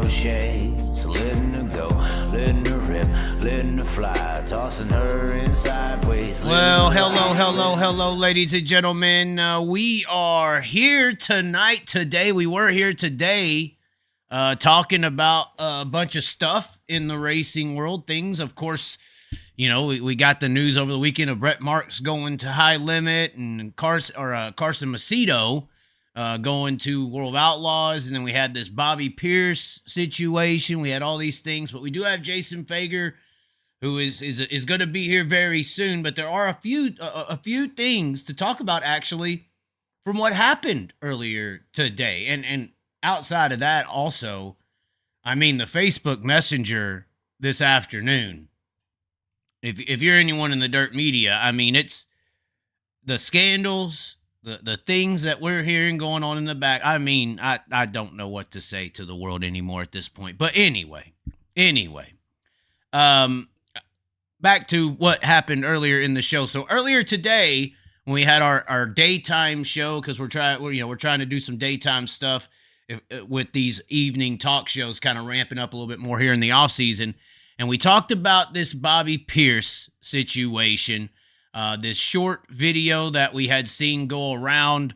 no shades, letting her go, letting her rip, letting her fly, tossing her in sideways. Well, hello, ladies and gentlemen. We are here tonight, today. We were here today talking about a bunch of stuff in the racing world. Things, of course, you know, we got the news over the weekend of Brett Marks going to High Limit and Carson Macedo going to World of Outlaws, and then we had this Bobby Pierce situation. We had all these things, but we do have Jason Fager, who is going to be here very soon. But there are a few things to talk about actually from what happened earlier today, and outside of that, also, I mean, the Facebook Messenger this afternoon. If you're anyone in the dirt media, I mean, it's the scandals, the things that we're hearing going on in the back. I mean, I don't know what to say to the world anymore at this point. But anyway, back to what happened earlier in the show. So earlier today, when we had our daytime show, because we're trying to do some daytime stuff with these evening talk shows, kind of ramping up a little bit more here in the off season. And we talked about this Bobby Pierce situation, this short video that we had seen go around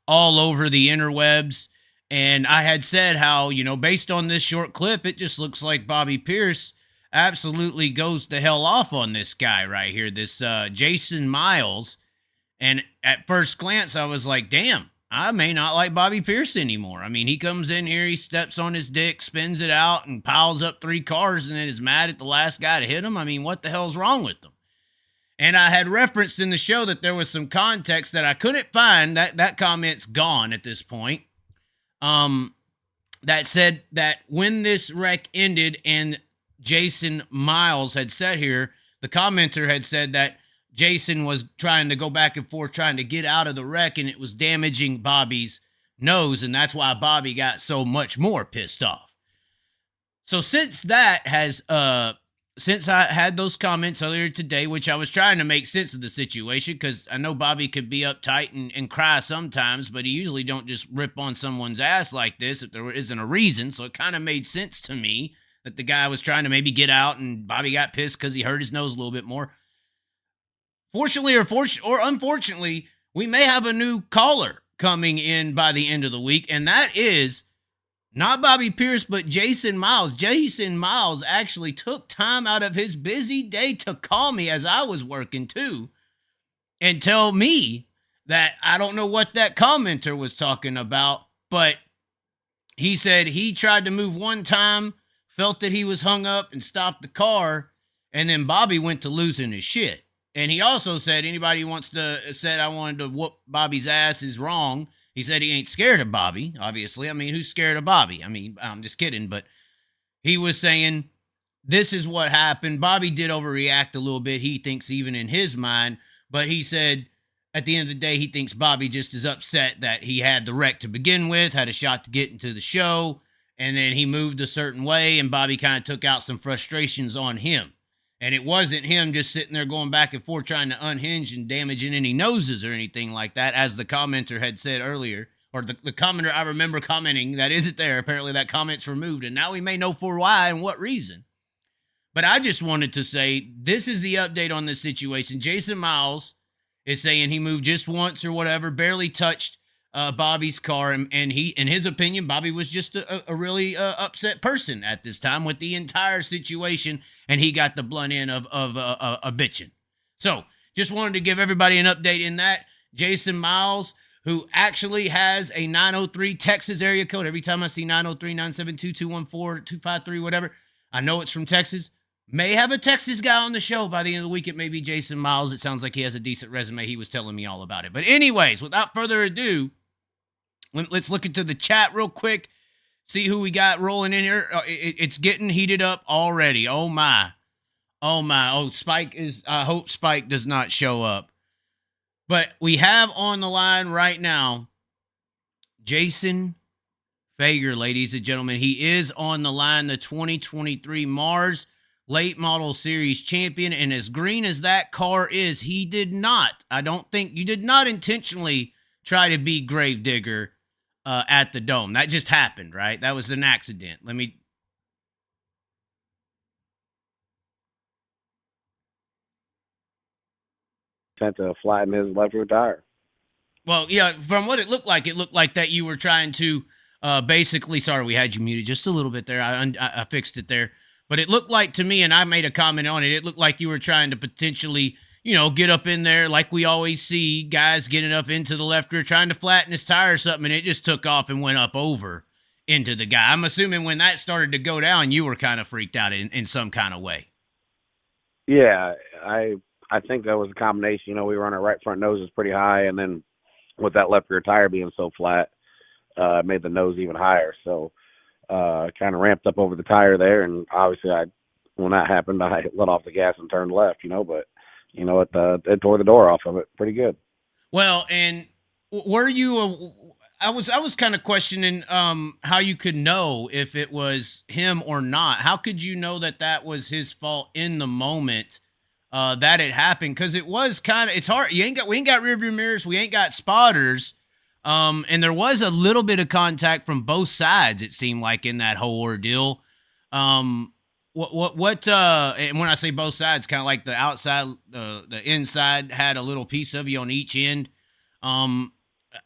all over the interwebs. And I had said how, you know, based on this short clip, it just looks like Bobby Pierce absolutely goes the hell off on this guy right here, this Jason Miles. And at first glance, I was like, damn, I may not like Bobby Pierce anymore. I mean, he comes in here, he steps on his dick, spins it out, and piles up 3 cars, and then is mad at the last guy to hit him. I mean, what the hell's wrong with them? And I had referenced in the show that there was some context that I couldn't find. That comment's gone at this point. That said that when this wreck ended and Jason Miles had said here, the commenter had said that Jason was trying to go back and forth, trying to get out of the wreck, and it was damaging Bobby's nose, and that's why Bobby got so much more pissed off. So since I had those comments earlier today, which I was trying to make sense of the situation, because I know Bobby could be uptight and cry sometimes, but he usually don't just rip on someone's ass like this if there isn't a reason. So it kind of made sense to me that the guy was trying to maybe get out, and Bobby got pissed because he hurt his nose a little bit more. Fortunately or unfortunately, we may have a new caller coming in by the end of the week, and that is not Bobby Pierce, but Jason Miles. Jason Miles actually took time out of his busy day to call me as I was working too and tell me that I don't know what that commenter was talking about, but he said he tried to move one time, felt that he was hung up and stopped the car, and then Bobby went to losing his shit. And he also said anybody who said I wanted to whoop Bobby's ass is wrong. He said he ain't scared of Bobby, obviously. I mean, who's scared of Bobby? I mean, I'm just kidding. But he was saying this is what happened. Bobby did overreact a little bit, he thinks, even in his mind. But he said at the end of the day, he thinks Bobby just is upset that he had the wreck to begin with, had a shot to get into the show, and then he moved a certain way, and Bobby kind of took out some frustrations on him. And it wasn't him just sitting there going back and forth trying to unhinge and damaging any noses or anything like that, as the commenter had said earlier, or the commenter I remember commenting that isn't there. Apparently that comment's removed, and now we may know for why and what reason. But I just wanted to say this is the update on this situation. Jason Miles is saying he moved just once or whatever, barely touched Bobby's car, and he, in his opinion, Bobby was just a really upset person at this time with the entire situation, and he got the blunt end of a bitching. So, just wanted to give everybody an update in that. Jason Miles, who actually has a 903 Texas area code. Every time I see 903-972-214-253, whatever, I know it's from Texas. May have a Texas guy on the show by the end of the week. It may be Jason Miles. It sounds like he has a decent resume. He was telling me all about it. But anyways, without further ado, let's look into the chat real quick, see who we got rolling in here. It's getting heated up already. Oh, my. Oh, Spike is... I hope Spike does not show up. But we have on the line right now Jason Fager, ladies and gentlemen. He is on the line, the 2023 Mars Late Model Series champion. And as green as that car is, you did not intentionally try to be Gravedigger at the Dome. That just happened, right? That was an accident. Let me sent to flatten his left rear tire. Well, yeah, from what it looked like that you were trying to basically, sorry, we had you muted just a little bit there. I fixed it there. But it looked like to me, and I made a comment on it, it looked like you were trying to potentially, get up in there like we always see guys getting up into the left rear, trying to flatten his tire or something, and it just took off and went up over into the guy. I'm assuming when that started to go down, you were kind of freaked out in some kind of way. Yeah, I think that was a combination. We were on our right front noses pretty high, and then with that left rear tire being so flat, it made the nose even higher. So kind of ramped up over the tire there, and obviously when that happened, I let off the gas and turned left, but it tore the door off of it pretty good. Well, and were you I was kind of questioning how you could know if it was him or not. How could you know that was his fault in the moment that it happened? Because it was it's hard. We ain't got rear view mirrors, we ain't got spotters. And there was a little bit of contact from both sides, it seemed like, in that whole ordeal. And when I say both sides, kind of like the outside, the inside had a little piece of you on each end.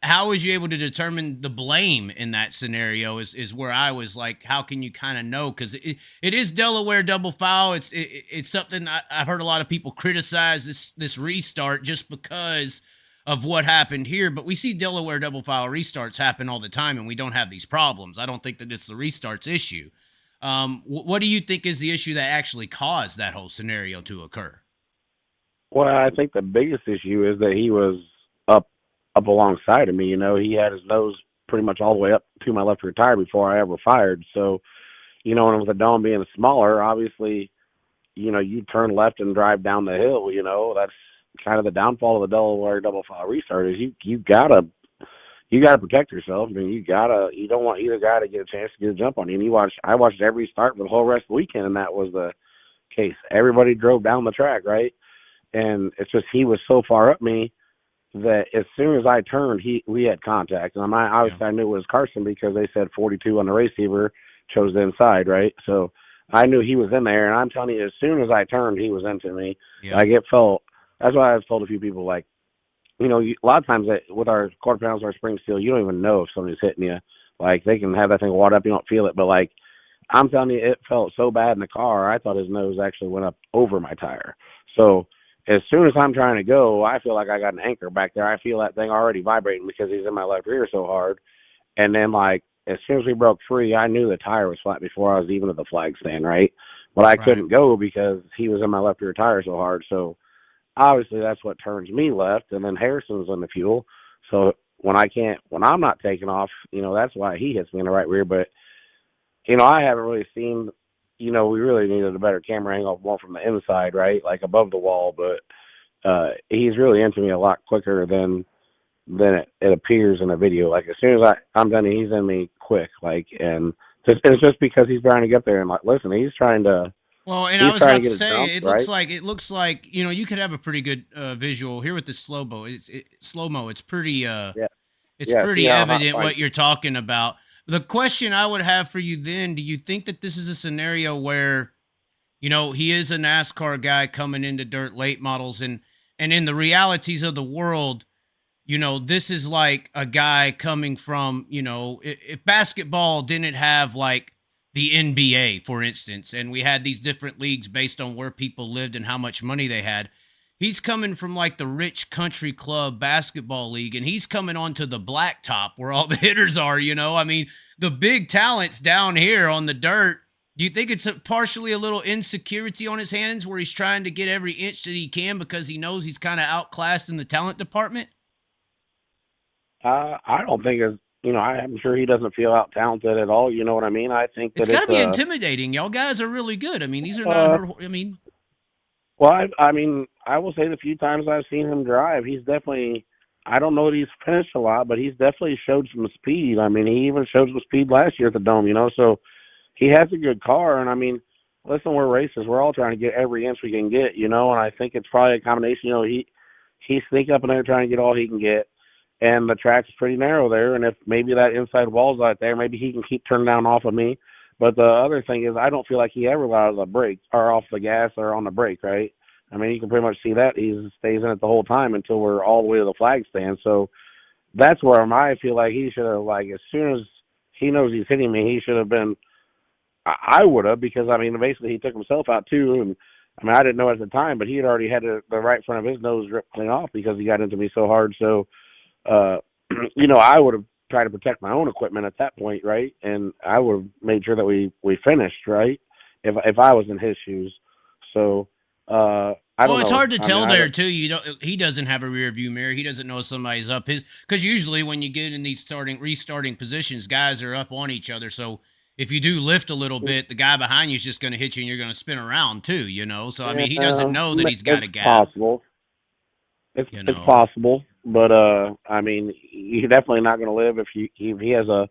How was you able to determine the blame in that scenario is where I was like, how can you kind of know? Because it is Delaware double foul. It's something I've heard a lot of people criticize this restart just because of what happened here, but we see Delaware double file restarts happen all the time, and we don't have these problems. I don't think that it's the restarts issue. What do you think is the issue that actually caused that whole scenario to occur? Well, I think the biggest issue is that he was up alongside of me. He had his nose pretty much all the way up to my left rear tire before I ever fired. So, and with the dome being smaller, obviously, you turn left and drive down the hill. That's kind of the downfall of the Delaware double file restart is you gotta protect yourself. I mean, you don't want either guy to get a chance to get a jump on you. And I watched every start for the whole rest of the weekend, and that was the case. Everybody drove down the track, right? And it's just he was so far up me that as soon as I turned, we had contact. And obviously I knew it was Carson because they said 42 on the receiver, chose the inside, right? So I knew he was in there, and I'm telling you, as soon as I turned, he was into me. Yeah. Like it felt. That's why I've told a few people, like, a lot of times with our quarter panels, our spring steel, you don't even know if somebody's hitting you. Like, they can have that thing wad up, you don't feel it. But, like, I'm telling you, it felt so bad in the car, I thought his nose actually went up over my tire. So as soon as I'm trying to go, I feel like I got an anchor back there. I feel that thing already vibrating because he's in my left rear so hard. And then, like, as soon as we broke free, I knew the tire was flat before I was even at the flag stand, right? But I couldn't go because he was in my left rear tire so hard. So obviously that's what turns me left, and then Harrison's on the fuel. So when I'm not taking off, that's why he hits me in the right rear. But, I haven't really seen, we really needed a better camera angle more from the inside, right? Like above the wall. But he's really into me a lot quicker than it appears in the video. Like as soon as I'm done, he's in me quick. Like, and it's just because he's trying to get there. And like, listen, he's trying to. Well, and I was about to say, jump, it looks like you could have a pretty good visual here with the slow mo. It's pretty pretty evident what you're talking about. The question I would have for you then: do you think that this is a scenario where, he is a NASCAR guy coming into dirt late models, and in the realities of the world, this is like a guy coming from, if basketball didn't have like the NBA, for instance, and we had these different leagues based on where people lived and how much money they had. He's coming from like the rich country club basketball league, and he's coming onto the blacktop where all the hitters are, I mean, the big talent's down here on the dirt. Do you think it's partially a little insecurity on his hands where he's trying to get every inch that he can because he knows he's kind of outclassed in the talent department? I don't think it's, I'm sure he doesn't feel out talented at all. You know what I mean? I think that it's got to be intimidating. Y'all guys are really good. I mean, these are not. Well, I will say the few times I've seen him drive, he's definitely. I don't know that he's finished a lot, but he's definitely showed some speed. I mean, he even showed some speed last year at the Dome. So he has a good car. And I mean, listen, we're racers. We're all trying to get every inch we can get. And I think it's probably a combination. He's sneaking up in there trying to get all he can get. And the track's pretty narrow there, and if maybe that inside wall's out there, maybe he can keep turning down off of me. But the other thing is I don't feel like he ever got out of the brake or off the gas or on the brake, right? I mean, you can pretty much see that he stays in it the whole time until we're all the way to the flag stand. So that's where I feel like he should have, like, as soon as he knows he's hitting me, he should have been. I would have, because I mean, basically he took himself out too, and I mean, I didn't know at the time, but he had already had the right front of his nose ripped clean off because he got into me so hard. So, you know, I would have tried to protect my own equipment at that point, right? And I would have made sure that we finished, right? If I was in his shoes. So, I don't know. It's hard to tell there too. He doesn't have a rear view mirror. He doesn't know if somebody's up because usually when you get in these restarting positions, guys are up on each other. So if you do lift a little bit, the guy behind you is just going to hit you and you're going to spin around too, you know? So, I mean, he doesn't know that he's got a gap. Possible. It's possible. But, I mean, you're definitely not going to live if he has a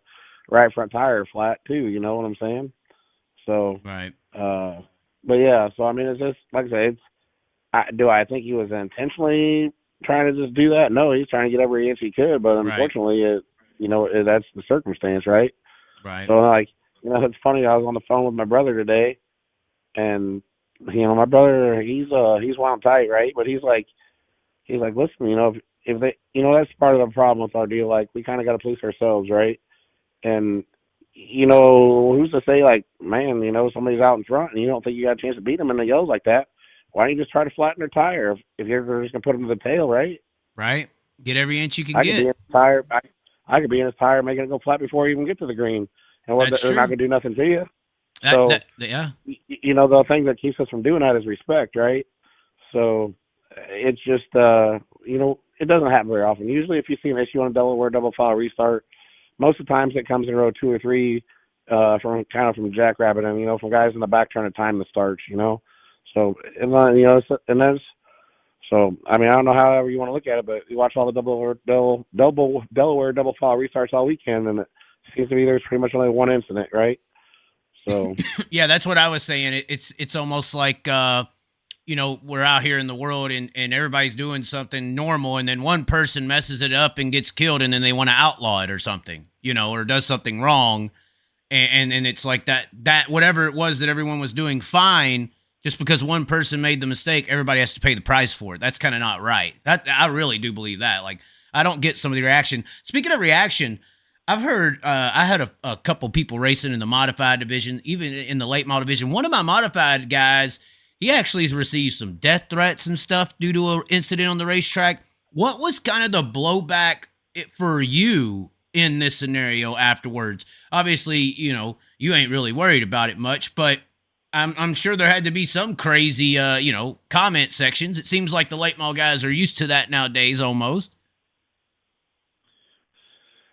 right front tire flat too, you know what I'm saying? So, right. But yeah, so I mean, it's just, like I say, do I think he was intentionally trying to just do that? No, he's trying to get every inch he could, but unfortunately, that's the circumstance, right? Right. So, like, you know, it's funny. I was on the phone with my brother today, and you know, my brother, he's wound tight, right? But he's like, listen, you know, if they, you know, that's part of the problem with our deal. Like, we kind of got to police ourselves, right? And you know, who's to say, like, man, you know, somebody's out in front and you don't think you got a chance to beat them and they yells like that? Why don't you just try to flatten their tire if you're just gonna put them to the tail, right? Right. Get every inch you can I get. Could be in his tire. I could be in his tire making it go flat before you even get to the green, and they're not gonna do nothing to you. Yeah. You know, the thing that keeps us from doing that is respect, right? So it's just, you know, it doesn't happen very often. Usually, if you see an issue on a double file restart, most of the times it comes in row 2 or 3 from jackrabbit, and you know, from guys in the back trying to time the starts, you know. So and you know, and that's so. I mean, I don't know however you want to look at it, but you watch all the Delaware double file restarts all weekend, and it seems to be there's pretty much only one incident, right? So yeah, that's what I was saying. It's almost like you know, we're out here in the world and everybody's doing something normal, and then one person messes it up and gets killed, and then they want to outlaw it or something, you know, or does something wrong. And it's like that whatever it was that everyone was doing fine, just because one person made the mistake, everybody has to pay the price for it. That's kind of not right. I really do believe that. Like, I don't get some of the reaction. Speaking of reaction, I've heard, I had a couple people racing in the modified division, even in the late model division. One of my modified guys, he actually has received some death threats and stuff due to an incident on the racetrack. What was kind of the blowback for you in this scenario afterwards? Obviously, you know, you ain't really worried about it much, but I'm sure there had to be some crazy, you know, comment sections. It seems like the late model guys are used to that nowadays almost.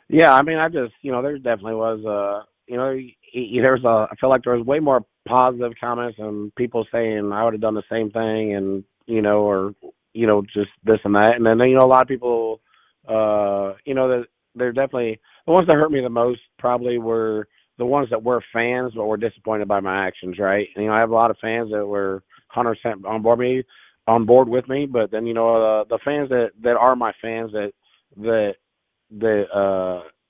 Yeah, I mean, you know, there definitely was, you know, I feel like there was way more positive comments and people saying I would have done the same thing, and you know, or you know, just this and that. And then, you know, a lot of people, you know, that they're definitely the ones that hurt me the most probably were the ones that were fans but were disappointed by my actions, right? And you know, I have a lot of fans that were 100% on board with me, but then, you know, the fans that are my fans that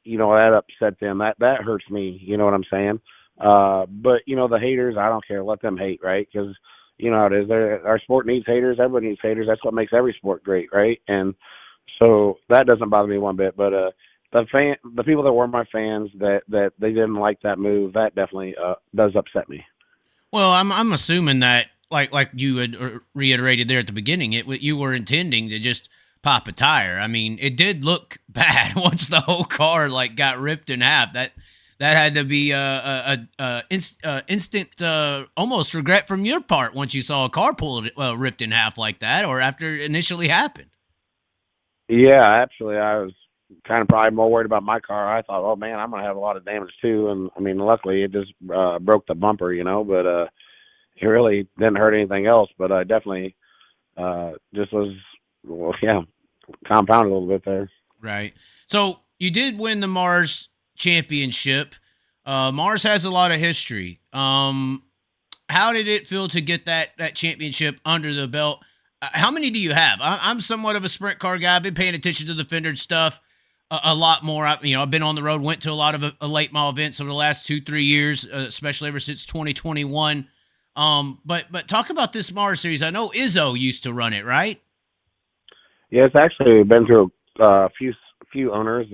you know, that upset them. That hurts me. You know what I'm saying? But you know, the haters, I don't care. Let them hate, right? Because you know how it is. Our sport needs haters. Everybody needs haters. That's what makes every sport great, right? And so that doesn't bother me one bit. But the people that were my fans that they didn't like that move, that definitely does upset me. Well, I'm assuming that like you had reiterated there at the beginning, you were intending to just pop a tire. I mean, it did look bad once the whole car like got ripped in half. That had to be instant almost regret from your part once you saw a car pulled ripped in half like that, or after it initially happened. Yeah, actually, I was kind of probably more worried about my car. I thought, oh man, I'm gonna have a lot of damage too. And I mean, luckily it just broke the bumper, you know, but it really didn't hurt anything else. But I definitely just was, well, yeah, compounded a little bit there. Right. So you did win the Mars championship. Mars has a lot of history. How did it feel to get that championship under the belt? How many do you have? I'm somewhat of a sprint car guy. I've been paying attention to the fender stuff a lot more. I've been on the road, went to a lot of late model events over the last 2-3 years, especially ever since 2021. But talk about this Mars series. I know Izzo used to run it, right? Yeah, it's actually been through a few owners.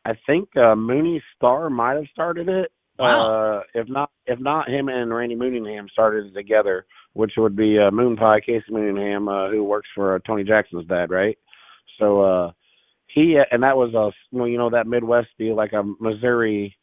I think Mooney Star might have started it. Wow. If not, him and Randy Mooningham started it together, which would be Moon Pie Casey Mooningham, who works for Tony Jackson's dad, right? So he and that was that Midwest deal, like a Missouri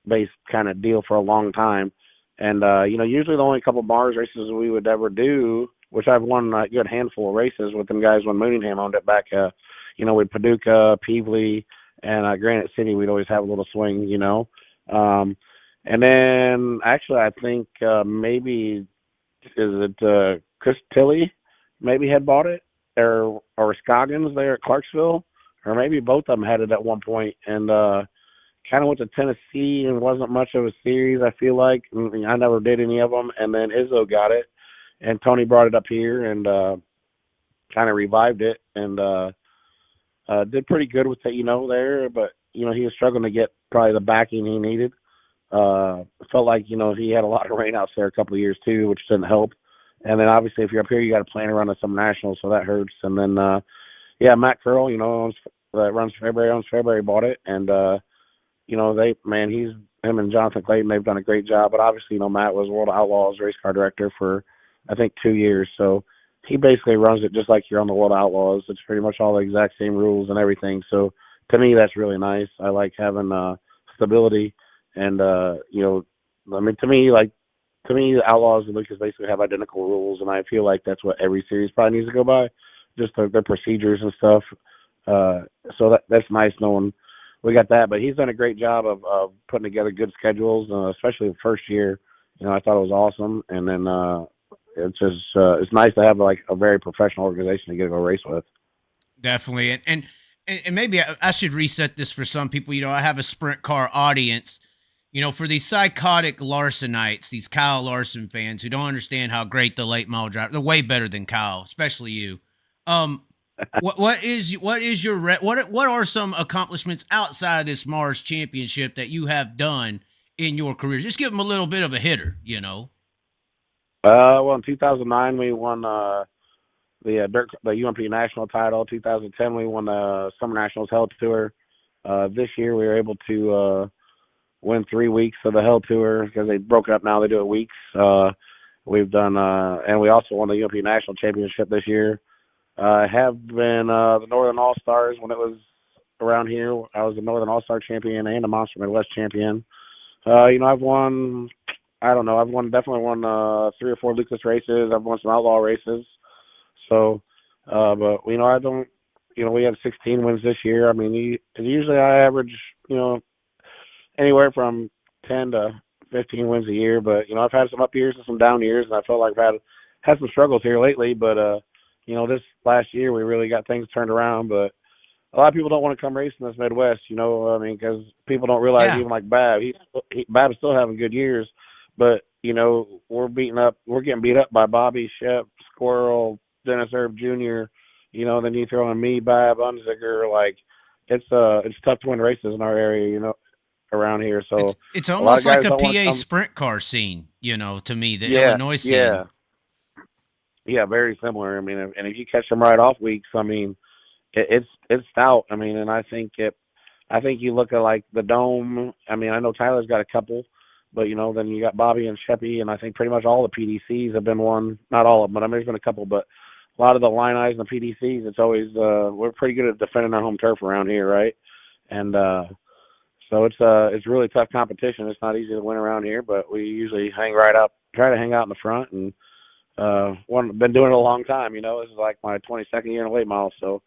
based kind of deal for a long time. And usually the only couple Mars races we would ever do, which I've won a good handful of races with them guys when Mooningham owned it back, with Paducah, Peevely, and Granite City, we'd always have a little swing, and then actually I think maybe is it Chris Tilley maybe had bought it, or Scoggins there at Clarksville, or maybe both of them had it at one point, and kind of went to Tennessee and wasn't much of a series, I feel like. I never did any of them, and then Izzo got it, and Tony brought it up here and kind of revived it, and did pretty good with it, there, but, he was struggling to get probably the backing he needed. Felt like, he had a lot of rainouts there a couple of years too, which didn't help. And then obviously if you're up here, you got to plan around some nationals, so that hurts. And then, Matt Curl, that runs Fairbury, bought it, and, him and Jonathan Clayton, they've done a great job. But obviously, Matt was World Outlaws race car director for, I think, 2 years. So he basically runs it just like you're on the World Outlaws. It's pretty much all the exact same rules and everything. So to me, that's really nice. I like having stability. And, to me, the Outlaws and Lucas basically have identical rules. And I feel like that's what every series probably needs to go by, just their procedures and stuff. So that's nice knowing we got that, but he's done a great job of putting together good schedules, especially the first year. I thought it was awesome, and then it's just it's nice to have like a very professional organization to get to go race with. Definitely, and maybe I should reset this for some people. I have a sprint car audience. For these psychotic Larsonites, these Kyle Larson fans who don't understand how great the late model driver, they're way better than Kyle, especially you. What are some accomplishments outside of this Mars Championship that you have done in your career? Just give them a little bit of a hitter, Well, in 2009 we won the UMP National title. 2010 we won the Summer Nationals Hell Tour. This year we were able to win 3 weeks of the Hell Tour because they broke it up now. They do it weeks. We've done and we also won the UMP National Championship this year. I have been the Northern All-Stars when it was around here. I was the Northern All-Star champion and a Monster Midwest champion. I've won, definitely won 3 or 4 Lucas races. I've won some Outlaw races. So, but, I don't, we had 16 wins this year. I mean, usually I average, anywhere from 10 to 15 wins a year. But, I've had some up years and some down years, and I felt like I've had some struggles here lately. But, this last year we really got things turned around, but a lot of people don't want to come racing this Midwest, because people don't realize even like Bab, Bab's still having good years, but, we're getting beat up by Bobby, Shep, Squirrel, Dennis Erb Jr., then you throw in me, Bab, Unziger, like it's tough to win races in our area, around here. So it's almost like a PA sprint car scene, to me, the Illinois scene. Yeah, very similar. I mean, and if you catch them right off weeks, I mean, it's stout. I mean, and I think you look at like the Dome. I mean, I know Tyler's got a couple, but then you got Bobby and Sheppy, and I think pretty much all the PDCs have been won. Not all of them, but I mean, there's been a couple. But a lot of the line eyes and the PDCs, it's always we're pretty good at defending our home turf around here, right? And so it's really tough competition. It's not easy to win around here, but we usually try to hang out in the front and. Been doing it a long time, this is like my 22nd year in a late model, so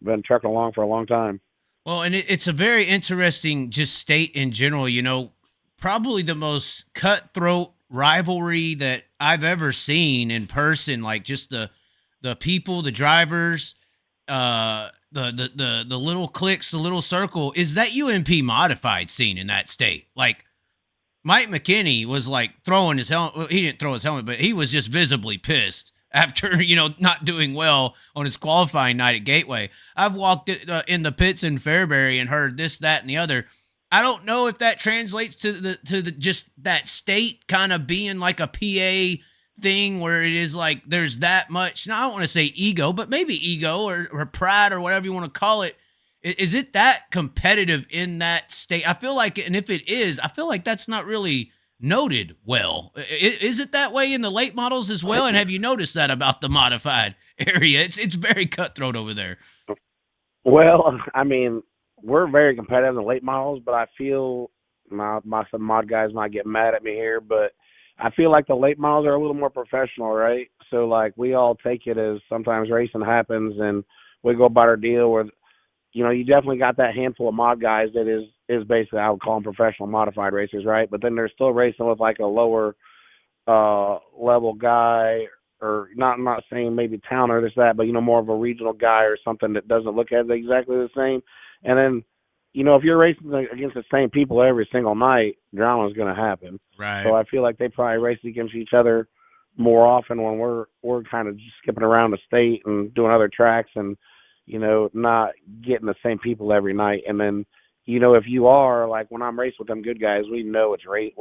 been trucking along for a long time. Well, and it's a very interesting just state in general, probably the most cutthroat rivalry that I've ever seen in person, like just the people, the drivers, the little cliques, the little circle, is that UMP modified scene in that state. Like Mike McKinney was like throwing his helmet. Well, he didn't throw his helmet, but he was just visibly pissed after, not doing well on his qualifying night at Gateway. I've walked in the pits in Fairbury and heard this, that, and the other. I don't know if that translates to the just that state kind of being like a PA thing where it is like there's that much. Now I don't want to say ego, but maybe ego or pride or whatever you want to call it. Is it that competitive in that state? I feel like, and if it is, I feel like that's not really noted well. Is it that way in the late models as well? And have you noticed that about the modified area? It's very cutthroat over there. Well, I mean, we're very competitive in the late models, but I feel some mod guys might get mad at me here, but I feel like the late models are a little more professional, right? So, like, we all take it as sometimes racing happens, and we go about our deal where, you know, you definitely got that handful of mod guys that is basically, I would call them professional modified racers, right? But then they're still racing with, like, a lower level guy, or not saying maybe town or this, that, but, you know, more of a regional guy or something that doesn't look as exactly the same. And then, you know, if you're racing against the same people every single night, drama is going to happen. Right. So I feel like they probably race against each other more often when we're kind of just skipping around the state and doing other tracks and, you know, not getting the same people every night. And then, you know, if you are, like, when I'm racing with them good guys, we know it's racing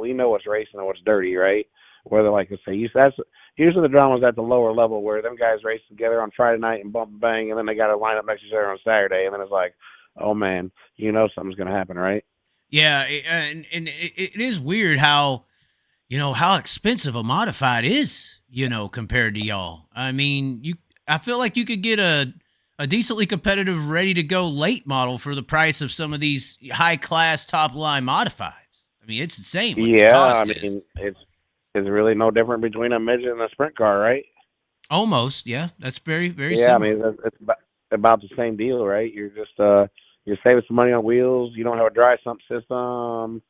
and what's dirty, right? Whether, like I say, that's usually the drama's at the lower level where them guys race together on Friday night and bump and bang, and then they got to line up next to each other on Saturday, and then it's like, oh man, you know something's gonna happen, right? Yeah, and it is weird how, you know, how expensive a modified is, you know, compared to y'all. I mean, I feel like you could get a decently competitive, ready to go late model for the price of some of these high class top line modifieds. I mean, it's insane. Yeah, I mean, it's really no different between a midget and a sprint car, right? Almost, yeah. That's very, very similar. I mean, it's about the same deal, right? You're just you're saving some money on wheels. You don't have a dry sump system,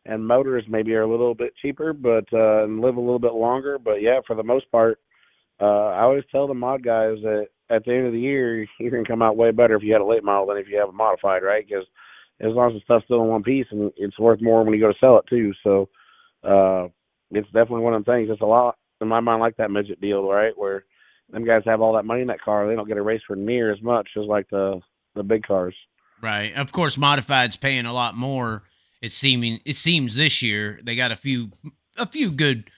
and motors maybe are a little bit cheaper, but and live a little bit longer. But yeah, for the most part, I always tell the mod guys that at the end of the year, you're gonna come out way better if you had a late model than if you have a modified, right? Because as long as the stuff's still in one piece, and it's worth more when you go to sell it too. So it's definitely one of them things. It's a lot in my mind like that midget deal, right? Where them guys have all that money in that car, they don't get a race for near as much as like the big cars. Right. Of course, modified's paying a lot more. It seems this year they got a few good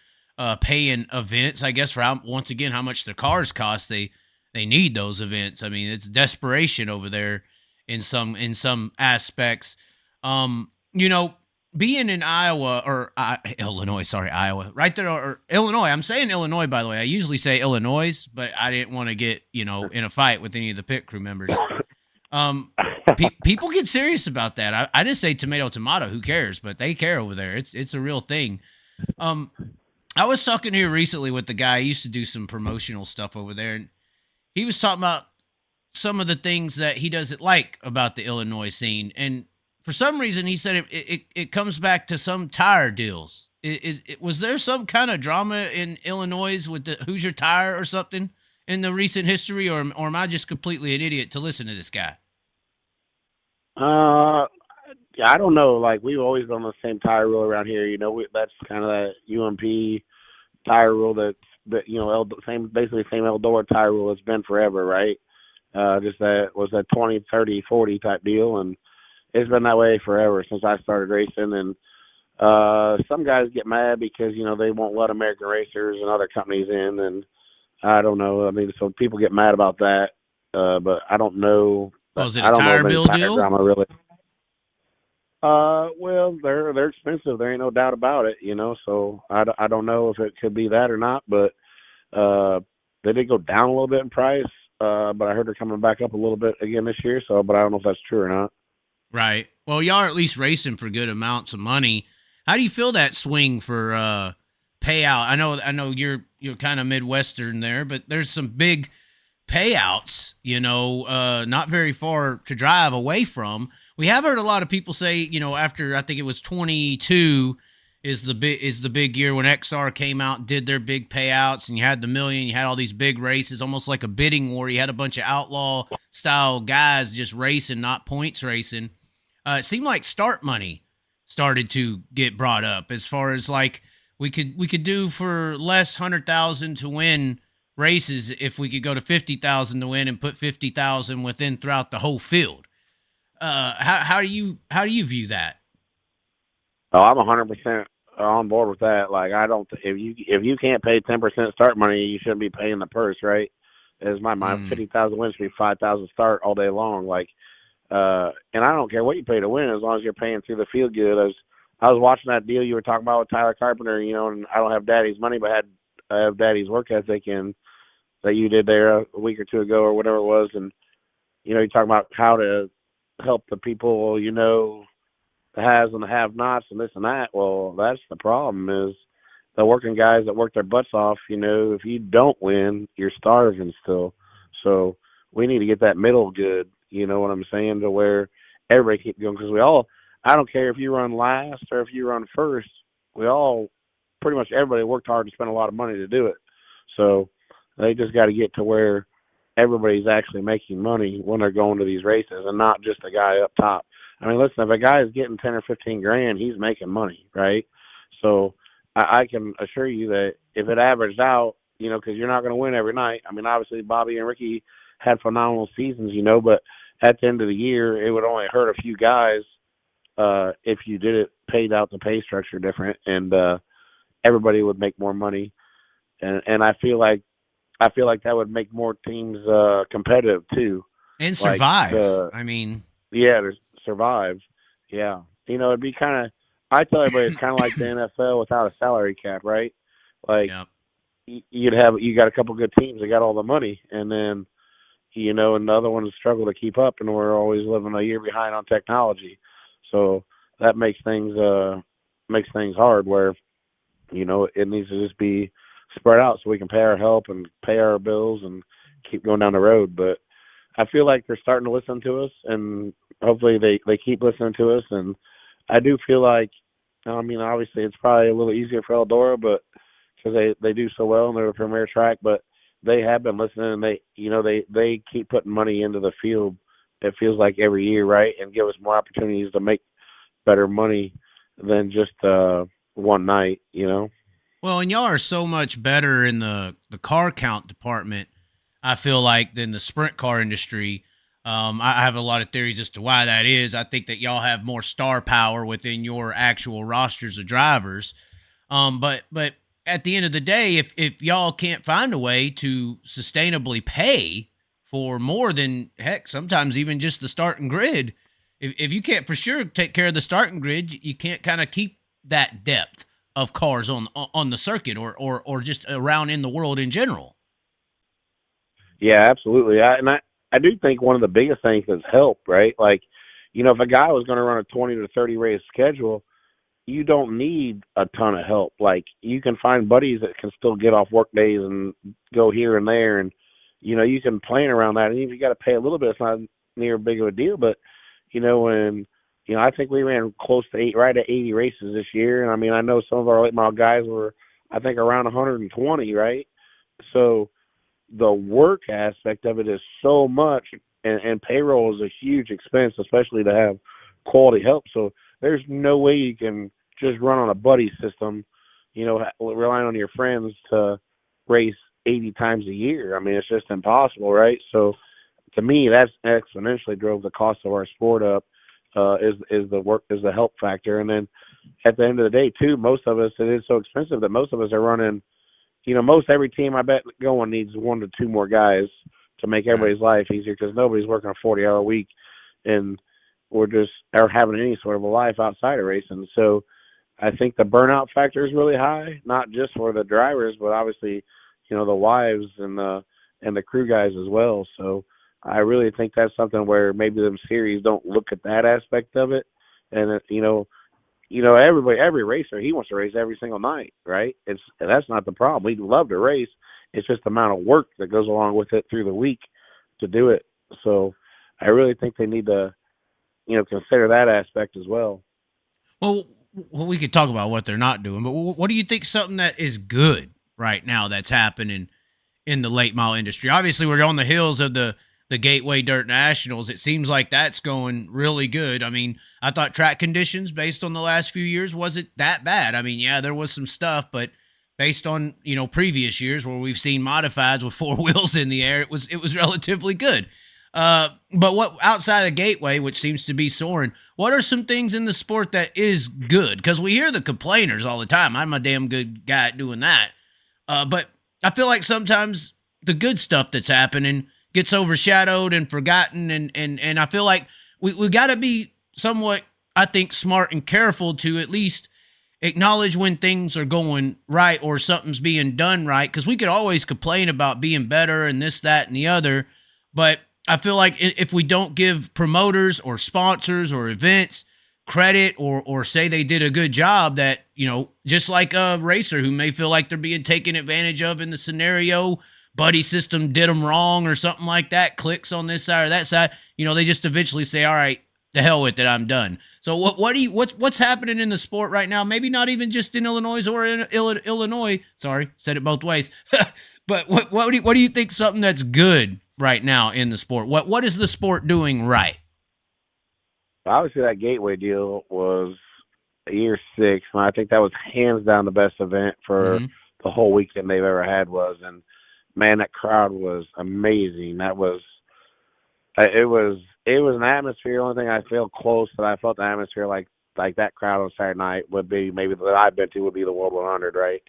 paying events. I guess for once again how much their cars cost. They need those events. I mean, it's desperation over there in some aspects. You know, being in Iowa or Illinois, Iowa, right there, or Illinois. I'm saying Illinois, by the way. I usually say Illinois, but I didn't want to get, you know, in a fight with any of the pit crew members. People get serious about that. I just say tomato. Who cares? But they care over there. It's a real thing. I was talking here recently with the guy. I used to do some promotional stuff over there, and he was talking about some of the things that he doesn't like about the Illinois scene. And for some reason, he said it comes back to some tire deals. Was there some kind of drama in Illinois with the Hoosier Tire or something in the recent history, or am I just completely an idiot to listen to this guy? Yeah, I don't know. Like, we've always done the same tire rule around here. You know, that's kind of that UMP tire rule that you know, basically the same Eldora tire rule it's been forever, right? Just that was a 20, 30, 40 type deal, and it's been that way forever since I started racing. And some guys get mad because, you know, they won't let American racers and other companies in, and I don't know. I mean, so people get mad about that, but I don't know. Oh, is it a tire bill deal? Drama, really. Well, they're expensive. There ain't no doubt about it, you know. So I don't know if it could be that or not, but they did go down a little bit in price. But I heard they're coming back up a little bit again this year. So, but I don't know if that's true or not. Right. Well, y'all are at least racing for good amounts of money. How do you feel that swing for payout? I know you're kind of Midwestern there, but there's some big payouts, you know, not very far to drive away from. We have heard a lot of people say, you know, after I think it was 22 is the big year when XR came out and did their big payouts, and you had the million, you had all these big races, almost like a bidding war. You had a bunch of outlaw style guys just racing, not points racing. It seemed like start money started to get brought up as far as like we could do for less 100,000 to win races if we could go to 50,000 to win and put 50,000 within throughout the whole field. How do you view that? Oh, I'm 100% on board with that. Like, I don't. If you can't pay 10% start money, you shouldn't be paying the purse, right? As my mind, 50,000 wins should be 5,000 start all day long. Like, and I don't care what you pay to win as long as you're paying through the field good. I was watching that deal you were talking about with Tyler Carpenter, and I don't have Daddy's money, but I have Daddy's work ethic, and that you did there a week or two ago or whatever it was, and you talk about how to help the people, the haves and the have-nots and this and that. Well, that's the problem is the working guys that work their butts off, if you don't win, you're starving still. So we need to get that middle good, you know what I'm saying, to where everybody keep going. Because I don't care if you run last or if you run first, pretty much everybody worked hard to spend a lot of money to do it. So they just got to get to where everybody's actually making money when they're going to these races and not just the guy up top. I mean, listen, if a guy is getting 10 or 15 grand, he's making money, right? So I can assure you that if it averaged out, because you're not going to win every night. I mean, obviously Bobby and Ricky had phenomenal seasons, but at the end of the year, it would only hurt a few guys if you did it paid out the pay structure different, and everybody would make more money. And I feel like that would make more teams competitive too. And survive. Yeah, to survive. Yeah. It'd be kind of, I tell everybody it's kind of like the NFL without a salary cap, right? Like, you got a couple good teams that got all the money, and then, and the other ones struggle to keep up, and we're always living a year behind on technology. So that makes things hard where, it needs to just be spread out so we can pay our help and pay our bills and keep going down the road. But I feel like they're starting to listen to us, and hopefully they keep listening to us. And I do feel like, obviously it's probably a little easier for Eldora, but because they do so well and they're the premier track, but they have been listening, and they keep putting money into the field. It feels like every year, right, and give us more opportunities to make better money than just one night, Well, and y'all are so much better in the car count department, I feel like, than the sprint car industry. I have a lot of theories as to why that is. I think that y'all have more star power within your actual rosters of drivers. But at the end of the day, if y'all can't find a way to sustainably pay for more than, heck, sometimes even just the starting grid, if you can't for sure take care of the starting grid, you can't kind of keep that depth of cars on the circuit or just around in the world in general. Yeah, absolutely. I do think one of the biggest things that's helped, right? Like, if a guy was going to run a 20 to 30 race schedule, you don't need a ton of help. Like, you can find buddies that can still get off work days and go here and there, and you can plan around that. And if you got to pay a little bit, it's not near big of a deal. But when I think we ran close to right at 80 races this year, and I know some of our late model guys were, I think, around 120, right? So the work aspect of it is so much, and payroll is a huge expense, especially to have quality help. So there's no way you can just run on a buddy system, relying on your friends to race 80 times a year. It's just impossible, right? So to me, that's exponentially drove the cost of our sport up, is the help factor. And then at the end of the day, too, most of us, it is so expensive that most of us are running, most every team I bet going needs 1 to 2 more guys to make everybody's life easier, because nobody's working a 40-hour week and are having any sort of a life outside of racing. So I think the burnout factor is really high, not just for the drivers, but obviously, the wives and the crew guys as well. So I really think that's something where maybe them series don't look at that aspect of it. And every racer, he wants to race every single night, right? That's not the problem. We'd love to race. It's just the amount of work that goes along with it through the week to do it. So I really think they need to, consider that aspect as well. Well, we could talk about what they're not doing, but what do you think something that is good right now that's happening in the late model industry? Obviously, we're on the heels of the Gateway Dirt Nationals. It seems like that's going really good. I thought track conditions based on the last few years wasn't that bad. Yeah, there was some stuff, but based on, previous years where we've seen modifieds with 4 wheels in the air, it was relatively good. But what outside of the gateway, which seems to be soaring, what are some things in the sport that is good? Because we hear the complainers all the time. I'm a damn good guy at doing that. But I feel like sometimes the good stuff that's happening gets overshadowed and forgotten. And I feel like we got to be somewhat, I think, smart and careful to at least acknowledge when things are going right or something's being done right. Because we could always complain about being better and this, that, and the other. But I feel like if we don't give promoters or sponsors or events credit or say they did a good job, that, you know, just like a racer who may feel like they're being taken advantage of in the scenario, buddy system did them wrong or something like that, clicks on this side or that side, you know, they just eventually say, all right, the hell with it, I'm done. So what's happening in the sport right now? Maybe not even just in Illinois or in Illinois. Sorry, said it both ways. But what do you think something that's good right now in the sport? What is the sport doing right? Obviously, that Gateway deal was year 6, and I think that was hands down the best event for the whole weekend they've ever had. And man, that crowd was amazing. It was an atmosphere. The only thing I feel close that I felt the atmosphere like that crowd on Saturday night would be maybe that I've been to would be the World 100, right?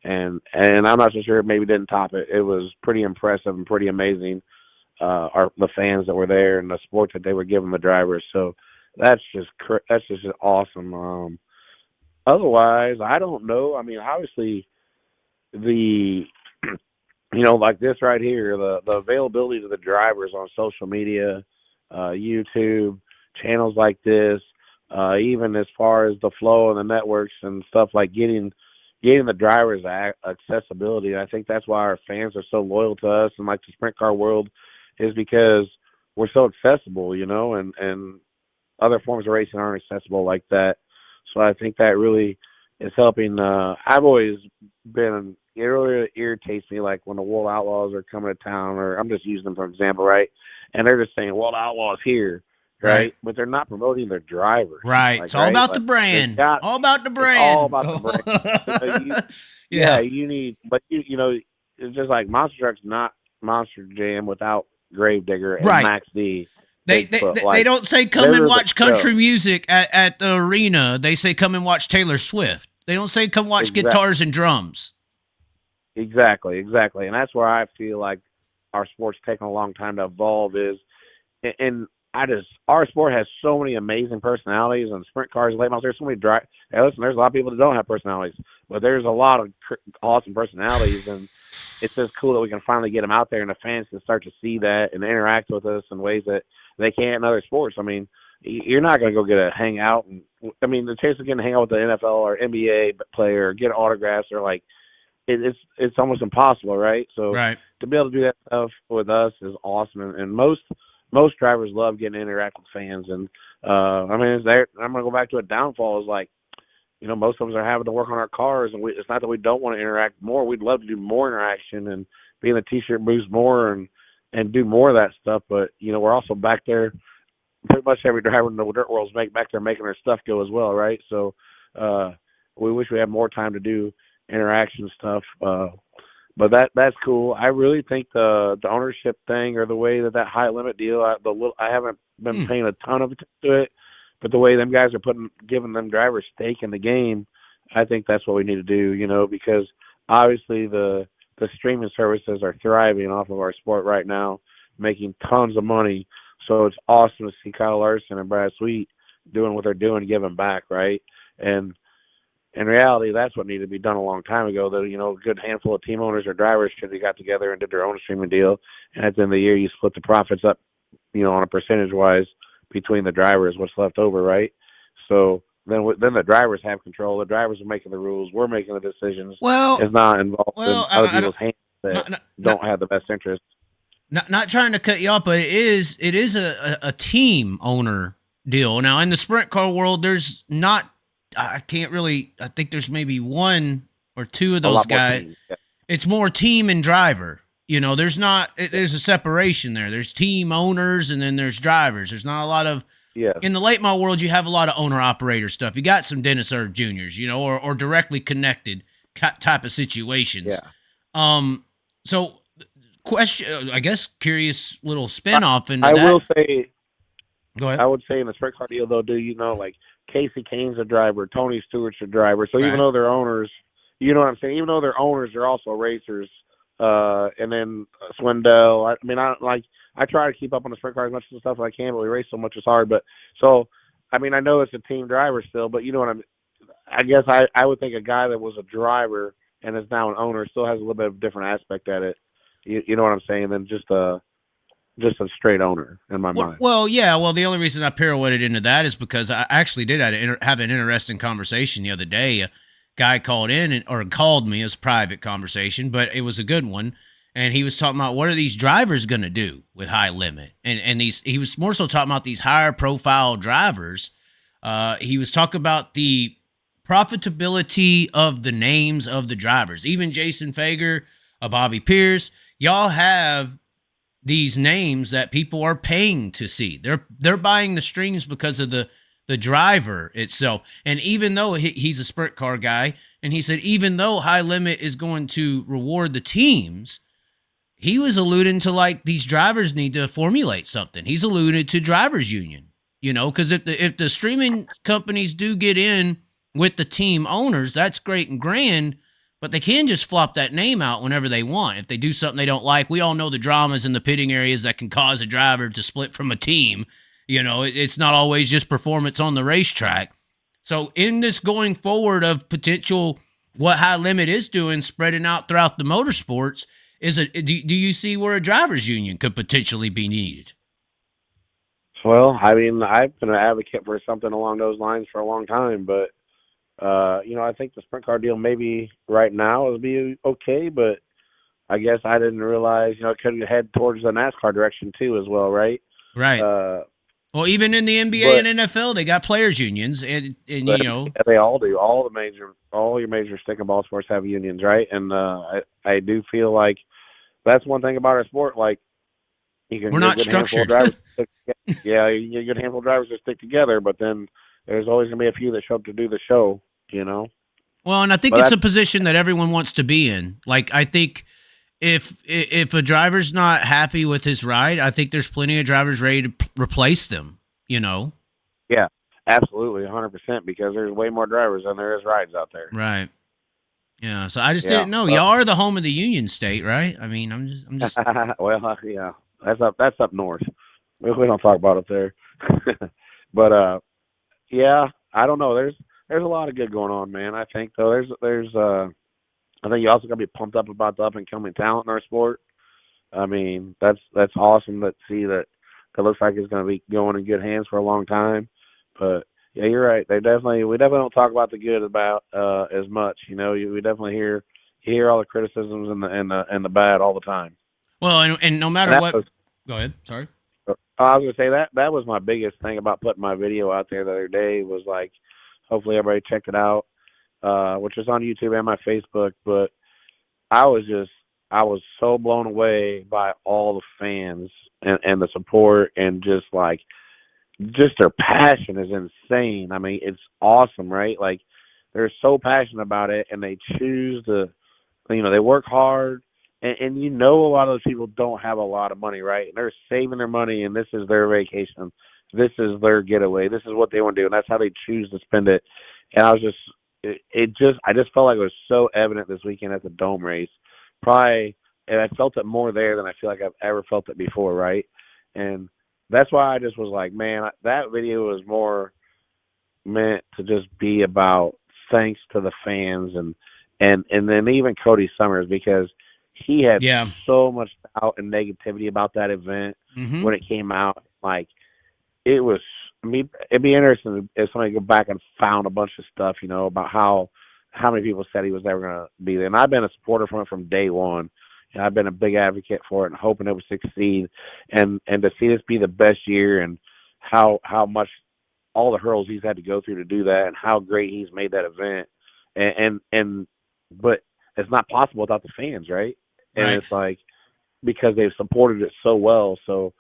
And I'm not so sure it maybe didn't top it. It was pretty impressive and pretty amazing. The fans that were there and the support that they were giving the drivers. So that's just awesome. Otherwise, I don't know. I mean, obviously like this right here, the availability to the drivers on social media, YouTube, channels like this, even as far as the flow and the networks and stuff, like getting the drivers accessibility. I think that's why our fans are so loyal to us and like the sprint car world, is because we're so accessible, you know, and other forms of racing aren't accessible like that. So I think that really is helping. I've always been, it really irritates me, like when the World Outlaws are coming to town, or I'm just using them for example, right? And they're just saying, World Outlaws here, right? But they're not promoting their drivers. Right. Like, it's all about the brand. All about the brand. All about the brand. You need, but you know, it's just like Monster Truck's not Monster Jam without Gravedigger and Max D. They don't say come and watch country music at the arena. They say come and watch Taylor Swift. They don't say come watch guitars and drums. Exactly. And that's where I feel like our sport's taken a long time to evolve our sport has so many amazing personalities, and sprint cars, late models, there's so many there's a lot of people that don't have personalities, but there's a lot of awesome personalities, and it's just cool that we can finally get them out there and the fans can start to see that and interact with us in ways that they can't in other sports. I mean, you're not going to go get a hangout. The chance of getting to hang out with the NFL or NBA player or get autographs or like, it's almost impossible, right? So to be able to do that stuff with us is awesome. And most drivers love getting to interact with fans. And I'm going to go back to a downfall is like, you know, most of us are having to work on our cars, and it's not that we don't want to interact more. We'd love to do more interaction and be in the T-shirt booths more and do more of that stuff. But, you know, we're also back there. Pretty much every driver in the dirt world's back there making their stuff go as well, right? So we wish we had more time to do interaction stuff. But that's cool. I really think the ownership thing, or the way that high limit deal, I haven't been paying a ton of attention to it, but the way them guys are giving them drivers stake in the game, I think that's what we need to do, you know, because obviously the streaming services are thriving off of our sport right now, making tons of money. So it's awesome to see Kyle Larson and Brad Sweet doing what they're doing, giving back, right? And in reality, that's what needed to be done a long time ago. That, you know, a good handful of team owners or drivers should have got together and did their own streaming deal. And at the end of the year, you split the profits up, you know, on a percentage-wise between the drivers, what's left over, right? So then the drivers have control. The drivers are making the rules. We're making the decisions. Well, it's not involved in other people's hands that don't have the best interest. Not trying to cut you off, but it is a team owner deal. Now, in the sprint car world, there's not. I think there's maybe one or two of those guys. Teams, yeah. It's more team and driver. You know, there's a separation there. There's team owners and then there's drivers. There's not a lot of, in the late model world, you have a lot of owner operator stuff. You got some Dennis Erb Juniors, you know, or directly connected type of situations. Yeah. So question, I guess, curious little spin off into I that. will say, Go ahead. I would say in the sprint car deal, though, like Casey Kane's a driver, Tony Stewart's a driver. So Right. even though they're owners, you know what I'm saying? Even though they're owners, they're also racers. And then Swindell. I try to keep up on the sprint car as much as stuff as I can, but we race so much it's hard. But so, I mean, I know it's a team driver still, but you know what I guess I would think a guy that was a driver and is now an owner still has a little bit of a different aspect at it. You know what I'm saying? Than just a straight owner in my mind. Well, yeah. Well, the only reason I pirouetted into that is because I actually did have an interesting conversation the other day. A guy called in or called me. It was a private conversation, but it was a good one. And he was talking about what are these drivers going to do with high limit, and he was more so talking about these higher profile drivers. He was talking about the profitability of the names of the drivers. Even Jason Fager, Bobby Pierce, y'all have these names that people are paying to see. They're buying the streams because of the driver itself. And even though he's a sprint car guy, and he said even though high limit is going to reward the teams, he was alluding to like these drivers need to formulate something. He's alluded to drivers union, because if the streaming companies do get in with the team owners, that's great and grand. But they can just flop that name out whenever they want. If they do something they don't like, we all know the dramas in the pitting areas that can cause a driver to split from a team. It's not always just performance on the racetrack. So in this going forward of potential, what high limit is doing, spreading out throughout the motorsports, do you see where a drivers union could potentially be needed? Well, I mean, I've been an advocate for something along those lines for a long time, but I think the sprint car deal maybe right now would be okay, but I guess I didn't realize, it could head towards the NASCAR direction too as well, right? Right. Well, even in the NBA and NFL, they got players unions, and they all do. All your major stick and ball sports have unions, right? And I do feel like that's one thing about our sport. Like, we're not structured. Yeah, you get a good handful of drivers that stick together, but then there's always gonna be a few that show up to do the show. Well, and I think it's a position that everyone wants to be in. Like, I think if a driver's not happy with his ride, I think there's plenty of drivers ready to replace them. Yeah, absolutely, 100%. Because there's way more drivers than there is rides out there. Right. Yeah. So I just didn't know. Y'all are the home of the Union State, right? I mean, I'm just. Well, yeah, that's up north. We don't talk about it there. But yeah, I don't know. There's a lot of good going on, man. I think though I think you also got to be pumped up about the up and coming talent in our sport. I mean, that's awesome to see that it looks like it's going to be going in good hands for a long time. But yeah, you're right. We definitely don't talk about the good about as much. We definitely hear all the criticisms and the bad all the time. Well, and no matter what. Go ahead. Sorry. I was going to say that was my biggest thing about putting my video out there the other day was like, hopefully everybody checked it out, which is on YouTube and my Facebook. But I was so blown away by all the fans and the support and just their passion is insane. I mean, it's awesome, right? Like, they're so passionate about it and they choose they work hard. And a lot of those people don't have a lot of money, right? And they're saving their money, and this is their vacation. This is their getaway. This is what they want to do, and that's how they choose to spend it. And I just felt like it was so evident this weekend at the Dome race. Probably, and I felt it more there than I feel like I've ever felt it before, right? And that's why I just was like, man, that video was more meant to just be about thanks to the fans and then even Cody Summers, because he had so much doubt and negativity about that event when it came out. Like, it was, it'd be interesting if somebody go back and found a bunch of stuff, about how many people said he was never going to be there. And I've been a supporter from day one. And I've been a big advocate for it and hoping it would succeed. And to see this be the best year and how much all the hurdles he's had to go through to do that and how great he's made that event. But it's not possible without the fans, right? And it's like, because they've supported it so well. So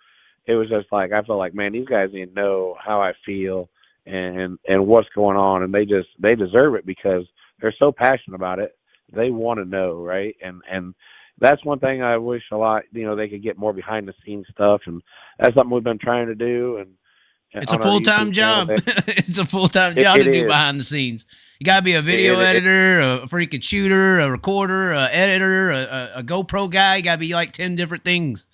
it was just like, I felt like, man, these guys need to know how I feel and what's going on. And they deserve it because they're so passionate about it. They want to know, right? And that's one thing I wish a lot, they could get more behind the scenes stuff, and that's something we've been trying to do. And It's a on our full-time YouTube channel, job. It's a full-time job it to do is. behind the scenes. You got to be a video editor, a freaking shooter, a recorder, a editor, a GoPro guy. You got to be like 10 different things.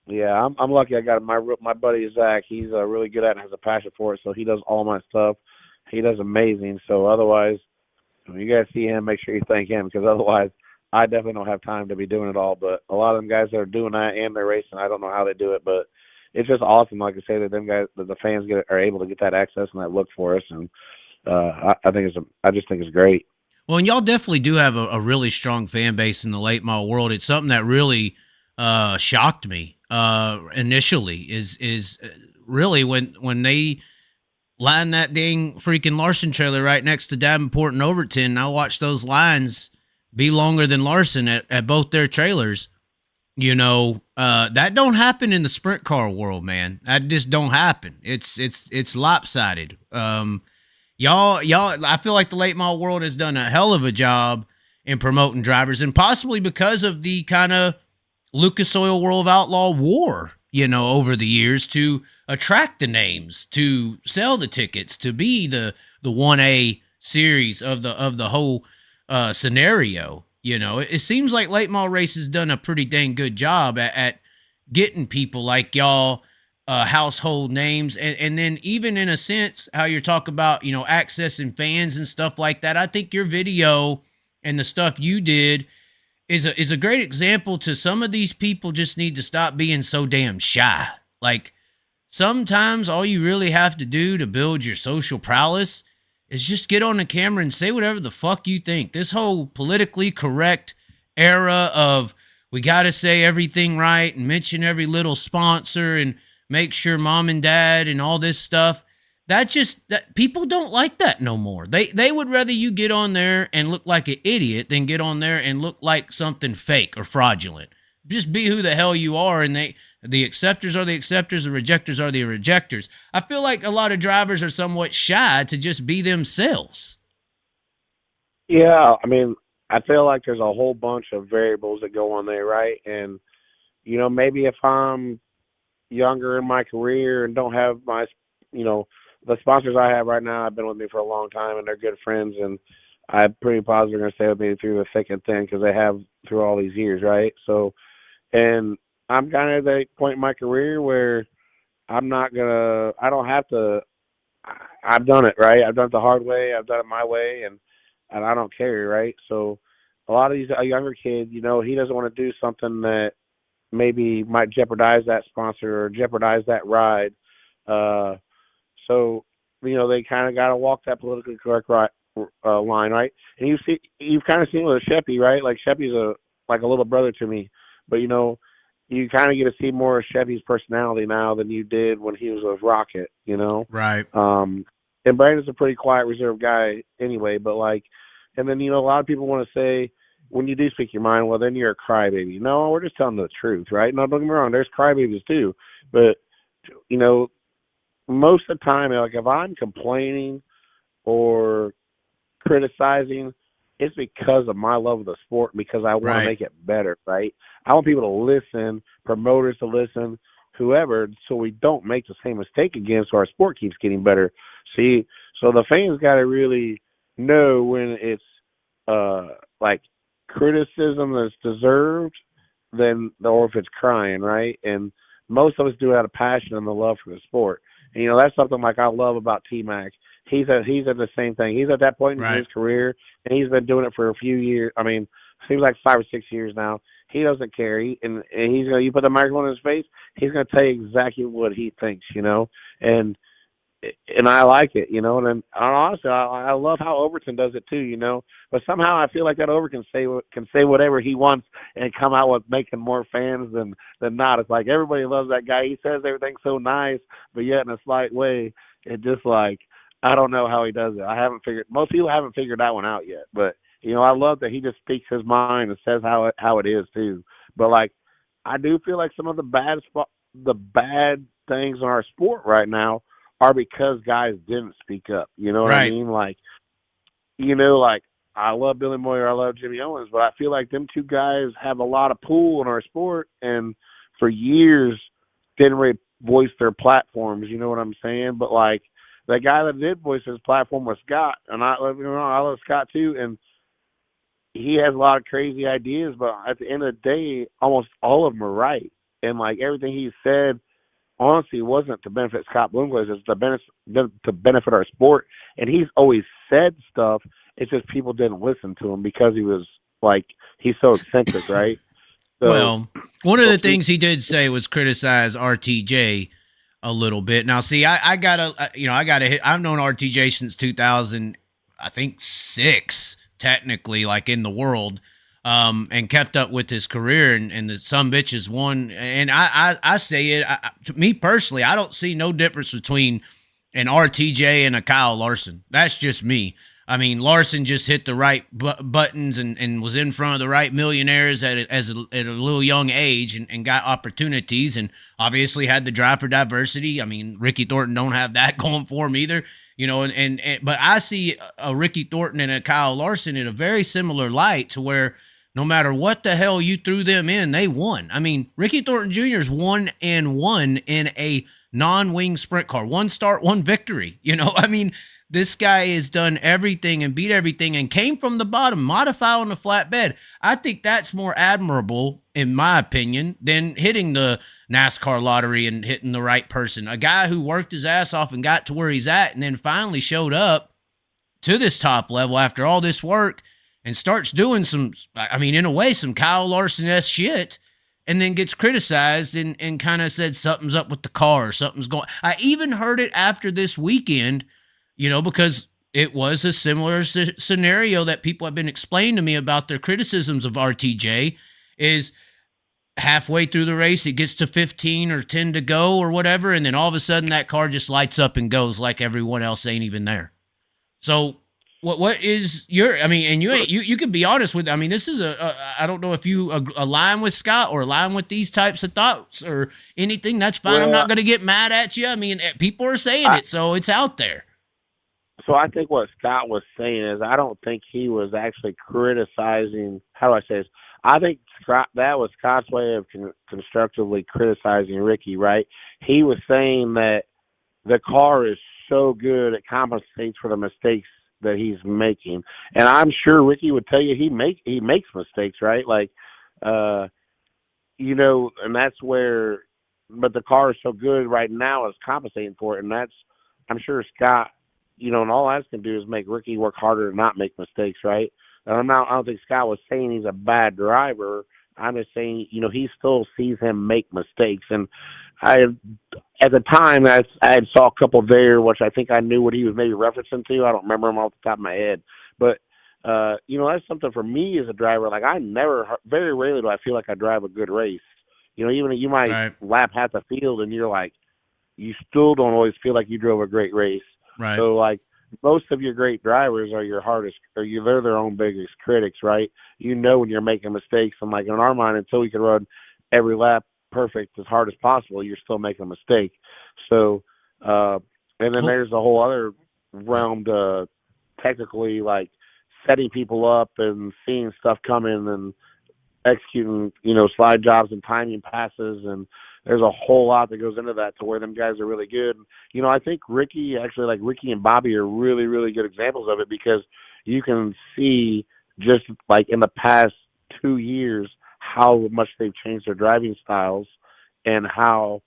Yeah, I'm lucky. I got my buddy Zach. He's really good at it and has a passion for it, so he does all my stuff. He does amazing. So otherwise, when you guys see him, make sure you thank him, because otherwise, I definitely don't have time to be doing it all. But a lot of them guys that are doing that and they're racing, I don't know how they do it, but it's just awesome. Like I say, that them guys, that the fans are able to get that access and that look for us, and I just think it's great. Well, and y'all definitely do have a really strong fan base in the late model world. It's something that really shocked me initially. Is really when they lined that dang freaking Larson trailer right next to Davenport and Overton. I watched those lines be longer than Larson at both their trailers. That don't happen in the sprint car world, man. That just don't happen. It's lopsided. Y'all, I feel like the late model world has done a hell of a job in promoting drivers, and possibly because of the kind of Lucas Oil World of Outlaw war, over the years, to attract the names, to sell the tickets, to be the 1A series of the whole scenario. It seems like late model race has done a pretty dang good job at getting people like y'all household names, and then even in a sense how you're talking about accessing fans and stuff like that. I think your video and the stuff you did is a great example to some of these people. Just need to stop being so damn shy. Like, sometimes all you really have to do to build your social prowess is just get on the camera and say whatever the fuck you think. This whole politically correct era of we got to say everything right and mention every little sponsor and make sure mom and dad and all this stuff, that people don't like that no more. They would rather you get on there and look like an idiot than get on there and look like something fake or fraudulent. Just be who the hell you are, and the acceptors are the acceptors, the rejectors are the rejectors. I feel like a lot of drivers are somewhat shy to just be themselves. Yeah, I mean, I feel like there's a whole bunch of variables that go on there, right? And, maybe if I'm younger in my career and don't have my, the sponsors I have right now have been with me for a long time, and they're good friends, and I'm pretty positive they're going to stay with me through the thick and thin, because they have through all these years, right? So, and I'm kind of at that point in my career where I don't have to, I've done it, right? I've done it the hard way. I've done it my way, and I don't care, right? So a lot of these younger kids, he doesn't want to do something that maybe might jeopardize that sponsor or jeopardize that ride. So, they kind of got to walk that politically correct line, right? And you've kind of seen with Sheppy, right? Like, Sheppy's like a little brother to me, but you kind of get to see more of Sheppy's personality now than you did when he was with Rocket, Right. And Brandon's a pretty quiet, reserved guy anyway, but and then, a lot of people want to say, when you do speak your mind, well, then you're a crybaby. No, we're just telling the truth, right? No, don't get me wrong, there's crybabies too, but, most of the time, like, if I'm complaining or criticizing, it's because of my love of the sport, because I want to make it better, right? I want people to listen, promoters to listen, whoever, so we don't make the same mistake again, so our sport keeps getting better. See, so the fans got to really know when it's like criticism that's deserved, or if it's crying, right? And most of us do it out of passion and the love for the sport. And, that's something like I love about T-Mac. He's at the same thing. He's at that point in his career, and he's been doing it for a few years. I mean, seems like 5 or 6 years now. He doesn't care. And he's you put the microphone in his face, he's gonna tell you exactly what he thinks, And I like it, And then honestly, I love how Overton does it too, But somehow I feel like that Overton can say whatever he wants and come out with making more fans than not. It's like everybody loves that guy. He says everything so nice, but yet in a slight way, it just like, I don't know how he does it. Most people haven't figured that one out yet. But I love that he just speaks his mind and says how it is too. But I do feel like some of the bad things in our sport right now are because guys didn't speak up. You know what I mean? I love Billy Moyer, I love Jimmy Owens, but I feel like them two guys have a lot of pull in our sport, and for years didn't really voice their platforms. You know what I'm saying? But like the guy that did voice his platform was Scott, and I love Scott too, and he has a lot of crazy ideas. But at the end of the day, almost all of them are right, and like everything he said, honestly, wasn't to benefit Scott Bloomquist. It's to benefit our sport, and he's always said stuff. It's just people didn't listen to him because he was like he's so eccentric, right? So, well, one of the things he did say was criticize RTJ a little bit. Now, see, I gotta hit. I've known RTJ since 2000, I think 6, technically, like in the world, and kept up with his career. And the some bitches won. And I say it to me personally, I don't see no difference between an RTJ and a Kyle Larson. That's just me. I mean, Larson just hit the right buttons and was in front of the right millionaires at a little young age and got opportunities, and obviously had the drive for diversity. I mean, Ricky Thornton don't have that going for him either, you know. But I see a Ricky Thornton and a Kyle Larson in a very similar light, to where no matter what the hell you threw them in, they won. I mean, Ricky Thornton Jr.'s 1-1 in a non-wing sprint car, 1 start, 1 victory. You know, I mean. This guy has done everything and beat everything and came from the bottom, modify on the flatbed. I think that's more admirable, in my opinion, than hitting the NASCAR lottery and hitting the right person. A guy who worked his ass off and got to where he's at, and then finally showed up to this top level after all this work and starts doing some, I mean, in a way, some Kyle Larson-esque shit, and then gets criticized and kind of said something's up with the car or something's going. I even heard it after this weekend, you know, because it was a similar scenario that people have been explaining to me about their criticisms of RTJ. Is halfway through the race, it gets to 15 or 10 to go or whatever, and then all of a sudden that car just lights up and goes like everyone else ain't even there. So what is your, I mean, and you can be honest with, I mean, this is I don't know if you align with Scott or align with these types of thoughts or anything. That's fine. Well, I'm not going to get mad at you. I mean, people are saying it, so it's out there. So I think what Scott was saying is, I don't think he was actually criticizing. How do I say this? I think that was Scott's way of constructively criticizing Ricky, right? He was saying that the car is so good it compensates for the mistakes that he's making, and I'm sure Ricky would tell you he makes mistakes, right? Like, you know, and that's where. But the car is so good right now, it's compensating for it, and that's, I'm sure Scott. You know, and all I can do is make Ricky work harder and not make mistakes, right? And I don't think Scott was saying he's a bad driver. I'm just saying, you know, he still sees him make mistakes. And at the time, I had saw a couple there, which I think I knew what he was maybe referencing to. I don't remember them off the top of my head. But, you know, that's something for me as a driver. Like, very rarely do I feel like I drive a good race. You know, even you might lap half the field and you're like, you still don't always feel like you drove a great race. Right. So, like, most of your great drivers are your hardest, they're their own biggest critics, right? You know when you're making mistakes. And, like, in our mind, until we can run every lap perfect as hard as possible, you're still making a mistake. So, and then there's a whole other realm to technically, like, setting people up and seeing stuff coming and executing, you know, slide jobs and timing passes, and there's a whole lot that goes into that to where them guys are really good. You know, I think Ricky and Bobby are really, really good examples of it, because you can see just like in the past 2 years how much they've changed their driving styles and how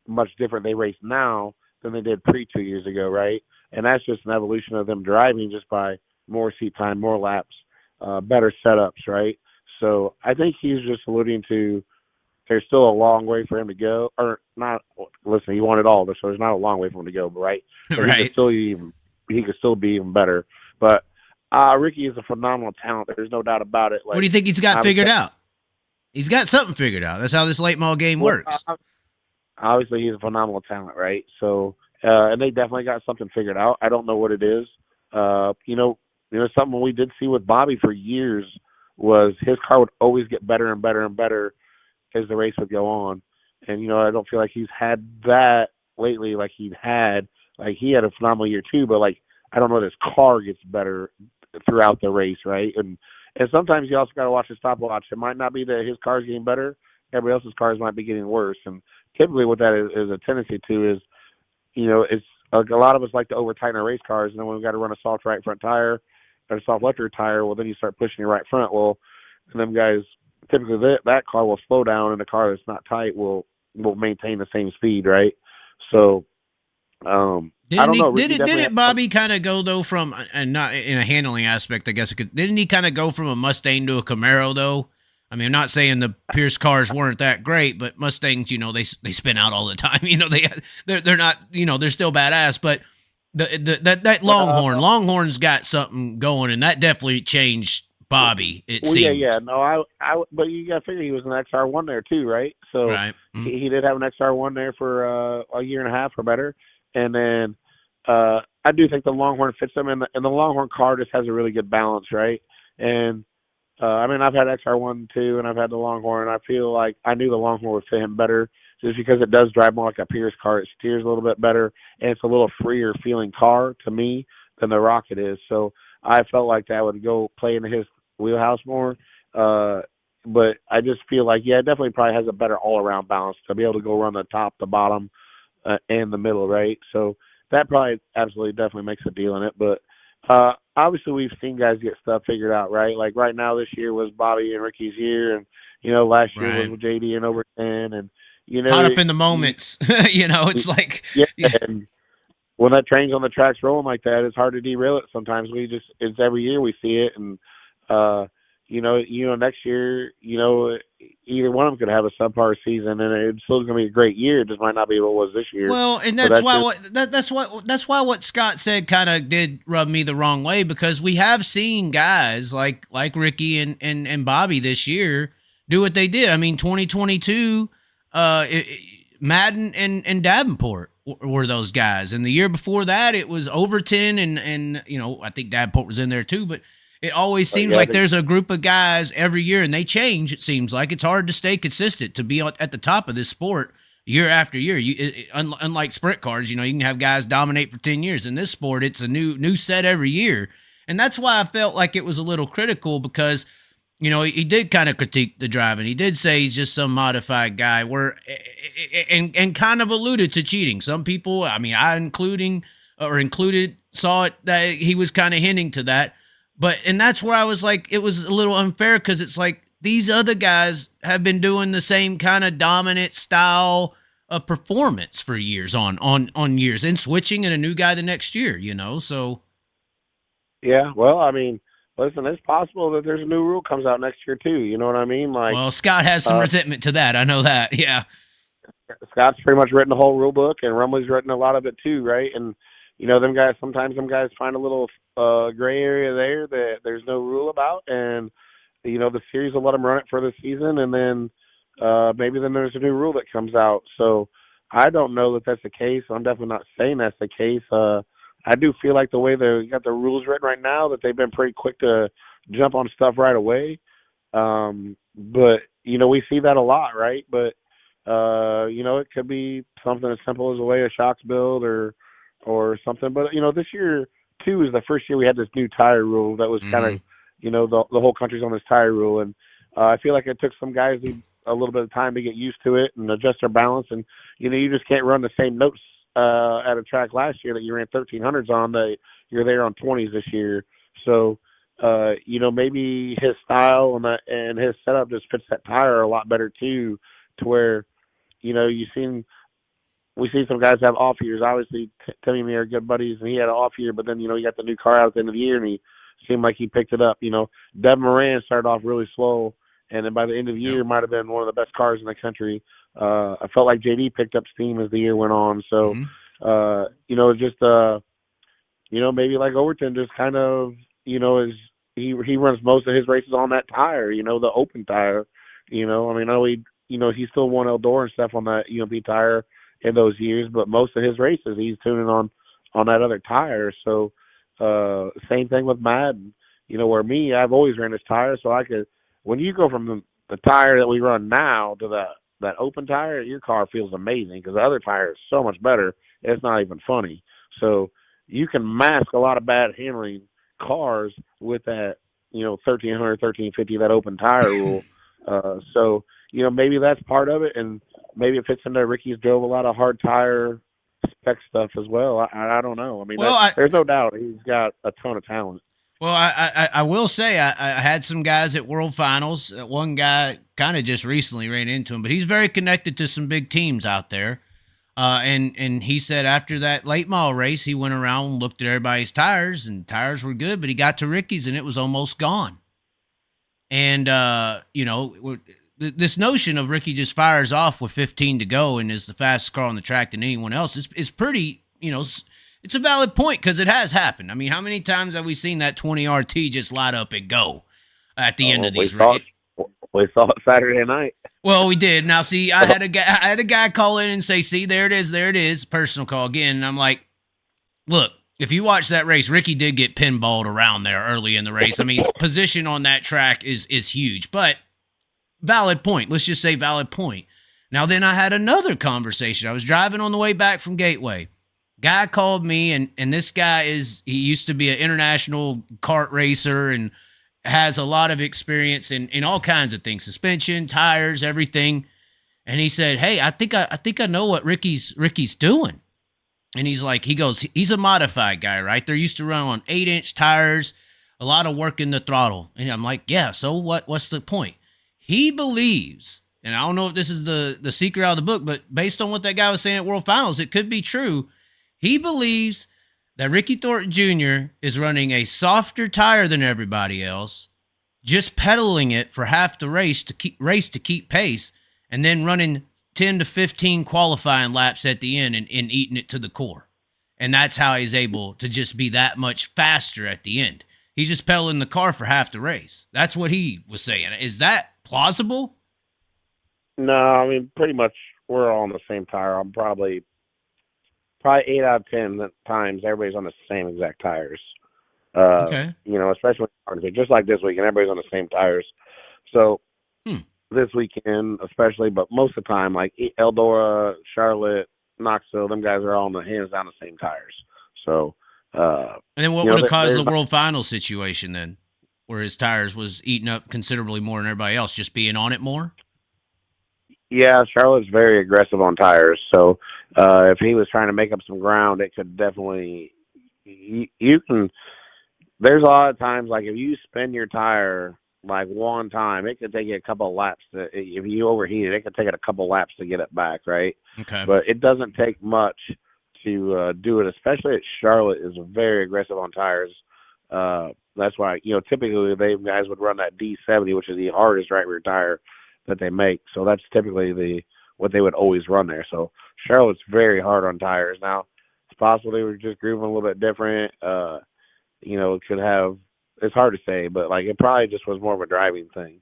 much different they race now than they did 2 years ago, right? And that's just an evolution of them driving just by more seat time, more laps, better setups, right? So I think he's just alluding to there's still a long way for him to go, or not. Listen, he won it all, so there's not a long way for him to go, right? Right. He could still be even better. But Ricky is a phenomenal talent. There's no doubt about it. Like, what do you think he's got figured out? He's got something figured out. That's how this late model game works. Obviously, he's a phenomenal talent, right? So, and they definitely got something figured out. I don't know what it is. You know, something we did see with Bobby for years was his car would always get better and better and better as the race would go on. And, you know, I don't feel like he's had that lately he had a phenomenal year too, but, like, I don't know that his car gets better throughout the race, right? And sometimes you also got to watch the stopwatch. It might not be that his car's getting better; everybody else's cars might be getting worse. And typically, what that is a tendency to is, it's like a lot of us like to over tighten our race cars, and then when we got to run a soft right front tire or a soft left rear tire, well, then you start pushing your right front. Well, and them guys typically that car will slow down, and the car that's not tight will maintain the same speed, right? So. I don't know. Did Bobby kind of go though from, and not in a handling aspect, I guess? Didn't he kind of go from a Mustang to a Camaro though? I mean, I'm not saying the Pierce cars weren't that great, but Mustangs, they spin out all the time. They're not, they're still badass. But that Longhorn's got something going, and that definitely changed Bobby. It seemed. Yeah. No, but you got to figure he was an XR1 there too, right? So right. He did have an XR1 there for a year and a half or better. And then I do think the Longhorn fits him, and the Longhorn car just has a really good balance, right? And I mean, I've had XR1 too, and I've had the Longhorn. I feel like I knew the Longhorn would fit him better, just because it does drive more like a Pierce car. It steers a little bit better, and it's a little freer feeling car to me than the Rocket is. So I felt like that would go play into his wheelhouse more. But I just feel like, it definitely probably has a better all-around balance to be able to go run the top, the bottom, and the middle, right? So that probably absolutely definitely makes a deal in it. But obviously we've seen guys get stuff figured out, right? Like right now this year was Bobby and Ricky's year, and last year was with JD and Overton, and caught up in the moments. It's like and when that train's on the tracks rolling like that, it's hard to derail it. Sometimes it's every year we see it, and next year, either one of them could have a subpar season, and it's still going to be a great year. It just might not be what it was this year. Well, and that's why what Scott said kind of did rub me the wrong way, because we have seen guys like Ricky and Bobby this year do what they did. I mean, 2022, Madden and Davenport were those guys, and the year before that it was Overton and I think Davenport was in there too, but. It always seems like there's a group of guys every year, and they change. It seems like it's hard to stay consistent, to be at the top of this sport year after year. Unlike sprint cars, you can have guys dominate for 10 years. In this sport, it's a new set every year. And that's why I felt like it was a little critical, because, he did kind of critique the driving. He did say he's just some modified guy, and kind of alluded to cheating. Some people, I mean, included, saw it that he was kind of hinting to that. And that's where I was like, it was a little unfair, because it's like these other guys have been doing the same kind of dominant style of performance for years on years, and switching and a new guy the next year, so. Yeah, well, I mean, listen, it's possible that there's a new rule comes out next year too. You know what I mean? Like, well, Scott has some resentment to that. I know that. Yeah. Scott's pretty much written the whole rule book, and Rumley's written a lot of it too, right? And sometimes them guys find a little gray area there that there's no rule about, and the series will let them run it for the season, and then maybe then there's a new rule that comes out. So I don't know that that's the case. I'm definitely not saying that's the case. I do feel like the way they got the rules written right now, that they've been pretty quick to jump on stuff right away. But we see that a lot, right? But it could be something as simple as the way a shocks build or something. But this year too is the first year we had this new tire rule that was kind of the whole country's on this tire rule, and I feel like it took some guys a little bit of time to get used to it and adjust their balance, and you just can't run the same notes at a track last year that you ran 1300s on, that you're there on 20s this year. So maybe his style and his setup just fits that tire a lot better too, to where we see some guys have off years. Obviously, Timmy and me are good buddies, and he had an off year, but then, he got the new car out at the end of the year, and he seemed like he picked it up. Devin Moran started off really slow, and then by the end of the year, might have been one of the best cars in the country. I felt like JD picked up steam as the year went on. So, maybe like Overton just kind of, he runs most of his races on that tire, the open tire. I know he still won Eldor and stuff on that UMP tire in those years, but most of his races he's tuning on that other tire. So same thing with Madden, where I've always ran this tire, so I could, when you go from the tire that we run now to that open tire, your car feels amazing, because the other tire is so much better, it's not even funny. So you can mask a lot of bad handling cars with that, 1,300, 1,350, that open tire rule. So, maybe that's part of it, and maybe it fits into Ricky's drove a lot of hard tire spec stuff as well. I don't know. I mean, there's no doubt he's got a ton of talent. Well, I will say I had some guys at World Finals. One guy kind of just recently ran into him, but he's very connected to some big teams out there. And he said after that late model race, he went around and looked at everybody's tires, and tires were good, but he got to Ricky's and it was almost gone. And, this notion of Ricky just fires off with 15 to go and is the fastest car on the track than anyone else is pretty, it's a valid point because it has happened. I mean, how many times have we seen that 20 RT just light up and go at the end of these races? We saw it Saturday night. Well, we did. Now, see, I had a guy call in and say, "See, there it is." Personal call again, and I'm like, "Look, if you watch that race, Ricky did get pinballed around there early in the race. I mean, position on that track is huge, but valid point. Let's just say valid point." Now, then I had another conversation. I was driving on the way back from Gateway. Guy called me, and this guy he used to be an international kart racer and has a lot of experience in all kinds of things, suspension, tires, everything. And he said, "Hey, I think I know what Ricky's doing." And he's a modified guy, right? They're used to run on 8-inch tires, a lot of work in the throttle. And I'm like, yeah, so what's the point? He believes, and I don't know if this is the secret out of the book, but based on what that guy was saying at World Finals, it could be true. He believes that Ricky Thornton Jr. is running a softer tire than everybody else, just pedaling it for half the race to keep pace, and then running 10 to 15 qualifying laps at the end and eating it to the core. And that's how he's able to just be that much faster at the end. He's just pedaling the car for half the race. That's what he was saying. Is that plausible? No, I mean, pretty much we're all on the same tire. I'm probably 8 out of 10 times everybody's on the same exact tires. Okay. Especially just like this weekend, everybody's on the same tires. So this weekend, especially, but most of the time, like Eldora, Charlotte, Knoxville, them guys are all on the hands down the same tires. So, and then what would have caused the World Final situation then, where his tires was eating up considerably more than everybody else, just being on it more? Yeah, Charlotte's very aggressive on tires. So if he was trying to make up some ground, it could definitely. You can. There's a lot of times, like if you spin your tire like one time, it could take you a couple of laps. If you overheat it, it could take it a couple of laps to get it back, right? Okay. But it doesn't take much to do it, especially at Charlotte is very aggressive on tires. That's why, typically they guys would run that D70, which is the hardest right rear tire that they make. So that's typically what they would always run there. So Charlotte's very hard on tires. Now, it's possible they were just grooving a little bit different. It could have, it's hard to say, but like it probably just was more of a driving thing.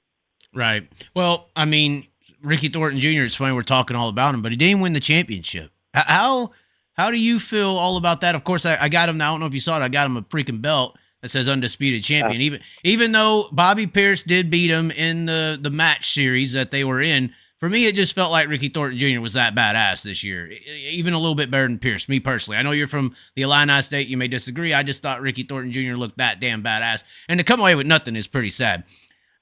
Right. Well, I mean, Ricky Thornton Jr., it's funny we're talking all about him, but he didn't win the championship. How do you feel all about that? Of course, I got him, I don't know if you saw it, I got him a freaking belt that says undisputed champion. Even though Bobby Pierce did beat him in the match series that they were in, for me, it just felt like Ricky Thornton Jr. was that badass this year, even a little bit better than Pierce, me personally. I know you're from the Illini State. You may disagree. I just thought Ricky Thornton Jr. looked that damn badass. And to come away with nothing is pretty sad.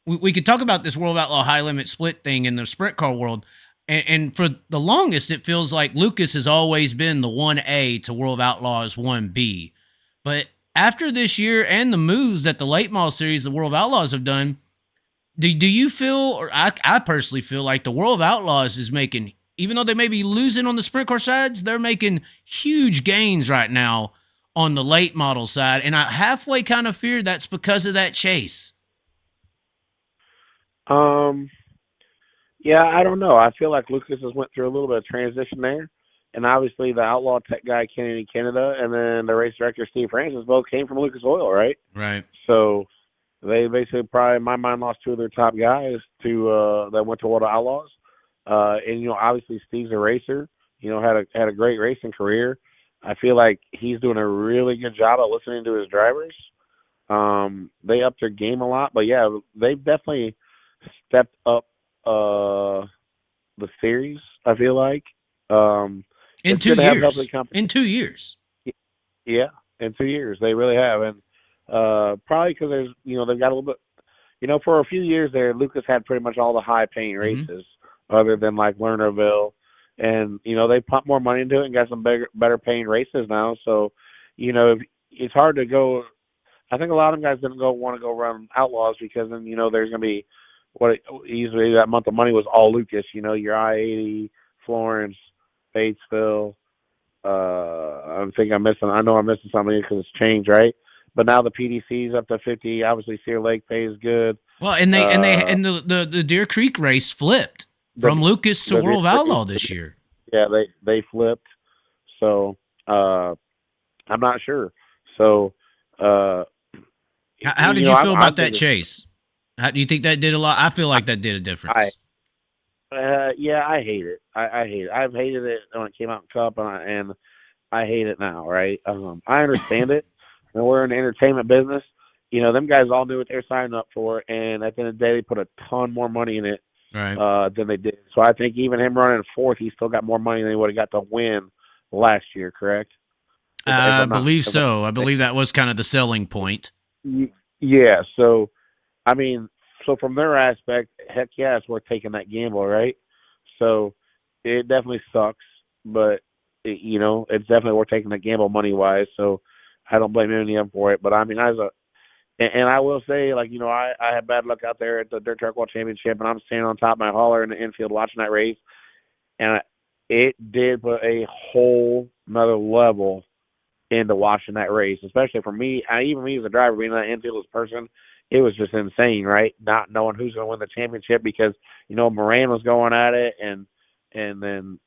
We could talk about this World Outlaw high limit split thing in the sprint car world. And for the longest, it feels like Lucas has always been the 1A to World Outlaws 1B. But after this year and the moves that the late model series, the World Outlaws have done, do you feel, or I personally feel like the World Outlaws is making, even though they may be losing on the sprint car sides, they're making huge gains right now on the late model side. And I halfway kind of fear that's because of that chase. Yeah, I don't know. I feel like Lucas has went through a little bit of transition there. And obviously the Outlaw tech guy, Kennedy Canada, and then the race director, Steve Francis, both came from Lucas Oil, right? Right. So they basically probably, in my mind, lost two of their top guys to that went to World Outlaws. And, obviously Steve's a racer, had a great racing career. I feel like he's doing a really good job of listening to his drivers. They upped their game a lot. But, yeah, they've definitely stepped up the series, I feel like. In 2 years. In 2 years. Yeah, in 2 years. They really have. And Probably because there's, they've got a little bit, for a few years there, Lucas had pretty much all the high paying races, other than like Lernerville, and they pumped more money into it and got some better paying races now. So, it's hard to go. I think a lot of them guys didn't want to go run Outlaws because then there's gonna be usually that month of money was all Lucas. Your I-80, Florence, Batesville. I think I'm missing. I know I'm missing something because it's changed, right? But now the PDC's up to 50. Obviously, Cedar Lake pays good. Well, and the Deer Creek race flipped from Lucas to World of Outlaw this year. Yeah, they flipped. So I'm not sure. So how did you feel about that chase? How do you think that did a lot? I feel like that did a difference. Yeah, I hate it. I hate it. I've hated it when it came out in Cup, and I hate it now. Right? I understand it. And we're in the entertainment business. Them guys all knew what they were signing up for, and at the end of the day, they put a ton more money in it than they did. So I think even him running fourth, he still got more money than he would have got to win last year. Correct? I believe so. I believe that was kind of the selling point. Yeah. So, I mean, from their aspect, heck yeah, it's worth taking that gamble, right? So it definitely sucks, but it's definitely worth taking that gamble money wise. So I don't blame any of them for it. But I mean, and I will say, like, I had bad luck out there at the Dirt Track World Championship, and I'm standing on top of my hauler in the infield watching that race, and it did put a whole nother level into watching that race, especially for me. Even me as a driver, being that infield person, it was just insane, right? Not knowing who's going to win the championship because, Moran was going at it, and then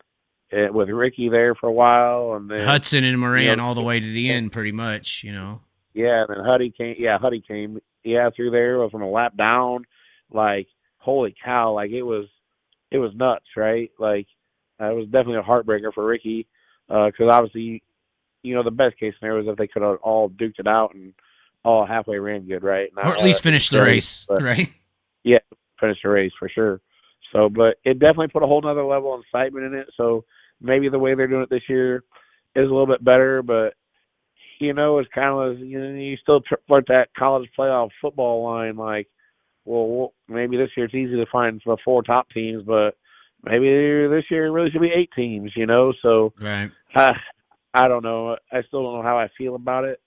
with Ricky there for a while, and then Hudson and Moran all the way to the end, pretty much, Yeah, and then Huddy came. Yeah, through there. Was from a lap down. Like, holy cow! Like it was nuts, right? Like it was definitely a heartbreaker for Ricky because obviously, the best case scenario is if they could have all duked it out and all halfway ran good, right? Or at least finish the race, right? Yeah, finish the race for sure. So, but it definitely put a whole nother level of excitement in it. So maybe the way they're doing it this year is a little bit better, but it's kind of, you still flirt that college playoff football line. Like, well, maybe this year it's easy to find the 4 top teams, but maybe this year it really should be 8 teams. So right. I don't know. I still don't know how I feel about it.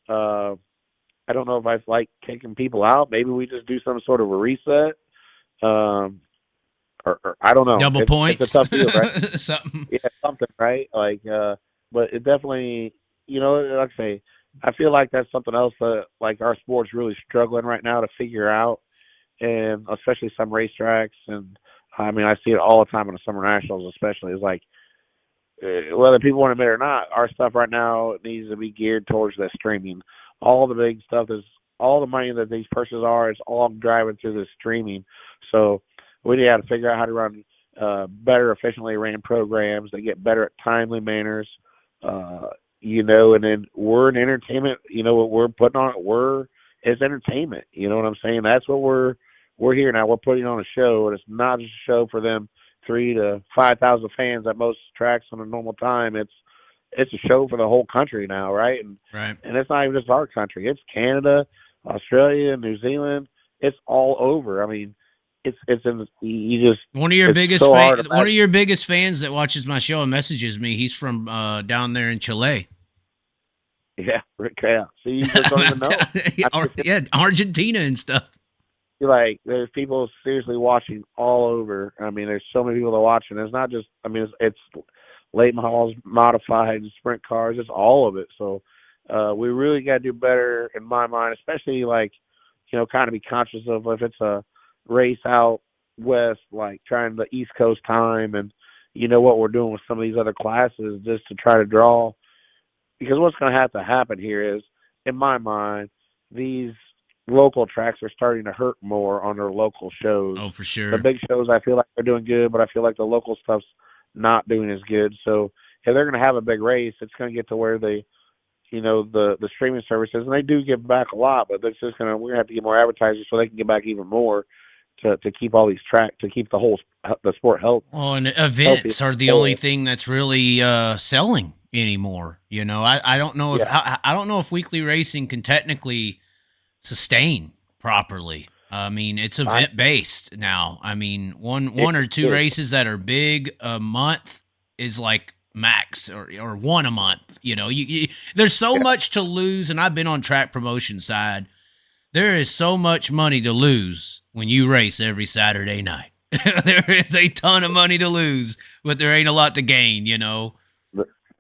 I don't know if I like kicking people out. Maybe we just do some sort of a reset. Or I don't know. Double points. It's a tough deal, right? Something. Yeah, something, right? Like, but it definitely, like I say, I feel like that's something else that, like, our sport's really struggling right now to figure out, and especially some racetracks. And I mean, I see it all the time in the summer nationals, especially. It's like, whether people want to admit it or not, our stuff right now needs to be geared towards the streaming. All the big stuff is, all the money that these purses are, is all driving through the streaming. So we need to figure out how to run better, efficiently ran programs that get better at timely manners, and then we're an entertainment, what we're putting on, it's entertainment. You know what I'm saying? That's what we're here now. We're putting on a show, and it's not just a show for them 3,000 to 5,000 fans at most tracks on a normal time. It's a show for the whole country now, right? And it's not even just our country. It's Canada, Australia, New Zealand. It's all over. I mean, it's one of your biggest fans that watches my show and messages me. He's from down there in Chile. Yeah, yeah. So you just don't even know. Yeah, Argentina and stuff. Like, there's people seriously watching all over. I mean, there's so many people that watch, and it's not just. I mean, it's late models, modified, sprint cars. It's all of it. So we really got to do better, in my mind, especially like, kind of be conscious of if it's a race out west, like trying the East Coast time, and what we're doing with some of these other classes just to try to draw. Because what's going to have to happen here is, in my mind, these local tracks are starting to hurt more on their local shows. Oh, for sure. The big shows, I feel like they're doing good, but I feel like the local stuff's not doing as good. So if they're going to have a big race, it's going to get to where the streaming services, and they do give back a lot, but it's just we're going to have to get more advertisers so they can get back even more to keep all these tracks, to keep the sport healthy. Oh, and events are the only thing that's really selling anymore. I don't know if I don't know if weekly racing can technically sustain properly. I mean, it's event based now. I mean, one or two races that are big a month is like max, or one a month. You know, there's so much to lose, and I've been on track promotion side. There is so much money to lose when you race every Saturday night. There is a ton of money to lose, but there ain't a lot to gain, you know.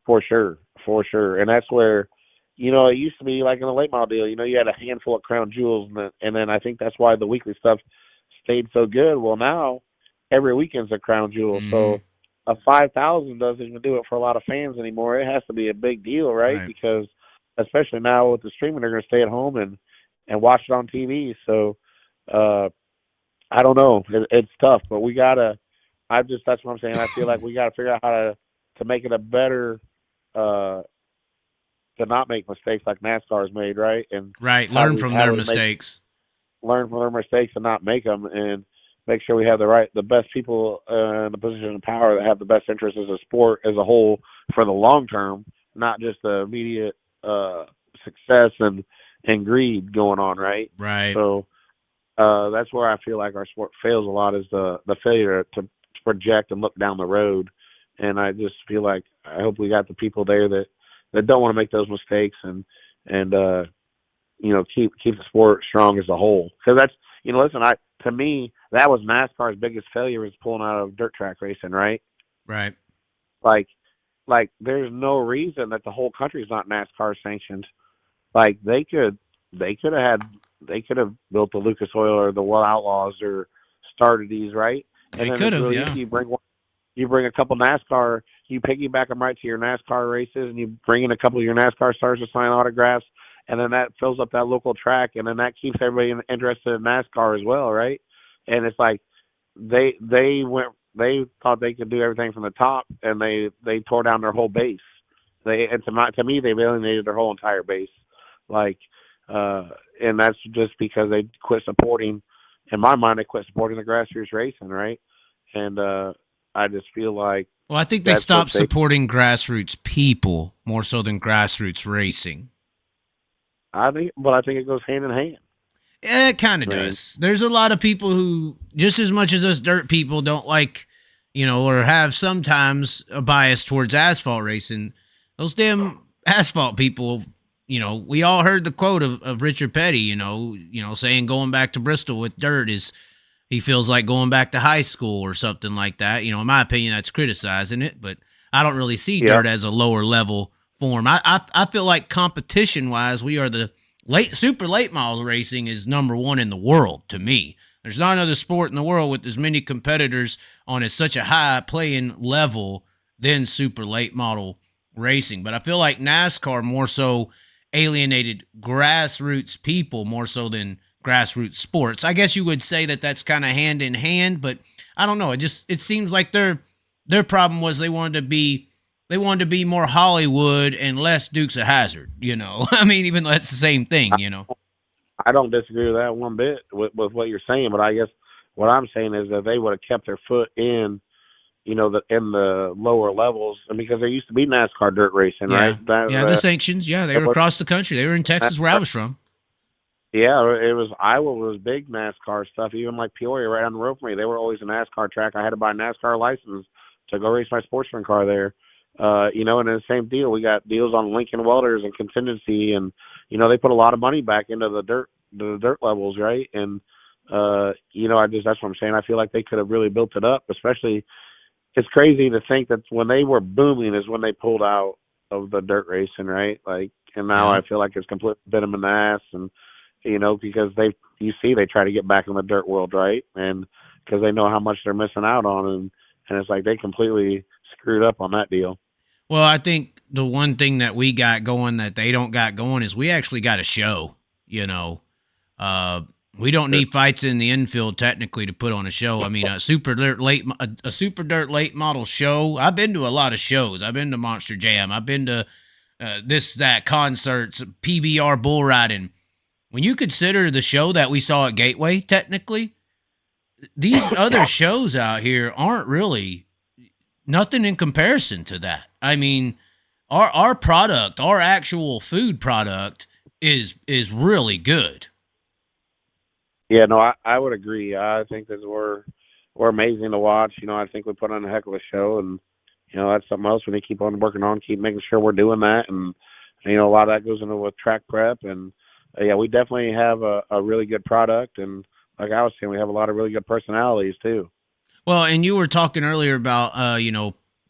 For sure. And that's where, you know, it used to be like in the late model deal, you know, you had a handful of crown jewels, and then I think that's why the weekly stuff stayed so good. Well, now every weekend's a crown jewel. So a 5,000 doesn't even do it for a lot of fans anymore. It has to be a big deal, right? Because especially now with the streaming, they're going to stay at home and watch it on TV. So I don't know. It's tough, but we got to – that's what I'm saying. I feel like we got to figure out how to make it a better to not make mistakes like NASCAR's made, right? And learn from their mistakes. Learn from their mistakes and not make them, and make sure we have the best people in the position of power that have the best interests as a sport as a whole for the long term, not just the immediate success and greed going on, right? Right. So that's where I feel like our sport fails a lot, is the failure to project and look down the road. And I just feel like I hope we got the people there that don't want to make those mistakes and you know, keep the sport strong as a whole. Because that's, you know, listen, to me, that was NASCAR's biggest failure, was pulling out of dirt track racing, right? Right. Like there's no reason that the whole country is not NASCAR sanctioned. Like they could have built the Lucas Oil or the World Outlaws or started these, right? They could have, really easy. You bring a couple NASCAR, you piggyback them right to your NASCAR races, and you bring in a couple of your NASCAR stars to sign autographs, and then that fills up that local track, and then that keeps everybody interested in NASCAR as well, right? And it's like they thought they could do everything from the top, and they tore down their whole base. To me, they've alienated their whole entire base, and that's just because they quit supporting. In my mind, they quit supporting the grassroots racing, right? And I just feel like, well, I think they stopped supporting grassroots people more so than grassroots racing. I think it goes hand in hand. Yeah, it kind of does. There's a lot of people who, just as much as us dirt people, don't like, you know, or have sometimes a bias towards asphalt racing. Those damn asphalt people, you know, we all heard the quote of Richard Petty, you know, saying going back to Bristol with dirt is, he feels like going back to high school or something like that. You know, in my opinion, that's criticizing it, but I don't really see dirt as a lower level form. I feel like competition wise, we are the super late model racing is number one in the world to me. There's not another sport in the world with as many competitors on such a high playing level than super late model racing. But I feel like NASCAR more so alienated grassroots people more so than grassroots sports. I guess you would say that that's kind of hand in hand, but I don't know. It seems like their problem was they wanted to be more Hollywood and less Dukes of Hazzard, you know. I mean, even though that's the same thing, you know. I don't disagree with that one bit with what you're saying, but I guess what I'm saying is that they would have kept their foot in, you know, in the lower levels, and because there used to be NASCAR dirt racing, right? The sanctions, they were across the country. They were in Texas, where I was from. Yeah, it was Iowa was big NASCAR stuff. Even like Peoria, right on the road from me, they were always a NASCAR track. I had to buy a NASCAR license to go race my sportsman car there. You know, and the same deal. We got deals on Lincoln Welders and Contingency, and you know they put a lot of money back into the dirt levels, right? And you know, that's what I'm saying. I feel like they could have really built it up. Especially, it's crazy to think that when they were booming is when they pulled out of the dirt racing, right? Like, and now I feel like it's completely bit them in the ass, and you know, because they try to get back in the dirt world, right? And because they know how much they're missing out on, and it's like they completely screwed up on that deal. Well, I think the one thing that we got going that they don't got going is we actually got a show, you know. We don't need fights in the infield technically to put on a show. I mean, a super dirt late model show. I've been to a lot of shows. I've been to Monster Jam. I've been to concerts, PBR bull riding. When you consider the show that we saw at Gateway, technically, these other shows out here aren't really nothing in comparison to that. I mean, our product, our actual food product is really good. Yeah, no, I would agree. I think that we're amazing to watch. I think we put on a heck of a show, and that's something else we need to keep on working on, keep making sure we're doing that, and a lot of that goes into with track prep, and yeah, we definitely have a really good product, and like I was saying, we have a lot of really good personalities too. Well, and you were talking earlier about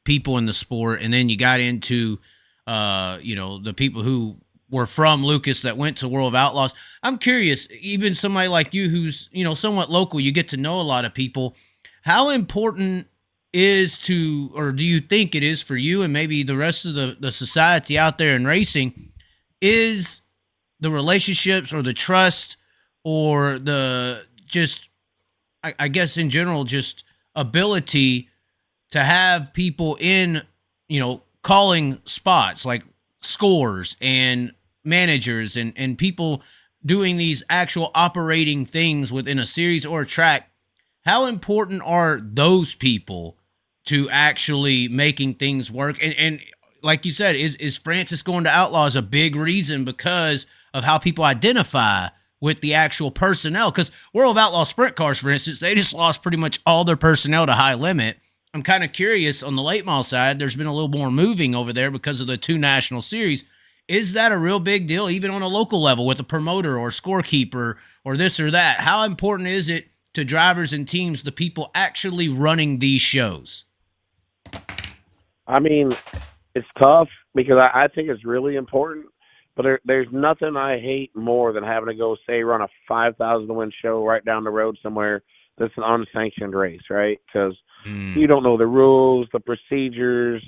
people in the sport, and then you got into the people who were from Lucas that went to World of Outlaws. I'm curious, even somebody like you who's somewhat local, you get to know a lot of people. How important is or do you think it is for you and maybe the rest of the society out there in racing, is the relationships or the trust or the just I guess in general just ability to have people in calling spots like scores and managers and people doing these actual operating things within a series or a track? How important are those people to actually making things work? And like you said, is Francis going to Outlaws a big reason because of how people identify with the actual personnel? Because World of Outlaws sprint cars, for instance, they just lost pretty much all their personnel to high limit. I'm kind of curious on the late model side, there's been a little more moving over there because of the 2 national series. Is that a real big deal, even on a local level with a promoter or scorekeeper or this or that? How important is it to drivers and teams, the people actually running these shows? I mean, it's tough because I think it's really important, but there's nothing I hate more than having to go, say, run a 5,000 to win show right down the road somewhere that's an unsanctioned race, right? Because you don't know the rules, the procedures,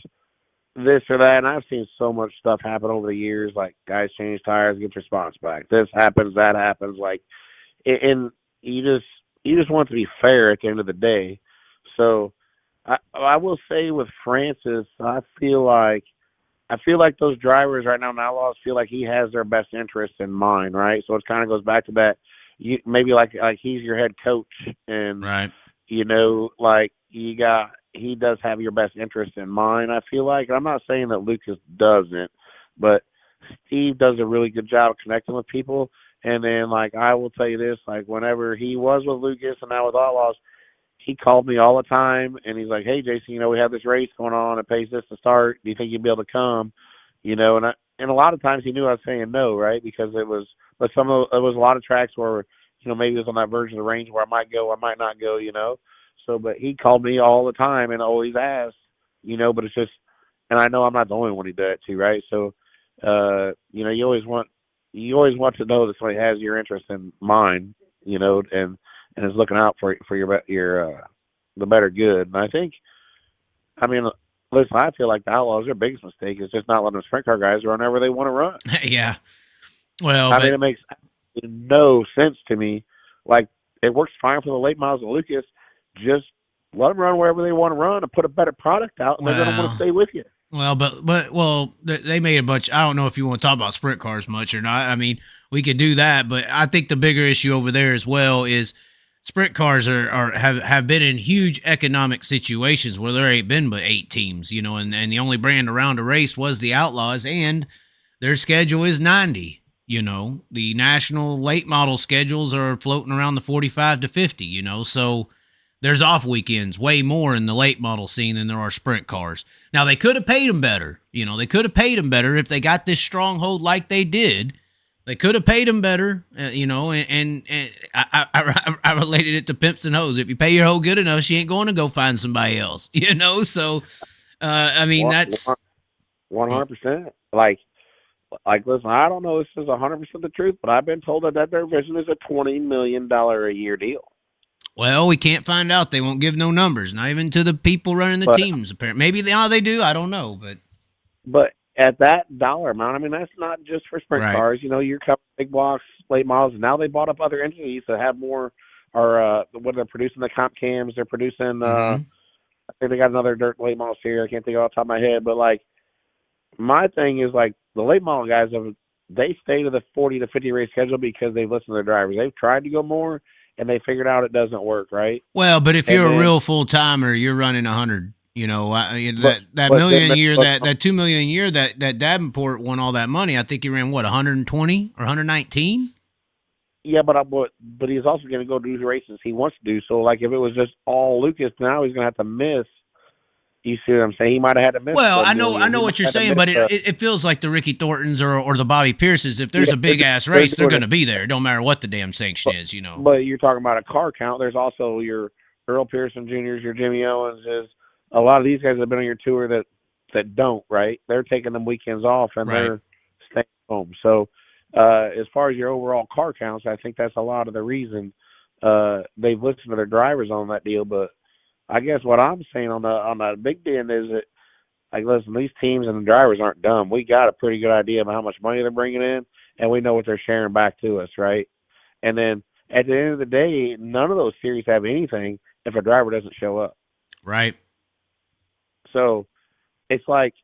this or that. And I've seen so much stuff happen over the years, like guys change tires, get response back. This happens, that happens. Like, and you just want it to be fair at the end of the day. So I will say with Francis, I feel like those drivers right now in Outlaws feel like he has their best interest in mind, right? So it kind of goes back to that. Maybe like he's your head coach, and right. Like he does have your best interest in mind. I feel like, I'm not saying that Lucas doesn't, but Steve does a really good job of connecting with people. And then, like, I will tell you this, like, whenever he was with Lucas and now with Outlaws, he called me all the time, and he's like, "Hey, Jason, we have this race going on. It pays this to start. Do you think you'd be able to come?" And a lot of times he knew I was saying no, right? Because it was a lot of tracks where, maybe it was on that version of the range where I might go, I might not go, So, but he called me all the time and always asked, but it's just, and I know I'm not the only one who did it too, right? So, you always want to know that somebody has your interest in mind, and is looking out for your the better good. And I think, listen, I feel like the Outlaws, their biggest mistake is just not letting the sprint car guys run whenever they want to run. Yeah. Well, I mean, it makes no sense to me. Like, it works fine for the late models of Lucas. Just let them run wherever they want to run and put a better product out, and they're going to want to stay with you. Well, but they made a bunch. I don't know if you want to talk about sprint cars much or not. I mean, we could do that, but I think the bigger issue over there as well is sprint cars have been in huge economic situations where there ain't been but 8 teams, and the only brand around a race was the Outlaws, and their schedule is 90. The national late model schedules are floating around the 45 to 50. So there's off weekends way more in the late model scene than there are sprint cars. Now, they could have paid them better. They could have paid them better if they got this stronghold like they did. They could have paid them better, and I related it to pimps and hoes. If you pay your hoe good enough, she ain't going to go find somebody else, So, that's 100%. Like, listen, I don't know if this is 100% the truth, but I've been told that their vision is a $20 million a year deal. Well, we can't find out. They won't give no numbers, not even to the people running the teams. Apparently, maybe they do. I don't know, but at that dollar amount, that's not just for sprint cars. You're covering big blocks, late models, and now they bought up other entities that have more. Or what they're producing, the comp cams. They're producing. I think they got another dirt late model here. I can't think off the top of my head, but like, my thing is, like, the late model guys they stay to the 40 to 50 race schedule because they've listened to their drivers. They've tried to go more, and they figured out it doesn't work, right? Well, but if you're a real full timer, you're running 100. That million a year, that 2 million a year that Davenport won all that money. I think he ran 120 or 119. Yeah, but he's also going to go do the races he wants to do. So, like, if it was just all Lucas, now he's going to have to miss. You see what I'm saying? He might have had to miss. Well, I know what you're saying, but it feels like the Ricky Thorntons or the Bobby Pierces. If there's a big ass race, they're going to be there. It don't matter what the damn sanction is, you know. But you're talking about a car count. There's also your Earl Pearson Juniors, your Jimmy Owens. A lot of these guys have been on your tour that don't, right? They're taking them weekends off and they're staying home. So as far as your overall car counts, I think that's a lot of the reason they've listened to their drivers on that deal. But I guess what I'm saying on the big end is that, like, listen, these teams and the drivers aren't dumb. We got a pretty good idea of how much money they're bringing in, and we know what they're sharing back to us, right? And then at the end of the day, none of those series have anything if a driver doesn't show up. Right. So it's like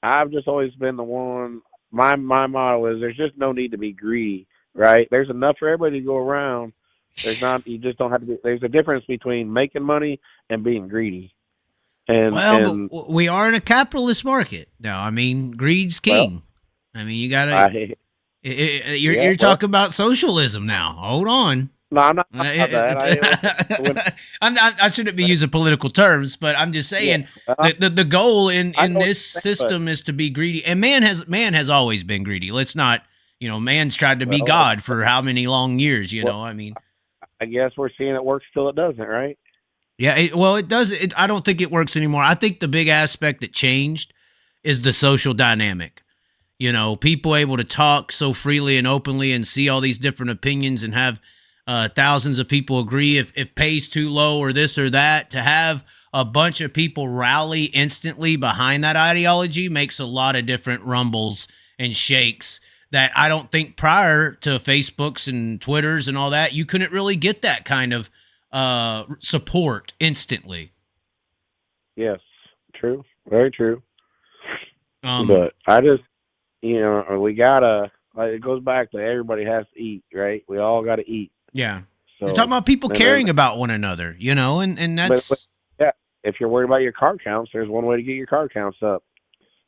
I've just always been the one. My motto is there's just no need to be greedy, right? There's enough for everybody to go around. There's not. You just don't have to be. There's a difference between making money and being greedy. But we are in a capitalist market now. I mean, greed's king. Well, I mean, you gotta. You're talking about socialism now. Hold on. No, I'm not that. I shouldn't be using political terms, but I'm just saying the goal in this system is to be greedy, and man has always been greedy. Let's not, man's tried to be God for how many long years, I mean. I guess we're seeing it works till it doesn't, right? Yeah, it does. I don't think it works anymore. I think the big aspect that changed is the social dynamic. People able to talk so freely and openly and see all these different opinions and have thousands of people agree if pay's too low or this or that. To have a bunch of people rally instantly behind that ideology makes a lot of different rumbles and shakes that I don't think prior to Facebooks and Twitters and all that, you couldn't really get that kind of support instantly. Yes, true. Very true. But I just, we gotta, it goes back to everybody has to eat, right? We all got to eat. Yeah. So, you're talking about people caring about one another, and that's. But, yeah. If you're worried about your car counts, there's one way to get your car counts up,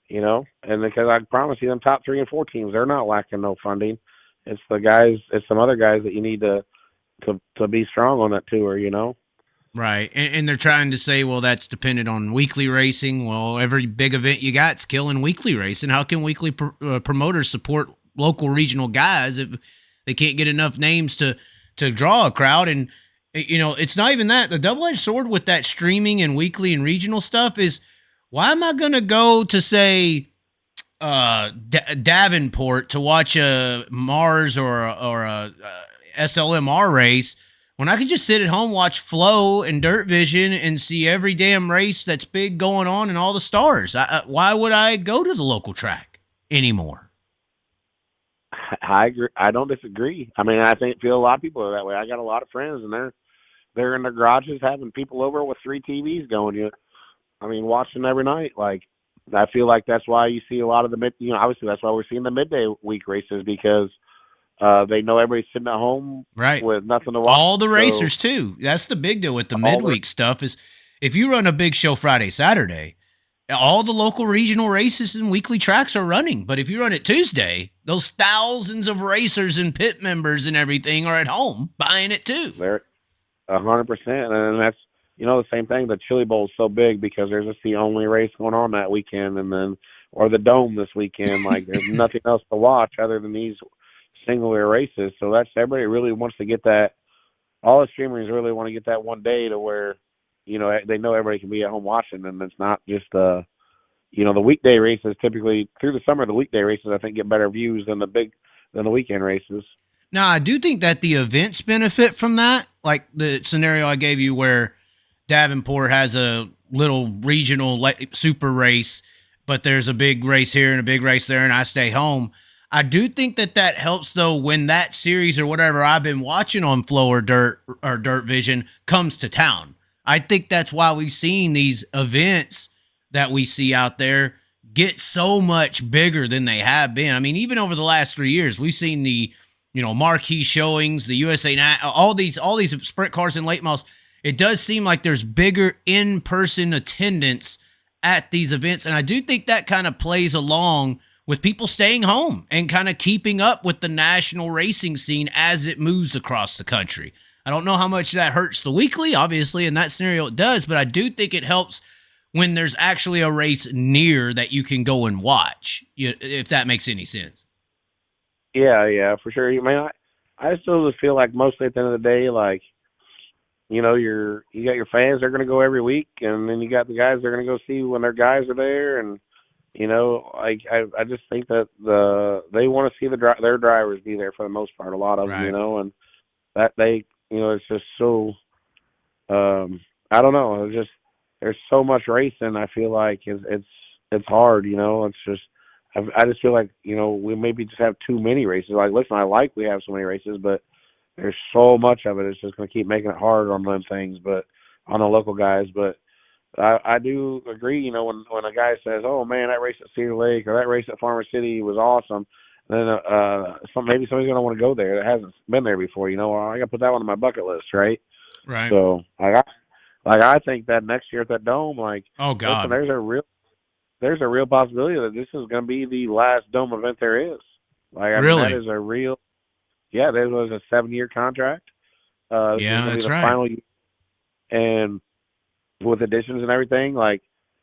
and because I promise you, them top 3 and 4 teams, they're not lacking no funding. It's the guys, it's some other guys that you need to be strong on that tour, Right. And they're trying to say, well, that's dependent on weekly racing. Well, every big event you got's killing weekly racing. How can weekly promoters support local regional guys if they can't get enough names to draw a crowd? And, it's not even that. The double-edged sword with that streaming and weekly and regional stuff is, why am I going to go to, say, Davenport to watch a Mars or a SLMR race when I could just sit at home, watch Flow and Dirt Vision and see every damn race that's big going on and all the stars? Why would I go to the local track anymore? I agree. I don't disagree. I mean, feel a lot of people are that way. I got a lot of friends, and they're in their garages having people over with 3 TVs going. Watching every night. Like, I feel like that's why you see a lot of the obviously that's why we're seeing the midday week races, because they know everybody's sitting at home with nothing to watch. All the racers too. That's the big deal with the midweek stuff is if you run a big show Friday, Saturday, all the local regional races and weekly tracks are running. But if you run it Tuesday, those thousands of racers and pit members and everything are at home buying it too. They're 100%. And that's, the same thing. The Chili Bowl is so big because there's just the only race going on that weekend, or the Dome this weekend. Like, there's nothing else to watch other than these singular races. So that's, everybody really wants to get that. All the streamers really want to get that one day to where, they know everybody can be at home watching, and it's not just the weekday races. Typically through the summer, the weekday races I think get better views than the weekend races. Now, I do think that the events benefit from that, like the scenario I gave you where Davenport has a little regional super race, but there's a big race here and a big race there, and I stay home. I do think that helps, though, when that series or whatever I've been watching on Flow or Dirt Vision comes to town. I think that's why we've seen these events that we see out there get so much bigger than they have been. I mean, even over the last 3 years, we've seen the marquee showings, the USA, all these sprint cars and late models. It does seem like there's bigger in-person attendance at these events, and I do think that kind of plays along with people staying home and kind of keeping up with the national racing scene as it moves across the country. I don't know how much that hurts the weekly. Obviously, in that scenario, it does, but I do think it helps when there's actually a race near that you can go and watch, if that makes any sense. Yeah, for sure. I still just feel like mostly at the end of the day, like, you got your fans, they're going to go every week, and then you got the guys they're going to go see when their guys are there, and I just think that they want to see their drivers be there for the most part, a lot of them, and that it's just so I don't know, it's just there's so much racing. I feel like it's hard, it's just I just feel like we maybe just have too many races. Like, listen, I like we have so many races, but there's so much of it. It's just going to keep making it hard on them things, but on the local guys. But I do agree, when a guy says, "Oh man, that race at Cedar Lake or that race at Farmer City was awesome," then maybe somebody's going to want to go there that hasn't been there before. I got to put that one on my bucket list, right? Right. So I think that next year at that Dome, oh god, listen, there's a real possibility that this is going to be the last Dome event there is. Really? That is a real. Yeah, there was a 7-year contract. Yeah, that's right. Final year. And with additions and everything, I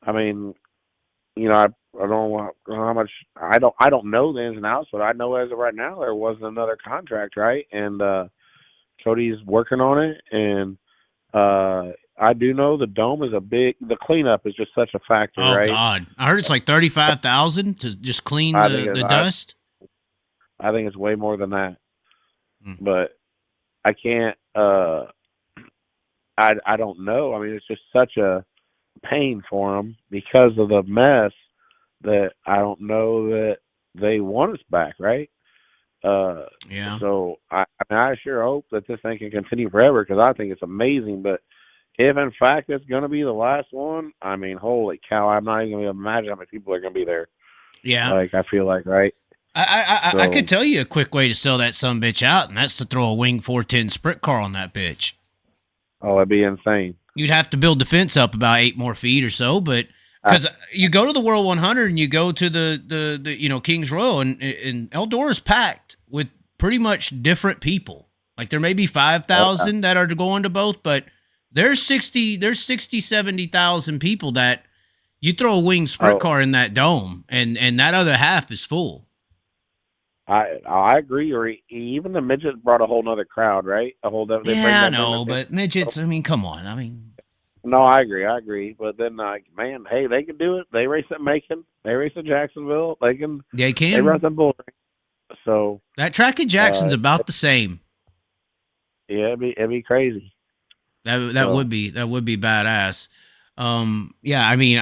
don't know how much. I don't know the ins and outs, but I know as of right now there wasn't another contract, right? And Cody's working on it, and I do know the Dome is the cleanup is just such a factor, right? Oh God, I heard it's like 35,000 to just clean the dust. I think it's way more than that. But I can't. I don't know. I mean, it's just such a pain for them because of the mess that I don't know that they want us back, right? Yeah. So I sure hope that this thing can continue forever because I think it's amazing. But if in fact it's going to be the last one, I mean, holy cow! I'm not even going to imagine how many people are going to be there. Yeah. I feel like, right? I could tell you a quick way to sell that sumbitch out, and that's to throw a wing 410 sprint car on that bitch. Oh, that'd be insane. You'd have to build the fence up about 8 more feet or so, but because you go to the World 100 and you go to the Kings Royal, and Eldora's packed with pretty much different people. Like there may be 5,000 that are going to both, but there's 70,000 people that you throw a wing sprint car in that Dome, and that other half is full. I agree. Or even the midgets brought a whole nother crowd, right? I know, but midgets. I mean, come on. I mean, no, I agree. But then, man, hey, they can do it. They race at Macon. They race at Jacksonville. They can. They run the bull ring. So that track at Jackson's about the same. Yeah, it'd be crazy. That would be badass. Yeah, I mean,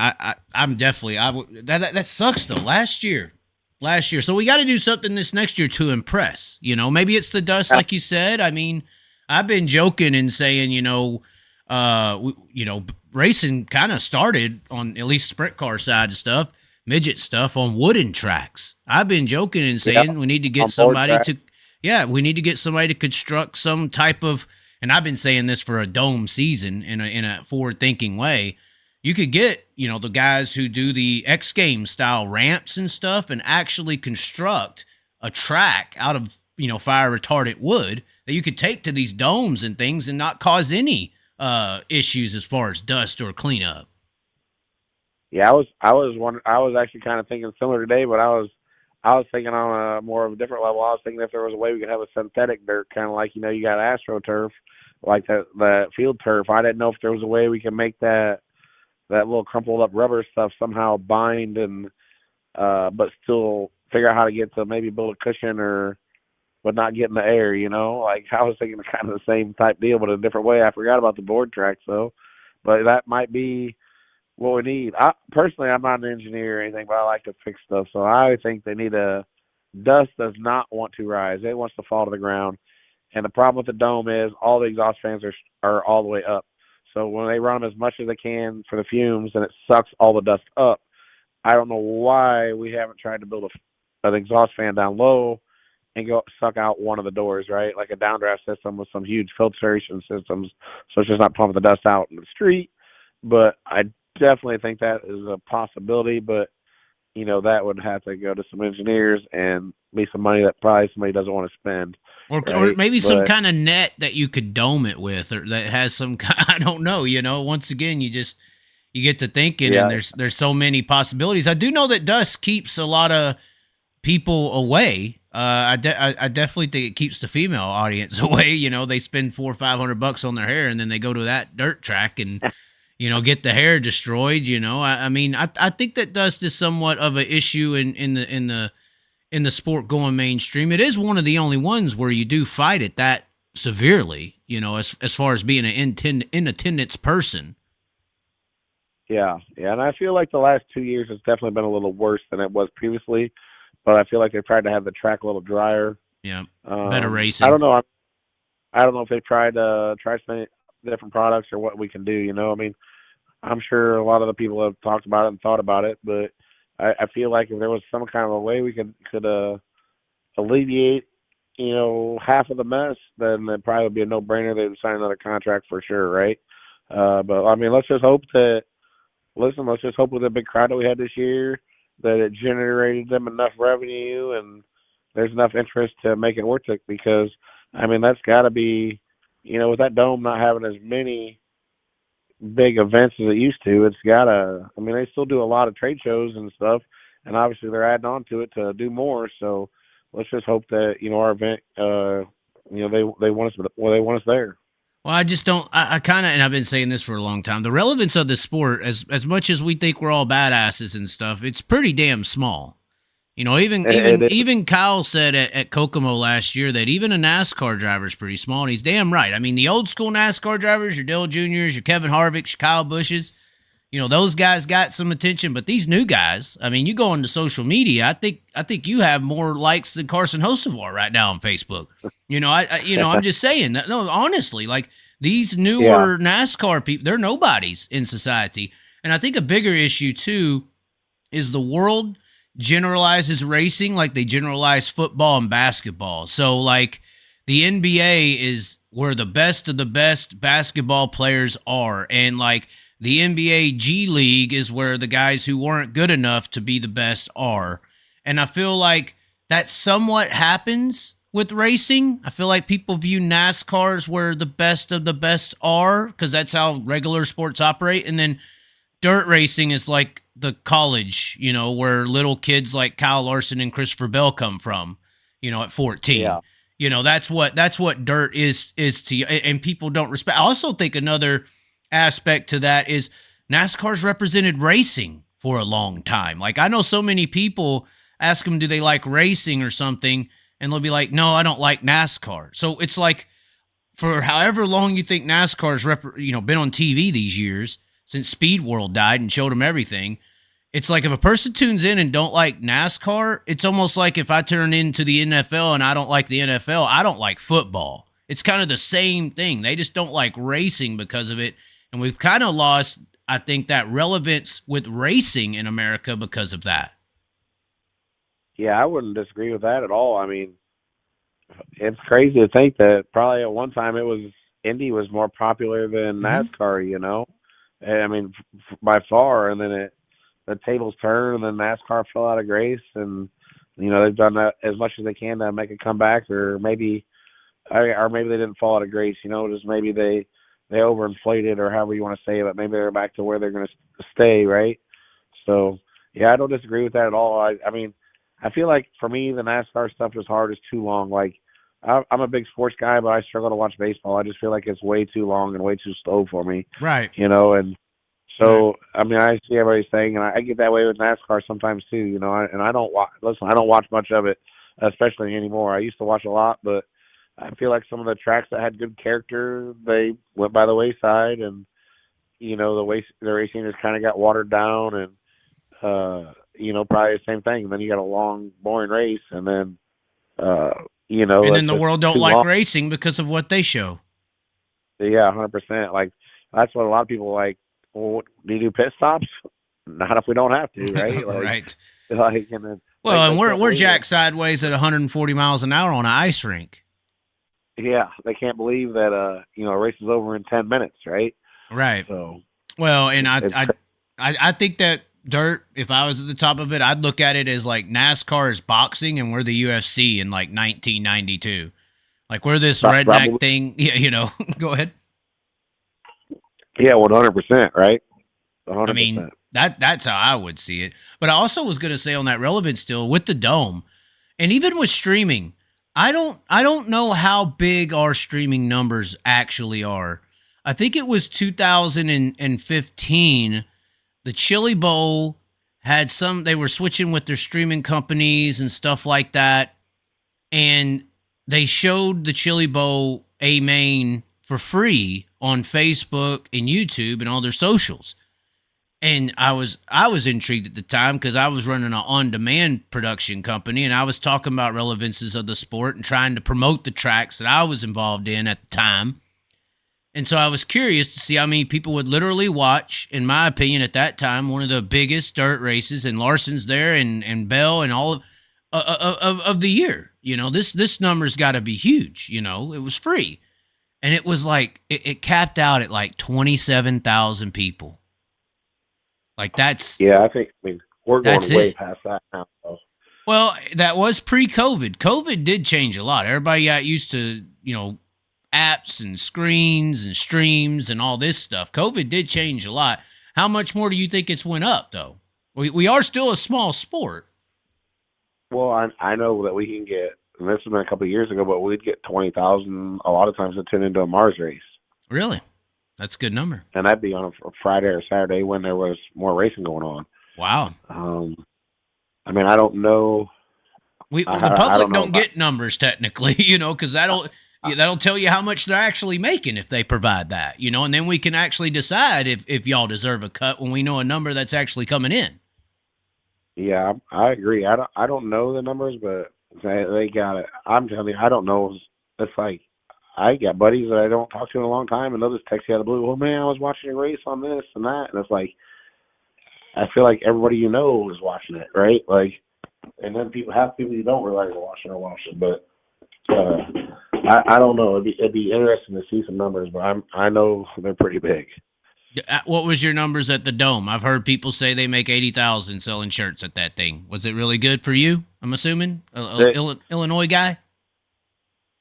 I'm definitely that sucks though. Last year. So we got to do something this next year to impress. Maybe it's the dust, like you said. I mean, I've been joking and saying, racing kind of started on at least sprint car side of stuff, midget stuff on wooden tracks. I've been joking and saying we need to get somebody to construct some type of, and I've been saying this for a Dome season in a forward thinking way. You could get, the guys who do the X Games style ramps and stuff and actually construct a track out of, fire retardant wood that you could take to these domes and things and not cause any issues as far as dust or cleanup. Yeah, I was actually kind of thinking similar today, but I was thinking on a more of a different level. I was thinking if there was a way we could have a synthetic dirt, kind of like, you got AstroTurf, like the field turf. I didn't know if there was a way we could make that little crumpled up rubber stuff somehow bind and but still figure out how to get to maybe build a cushion but not get in the air, Like I was thinking kind of the same type deal, but a different way. I forgot about the board tracks though. But that might be what we need. Personally, I'm not an engineer or anything, but I like to fix stuff. So I think they need dust does not want to rise. It wants to fall to the ground. And the problem with the Dome is all the exhaust fans are all the way up. So when they run them as much as they can for the fumes, and it sucks all the dust up. I don't know why we haven't tried to build an exhaust fan down low and go suck out one of the doors, right? Like a downdraft system with some huge filtration systems, so it's just not pumping the dust out in the street. But I definitely think that is a possibility. But that would have to go to some engineers and be some money that probably somebody doesn't want to spend. Or right? maybe some kind of net that you could dome it with, or that has some I don't know. Once again, you get to thinking, and there's so many possibilities. I do know that dust keeps a lot of people away. I definitely think it keeps the female audience away. They spend $400 or $500 on their hair, and then they go to that dirt track and get the hair destroyed. I think that dust is somewhat of an issue in the sport going mainstream. It is one of the only ones where you do fight it that severely. As far as being an in attendance person. Yeah, and I feel like the last 2 years has definitely been a little worse than it was previously. But I feel like they've tried to have the track a little drier. Yeah, better racing. I don't know. I don't know if they've tried some different products or what we can do. I'm sure a lot of the people have talked about it and thought about it, but I feel like if there was some kind of a way we could alleviate, half of the mess, then it probably would be a no-brainer. They would sign another contract for sure, right? But let's just hope with the big crowd that we had this year, that it generated them enough revenue and there's enough interest to make it worth it, because that's got to be, with that dome not having as many big events as it used to, it's gotta, they still do a lot of trade shows and stuff, and obviously they're adding on to it to do more. So let's just hope that our event, they want us there. Well, I just don't. I kind of, and I've been saying this for a long time. The relevance of the sport, as much as we think we're all badasses and stuff, it's pretty damn small. Even Kyle said at Kokomo last year that even a NASCAR driver is pretty small, and he's damn right. The old school NASCAR drivers, your Dale Juniors, your Kevin Harvicks, your Kyle Bushes, those guys got some attention. But these new guys, you go into social media, I think you have more likes than Carson Hocevar right now on Facebook. I'm just saying that. No, honestly, like these newer NASCAR people, they're nobodies in society. And I think a bigger issue too is the world generalizes racing like they generalize football and basketball. So like the NBA is where the best of the best basketball players are, and like the NBA G League is where the guys who weren't good enough to be the best are. And I feel like that somewhat happens with racing. I feel like people view NASCAR as where the best of the best are, because that's how regular sports operate. And then dirt racing is like the college, where little kids like Kyle Larson and Christopher Bell come from, at 14. Yeah. That's what dirt is to you, and people don't respect. I also think another aspect to that is NASCAR's represented racing for a long time. Like I know so many people ask them, do they like racing or something? And they'll be like, no, I don't like NASCAR. So it's like, for however long you think NASCAR's been on TV these years, since Speed World died and showed them everything, it's like if a person tunes in and don't like NASCAR, it's almost like if I turn into the NFL and I don't like the NFL, I don't like football. It's kind of the same thing. They just don't like racing because of it. And we've kind of lost, I think, that relevance with racing in America because of that. Yeah, I wouldn't disagree with that at all. It's crazy to think that probably at one time Indy was more popular than NASCAR, by far. And then the tables turned, and then NASCAR fell out of grace, and they've done that as much as they can to make a comeback, or maybe they didn't fall out of grace. Just maybe they overinflated, or however you want to say it, but maybe they're back to where they're going to stay, right? So yeah, I don't disagree with that at all. I feel like for me the NASCAR stuff is hard. It's too long. Like I'm a big sports guy, but I struggle to watch baseball. I just feel like it's way too long and way too slow for me. Right. And so, I see everybody saying, and I get that way with NASCAR sometimes too, and I don't watch much of it, especially anymore. I used to watch a lot, but I feel like some of the tracks that had good character, they went by the wayside, and, the racing just kind of got watered down, and, probably the same thing. And then you got a long, boring race, and then, and then the world don't like long racing because of what they show. Yeah, 100%. Like, that's what a lot of people like. Well, do you do pit stops? Not if we don't have to, right? Like, right. And we're jacked sideways at 140 miles an hour on an ice rink. Yeah, they can't believe that a race is over in 10 minutes, right? Right. So well, and I think that dirt, if I was at the top of it, I'd look at it as like NASCAR is boxing and we're the UFC in like 1992. Like we're this redneck thing. Yeah, you know, go ahead. Yeah, 100%, right? 100%. I mean, that's how I would see it. But I also was going to say on that relevance still with the dome and even with streaming, I don't know how big our streaming numbers actually are. I think it was 2015. The Chili Bowl had they were switching with their streaming companies and stuff like that. And they showed the Chili Bowl A main for free on Facebook and YouTube and all their socials. And I was intrigued at the time because I was running an on-demand production company and I was talking about relevances of the sport and trying to promote the tracks that I was involved in at the time. And so I was curious to see how many people would literally watch, in my opinion, at that time, one of the biggest dirt races, and Larson's there and Bell and all of the year. You know, this number's got to be huge. You know, it was free. And it was like, it capped out at like 27,000 people. Like that's... Yeah, I mean, we're going way past that now. So. Well, that was pre-COVID. COVID did change a lot. Everybody got used to, you know, apps and screens and streams and all this stuff. COVID did change a lot. How much more do you think it's went up, though? We are still a small sport. Well, I know that we can get, and this has been a couple of years ago, but we'd get 20,000 a lot of times to turn into a Mars race. Really? That's a good number. And that'd be on a Friday or Saturday when there was more racing going on. Wow. I mean, I don't know. The public don't get numbers technically, you know, because that'll tell you how much they're actually making if they provide that, you know, and then we can actually decide if y'all deserve a cut when we know a number that's actually coming in. Yeah, I agree. I don't know the numbers, but they got it. I'm telling you, I don't know. It's like I got buddies that I don't talk to in a long time, and they'll just text you out of the blue. Oh man, I was watching a race on this and that, and it's like I feel like everybody you know is watching it, right? Like, and then half people you don't realize are watching, but. I don't know. It'd be interesting to see some numbers, but I know they're pretty big. What was your numbers at the Dome? I've heard people say they make 80,000 selling shirts at that thing. Was it really good for you? I'm assuming Illinois guy.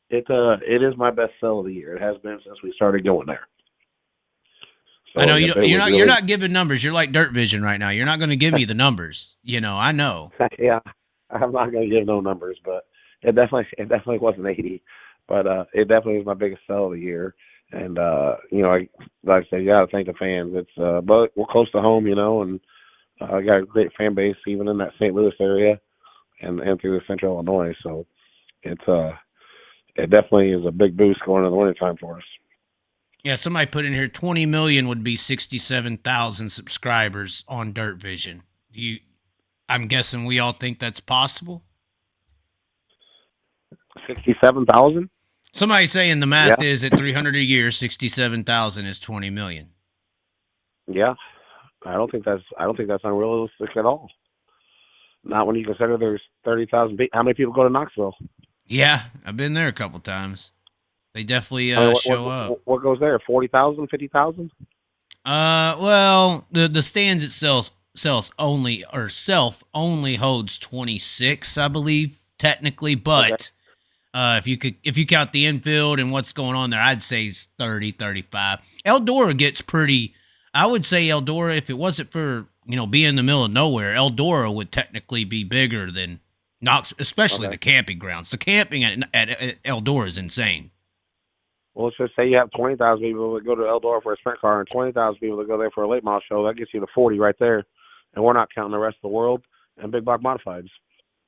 It is my best sell of the year. It has been since we started going there. So I know you're not giving numbers. You're like Dirt Vision right now. You're not going to give me the numbers. You know, I know. Yeah, I'm not going to give no numbers, but it definitely wasn't 80. But it definitely was my biggest sell of the year. And, you know, like I said, you got to thank the fans. It's but we're close to home, you know, and I got a great fan base even in that St. Louis area and through the Central Illinois. So it definitely is a big boost going into the wintertime for us. Yeah, somebody put in here 20 million would be 67,000 subscribers on Dirt Vision. I'm guessing we all think that's possible? 67,000? Somebody saying the math is at 300 a year, 67,000 is 20 million. Yeah, I don't think that's unrealistic at all. Not when you consider there's 30,000 people. How many people go to Knoxville? Yeah, I've been there a couple times. They definitely show up. What goes there? 40,000, 50,000? Well, the stands itself only holds 26, I believe, technically, but. Okay. If you count the infield and what's going on there, I'd say it's 30, 35. Eldora gets pretty. I would say Eldora, if it wasn't for being in the middle of nowhere, Eldora would technically be bigger than Knox, especially the camping grounds. The camping at Eldora is insane. Well, let's just say you have 20,000 people that go to Eldora for a sprint car and 20,000 people that go there for a late model show. That gets you to 40 right there, and we're not counting the rest of the world and big block modifieds.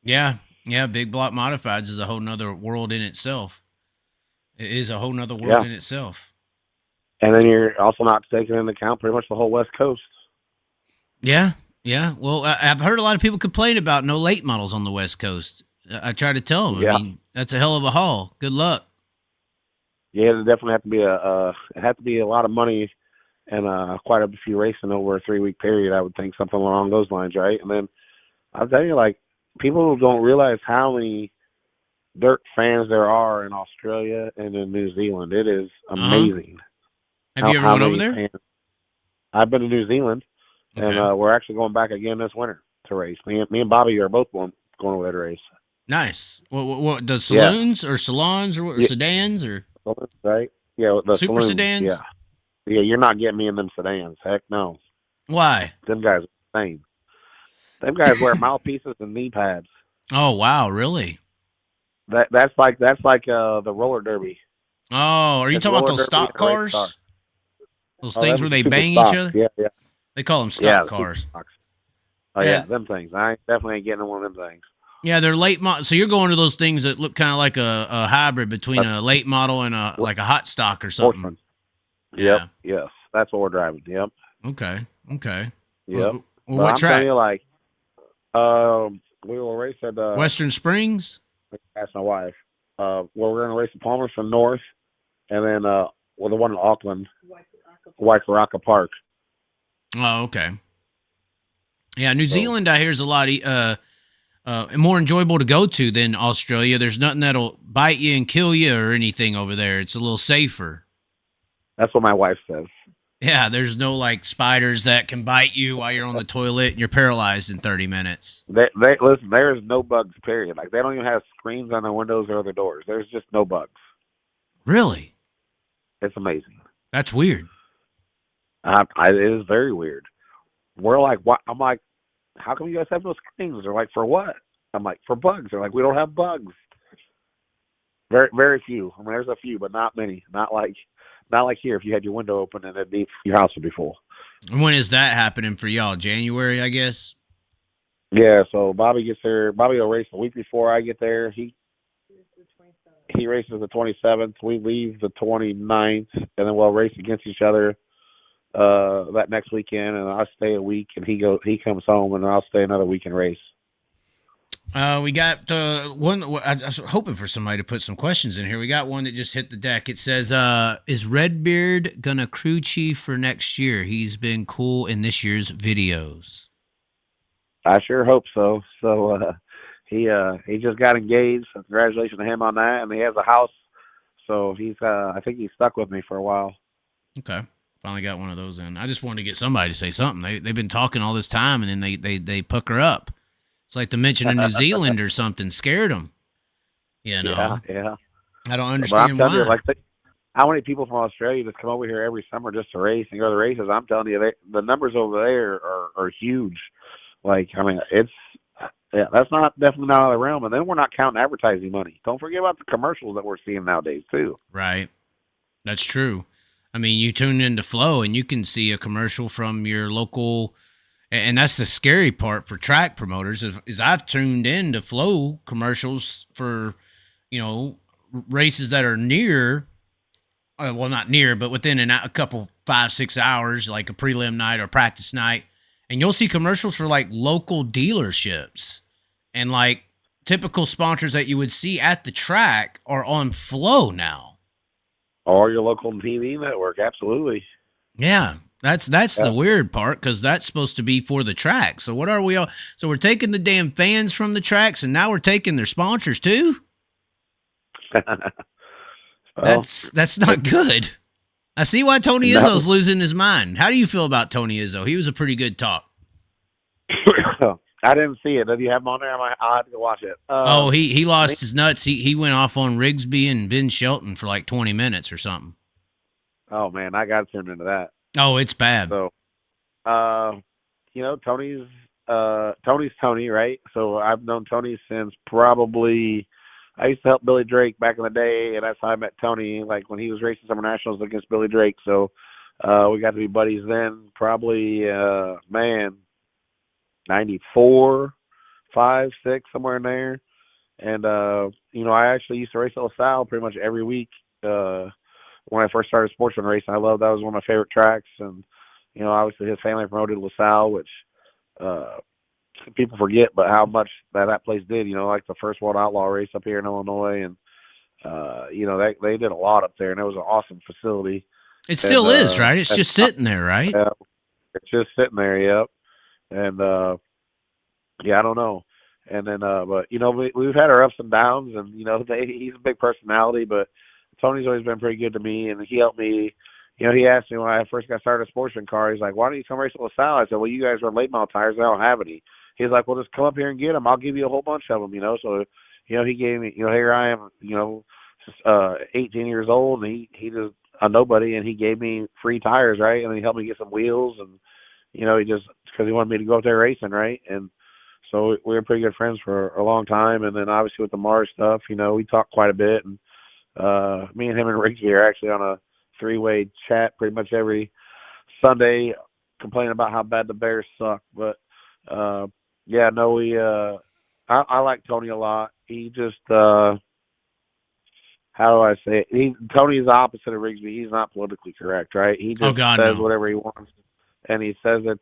Yeah. Yeah, big block modifieds is a whole nother world in itself. It is a whole nother world in itself. And then you're also not taking into account pretty much the whole West Coast. Yeah. Well, I've heard a lot of people complain about no late models on the West Coast. I try to tell them. Yeah. I mean, that's a hell of a haul. Good luck. Yeah, it definitely have to be a lot of money and quite a few racing over a 3-week period. I would think something along those lines, right? And then I'll tell you, like, people don't realize how many dirt fans there are in Australia and in New Zealand. It is amazing. Have you ever went over there? I've been to New Zealand. Okay. And we're actually going back again this winter to race. Me and Bobby are both going over there to race. Nice. What the saloons or salons or sedans or right? Yeah, the super saloons, sedans? Yeah, you're not getting me in them sedans. Heck no. Why? Them guys are insane. Them guys wear mouthpieces and knee pads. Oh wow, really? That's like the roller derby. Oh, are you talking about those stock cars? Those things where they bang each other? Yeah. They call them stock cars. Oh yeah, them things. I definitely ain't getting in one of them things. Yeah, they're late model. So you're going to those things that look kind of like a hybrid between a late model and a hot stock or something. Horseman. Yeah. Yep. Yes, that's what we're driving. Yep. Okay. Yep. Well, what track? You, we will race at Western Springs. Ask my wife. Well, we're going to race at Palmerston North, and then the one in Auckland, Waikaraka Park. Oh, okay. Yeah, New Zealand, I hear, is a lot more enjoyable to go to than Australia. There's nothing that'll bite you and kill you or anything over there. It's a little safer. That's what my wife says. Yeah, there's no like spiders that can bite you while you're on the toilet and you're paralyzed in 30 minutes. They listen. There is no bugs. Period. Like they don't even have screens on their windows or their doors. There's just no bugs. Really? It's amazing. That's weird. It is very weird. We're like, what? I'm like, how come you guys have no screens? They're like, for what? I'm like, for bugs. They're like, we don't have bugs. Very, very few. I mean, there's a few, but not many. Not like here. If you had your window open and your house would be full. When is that happening for y'all? January, I guess. Yeah. So Bobby gets there. Bobby will race the week before I get there. He races the 27th. We leave the 29th, and then we'll race against each other that next weekend. And I'll stay a week, and he comes home, and I'll stay another week and race. We got one. I was hoping for somebody to put some questions in here. We got one that just hit the deck. It says, "Is Redbeard gonna crew chief for next year? He's been cool in this year's videos." I sure hope so. So he just got engaged. So congratulations to him on that, and he has a house. So he's I think he's stuck with me for a while. Okay, finally got one of those in. I just wanted to get somebody to say something. They've been talking all this time, and then they pucker up. It's like the mention of New Zealand or something scared them. You know? Yeah. I don't understand why. You, how many people from Australia just come over here every summer just to race and go to the races? I'm telling you, the numbers over there are huge. Like, I mean, that's definitely not out of the realm. And then we're not counting advertising money. Don't forget about the commercials that we're seeing nowadays too. Right. That's true. I mean, you tune into Flow and you can see a commercial from your local. And that's the scary part for track promoters is I've tuned into Flow commercials for, races that are near, well, not near, but within a couple 5-6 hours, like a prelim night or practice night. And you'll see commercials for like local dealerships and like typical sponsors that you would see at the track are on Flow now. Or your local TV network. Absolutely. Yeah. That's the weird part because that's supposed to be for the track. So what are we all? So we're taking the damn fans from the tracks, and now we're taking their sponsors too. That's not good. I see why Tony Izzo's losing his mind. How do you feel about Tony Izzo? He was a pretty good talk. I didn't see it. Did you have him on there? I'll have to go watch it. He lost his nuts. He went off on Rigsby and Ben Shelton for like 20 minutes or something. Oh man, I got to turn into that. Oh, it's bad. So, Tony's Tony, right? So I've known Tony since probably I used to help Billy Drake back in the day, and that's how I met Tony, like when he was racing Summer Nationals against Billy Drake. So we got to be buddies then, probably, 94, 5, 6, somewhere in there. And, I actually used to race at LaSalle pretty much every week. When I first started sportsman racing, that was one of my favorite tracks. And, obviously his family promoted LaSalle, which people forget, but how much that place did, like the first World Outlaw race up here in Illinois. And, they did a lot up there, and it was an awesome facility. It still is, right? It's just sitting there, right? Yeah, it's just sitting there, yep. And, I don't know. And then, but, we've had our ups and downs, and, he's a big personality, but Tony's always been pretty good to me, and he helped me, he asked me when I first got started a sportsman car, he's like, why don't you come race with LaSalle? I said, well, you guys run late model tires. I don't have any. He's like, well, just come up here and get them. I'll give you a whole bunch of them, So, he gave me, here I am, 18 years old, and he just a nobody, and he gave me free tires, right? And then he helped me get some wheels, and, he just, because he wanted me to go up there racing, right? And so we were pretty good friends for a long time. And then obviously with the Mars stuff, we talked quite a bit. And me and him and Rigsby are actually on a three-way chat pretty much every Sunday, complaining about how bad the Bears suck. But I like Tony a lot. He just how do I say it? Tony's the opposite of Rigsby. He's not politically correct, right? He just says whatever he wants, and he says it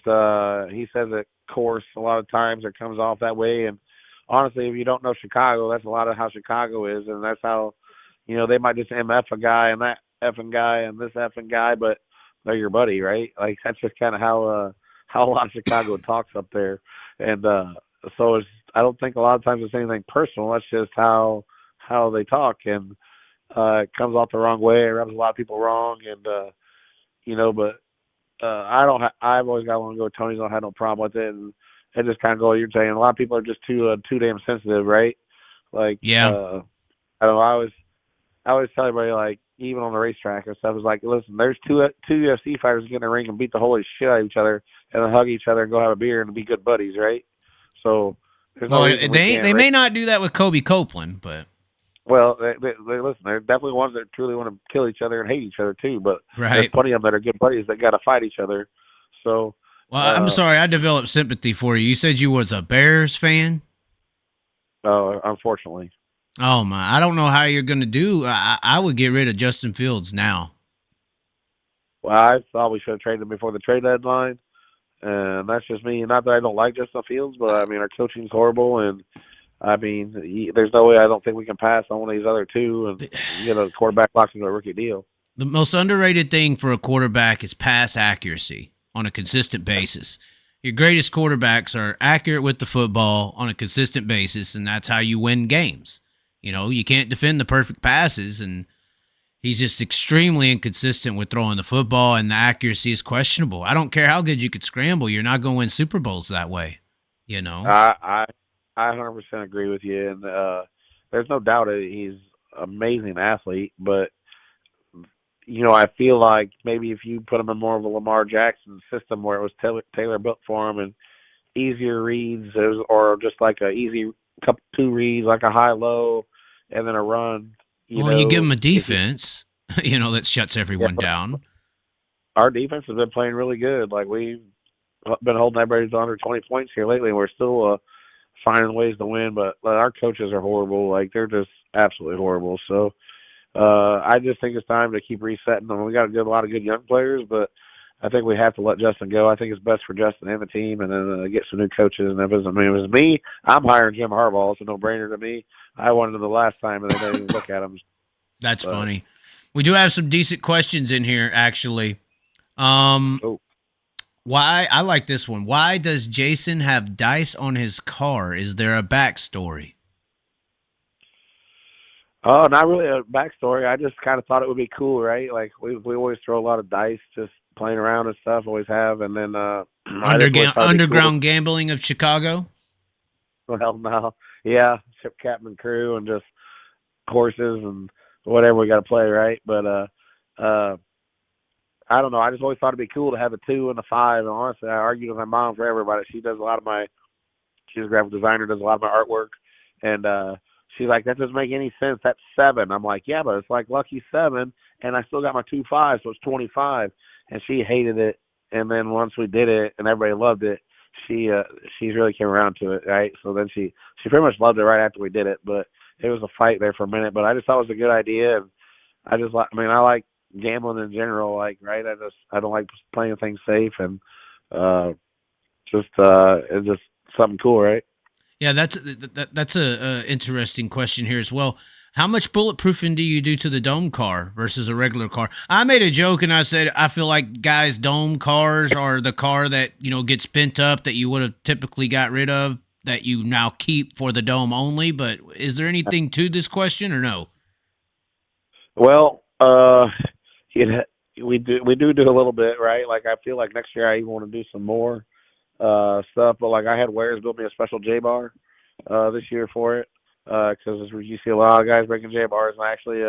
coarse a lot of times. It comes off that way. And honestly, if you don't know Chicago, that's a lot of how Chicago is, and that's how they might just MF a guy and that effing guy and this effing guy, but they're your buddy, right? Like that's just kind of how a lot of Chicago talks up there. And so I don't think a lot of times it's anything personal. That's just how they talk, and it comes off the wrong way. It rubs a lot of people wrong, and but I've always got one to go. Tony's don't have no problem with it, and it just kind of go what you're saying. A lot of people are just too damn sensitive, right? Like, I don't know. I always tell everybody, like, even on the racetrack and stuff, is like, listen, there's two UFC fighters get in the ring and beat the holy shit out of each other, and then hug each other and go have a beer and be good buddies, right? So they may not do that with Kobe Copeland, but. Well, they listen, there are definitely ones that truly want to kill each other and hate each other too, but there's plenty of them that are good buddies that got to fight each other. So, well, I'm sorry, I developed sympathy for you. You said you was a Bears fan? Unfortunately. Oh my! I don't know how you're going to do. I would get rid of Justin Fields now. Well, I thought we should have traded him before the trade deadline, and that's just me. Not that I don't like Justin Fields, but I mean our coaching's horrible, and I mean there's no way I don't think we can pass on one of these other two and get a quarterback locked into a rookie deal. The most underrated thing for a quarterback is pass accuracy on a consistent basis. Your greatest quarterbacks are accurate with the football on a consistent basis, and that's how you win games. You can't defend the perfect passes, and he's just extremely inconsistent with throwing the football, and the accuracy is questionable. I don't care how good you could scramble. You're not going to win Super Bowls that way, I 100% agree with you, and there's no doubt that he's an amazing athlete, but, I feel like maybe if you put him in more of a Lamar Jackson system where it was Taylor built for him and easier reads or just like a easy two reads, like a high-low, and then a run. You give him a defense, that shuts everyone down. Our defense has been playing really good. Like, we've been holding everybody to under 20 points here lately, and we're still finding ways to win, but our coaches are horrible. Like, they're just absolutely horrible. So I just think it's time to keep resetting them. We got a lot of good young players, but I think we have to let Justin go. I think it's best for Justin and the team, and then get some new coaches. And if it was me, I'm hiring Jim Harbaugh. It's a no-brainer to me. I wanted him the last time, and they didn't even look at him. That's funny. We do have some decent questions in here, actually. Why? I like this one. Why does Jason have dice on his car? Is there a backstory? Oh, not really a backstory. I just kind of thought it would be cool, right? Like, we always throw a lot of dice, just playing around and stuff, always have. And then underground gambling of Chicago? Well, no. Yeah, ship captain and crew and just horses and whatever we got to play, right? But I don't know. I just always thought it'd be cool to have a 2 and a 5. And honestly, I argued with my mom forever about it. She's a graphic designer, does a lot of my artwork. And she's like, that doesn't make any sense. That's 7. I'm like, yeah, but it's like lucky 7, and I still got my 2 5s, so it's 25. And she hated it. And then once we did it and everybody loved it, she really came around to it, right? So then she pretty much loved it right after we did it. But it was a fight there for a minute. But I just thought it was a good idea, and I like gambling in general, like, right? I don't like playing things safe, and it's just something cool, right? Yeah, that's a interesting question here as well. How much bulletproofing do you do to the dome car versus a regular car? I made a joke and I said I feel like guys' dome cars are the car that gets bent up that you would have typically got rid of that you now keep for the dome only. But is there anything to this question or no? Well, we do a little bit, right? Like I feel like next year I even want to do some more stuff. But like I had Wares build me a special J bar this year for it because you see a lot of guys breaking J bars, and actually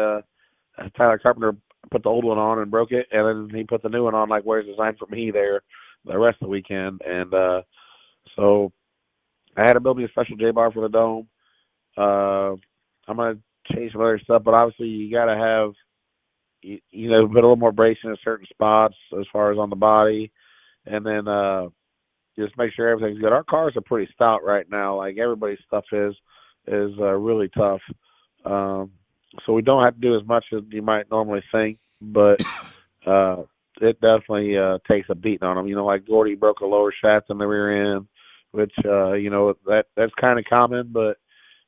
Tyler Carpenter put the old one on and broke it, and then he put the new one on like Wares designed for me there the rest of the weekend, and so I had to build me a special J bar for the dome. I'm gonna change some other stuff, but obviously you gotta have you know, put a little more bracing in certain spots as far as on the body, and then just make sure everything's good. Our cars are pretty stout right now. Like everybody's stuff is really tough. So we don't have to do as much as you might normally think, but it definitely takes a beating on them. You know, like Gordy broke a lower shaft in the rear end, which you know that's kind of common, but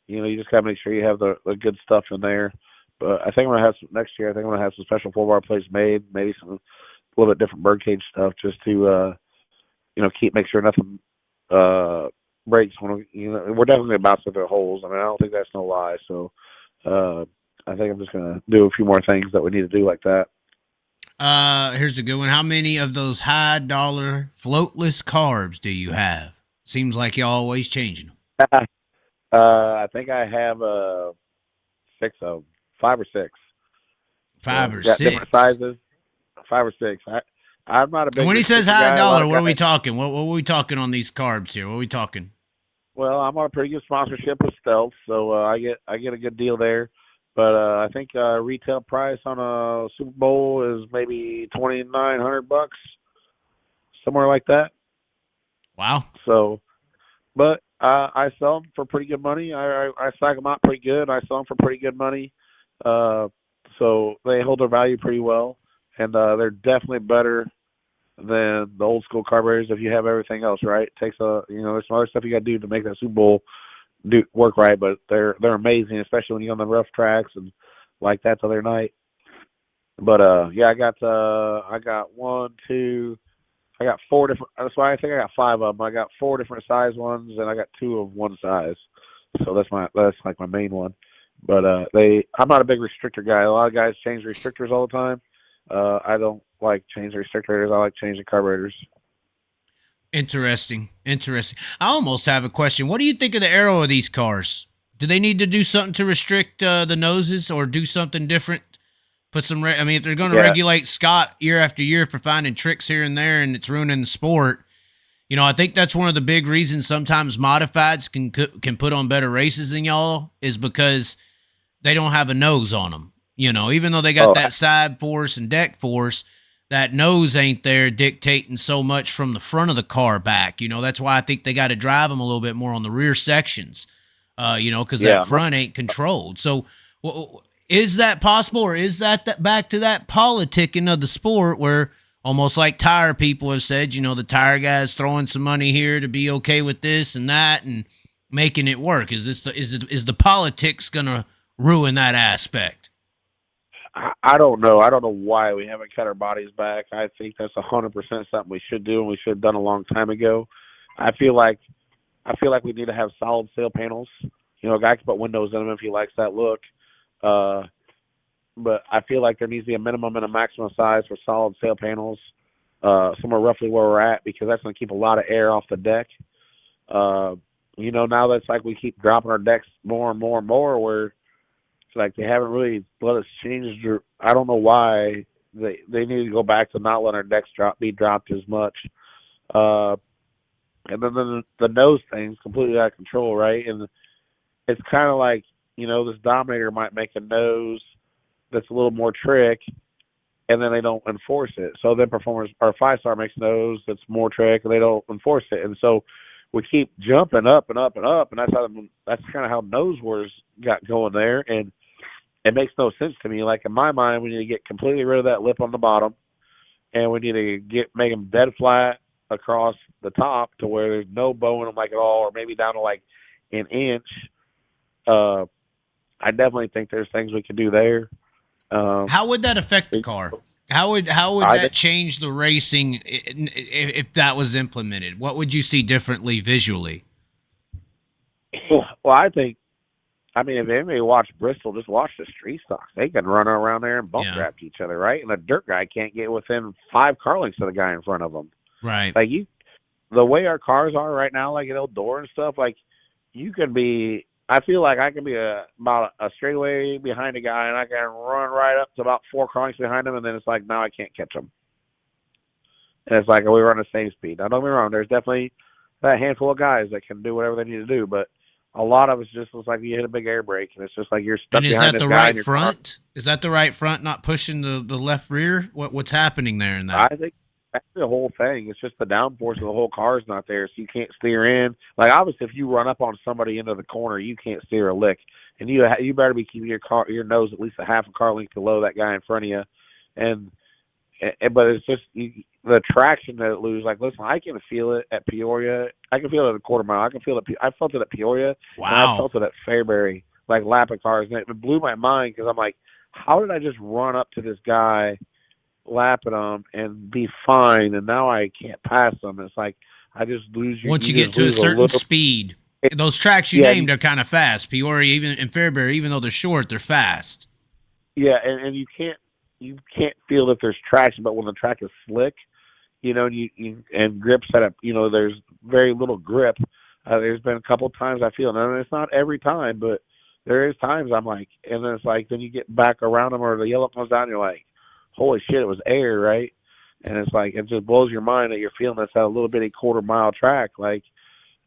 you know you just gotta make sure you have the good stuff in there. But I think I'm gonna have some next year. I think I'm gonna have some special 4-bar plates made, maybe some a little bit different birdcage stuff, just to you know make sure nothing breaks. When you know we're definitely about to the holes. I mean I don't think that's no lie. So I think I'm just gonna do a few more things that we need to do like that. Here's a good one. How many of those high dollar floatless carbs do you have? Seems like you're always changing them. I think I have 6 of them. 5 or 6. 5 or got 6. Different sizes. 5 or 6. I'm not a big. And when he says high guy, dollar, what are we talking? What are we talking on these carbs here? What are we talking? Well, I'm on a pretty good sponsorship with Stealth, so I get a good deal there. But I think retail price on a Super Bowl is maybe $2,900, somewhere like that. Wow. So, but I sell them for pretty good money. I stack them out pretty good. I sell them for pretty good money. So they hold their value pretty well, and they're definitely better than the old school carburetors if you have everything else right. It takes there's some other stuff you got to do to make that Super Bowl work right, but they're amazing, especially when you're on the rough tracks and like that the other night. But yeah, I got 4 different. That's why I think I got 5 of them. I got 4 different size ones, and I got 2 of one size. So that's like my main one. But I'm not a big restrictor guy. A lot of guys change restrictors all the time. I don't like changing restrictors. I like changing carburetors. Interesting. I almost have a question. What do you think of the aero of these cars? Do they need to do something to restrict the noses, or do something different? Put some. I mean, if they're going to regulate Scott year after year for finding tricks here and there, and it's ruining the sport, you know, I think that's one of the big reasons sometimes modifieds can put on better races than y'all is because they don't have a nose on them. You know, even though they got that side force and deck force, that nose ain't there dictating so much from the front of the car back. You know, that's why I think they got to drive them a little bit more on the rear sections, you know, because that front ain't controlled. So is that possible, or is that back to that politicking of the sport where almost like tire people have said, you know, the tire guys throwing some money here to be okay with this and that and making it work? Is the politics going to ruin that aspect? I don't know. I don't know why we haven't cut our bodies back. I think that's 100% something we should do, and we should have done a long time ago. I feel like we need to have solid sail panels. You know, a guy can put windows in them if he likes that look. But I feel like there needs to be a minimum and a maximum size for solid sail panels, somewhere roughly where we're at, because that's going to keep a lot of air off the deck. You know, now that's like we keep dropping our decks more and more and more, where it's like they haven't really let us change. I don't know why they need to go back to not letting our decks be dropped as much. And then the nose thing's completely out of control, right? And it's kind of like, you know, this Dominator might make a nose that's a little more trick, and then they don't enforce it. So then Performers or 5-star makes a nose that's more trick, and they don't enforce it. And so we keep jumping up and up and up, and that's kind of how nose wars got going there. And it makes no sense to me. Like in my mind, we need to get completely rid of that lip on the bottom, and we need to make them dead flat across the top to where there's no bow in them like at all, or maybe down to like an inch. I definitely think there's things we can do there. How would that affect the car? How would that change the racing if that was implemented? What would you see differently visually? Well, I think I mean, if anybody watched Bristol, just watch the street stocks. They can run around there and bump draft each other, right? And the dirt guy can't get within 5 car lengths of the guy in front of him. Right. Like the way our cars are right now, like at Eldora and stuff, like you can be. I feel like I can be about a straightaway behind a guy, and I can run right up to about 4 car lengths behind him, and then it's like now I can't catch him. And it's like we run the same speed. Now don't get me wrong, there's definitely that handful of guys that can do whatever they need to do, but a lot of it's just looks like you hit a big air brake, and it's just like you're stuck behind this guy. And is that the right front? Is that the right front, not pushing the left rear? What's happening there in that? I think that's the whole thing. It's just the downforce of the whole car's not there, so you can't steer in. Like obviously, if you run up on somebody into the corner, you can't steer a lick, and you better be keeping your nose at least a half a car length below that guy in front of you, but it's just the traction that it loses. Like, listen, I can feel it at Peoria. I can feel it at a quarter mile. I can feel it. I felt it at Peoria. Wow. And I felt it at Fairbury, like lapping cars. And it blew my mind because I'm like, how did I just run up to this guy, lapping him, and be fine, and now I can't pass him? It's like I just lose. Once you get to a certain speed, those tracks you named are kind of fast. Peoria, even and Fairbury, even though they're short, they're fast. Yeah, and you can't feel if there's traction, but when the track is slick, and grip setup, there's very little grip. There's been a couple times I feel, and it's not every time, but there is times I'm like, and then it's like, then you get back around them or the yellow comes down, you're like, holy shit, it was air, right? And it's like, it just blows your mind that you're feeling this at a little bitty quarter mile track. Like,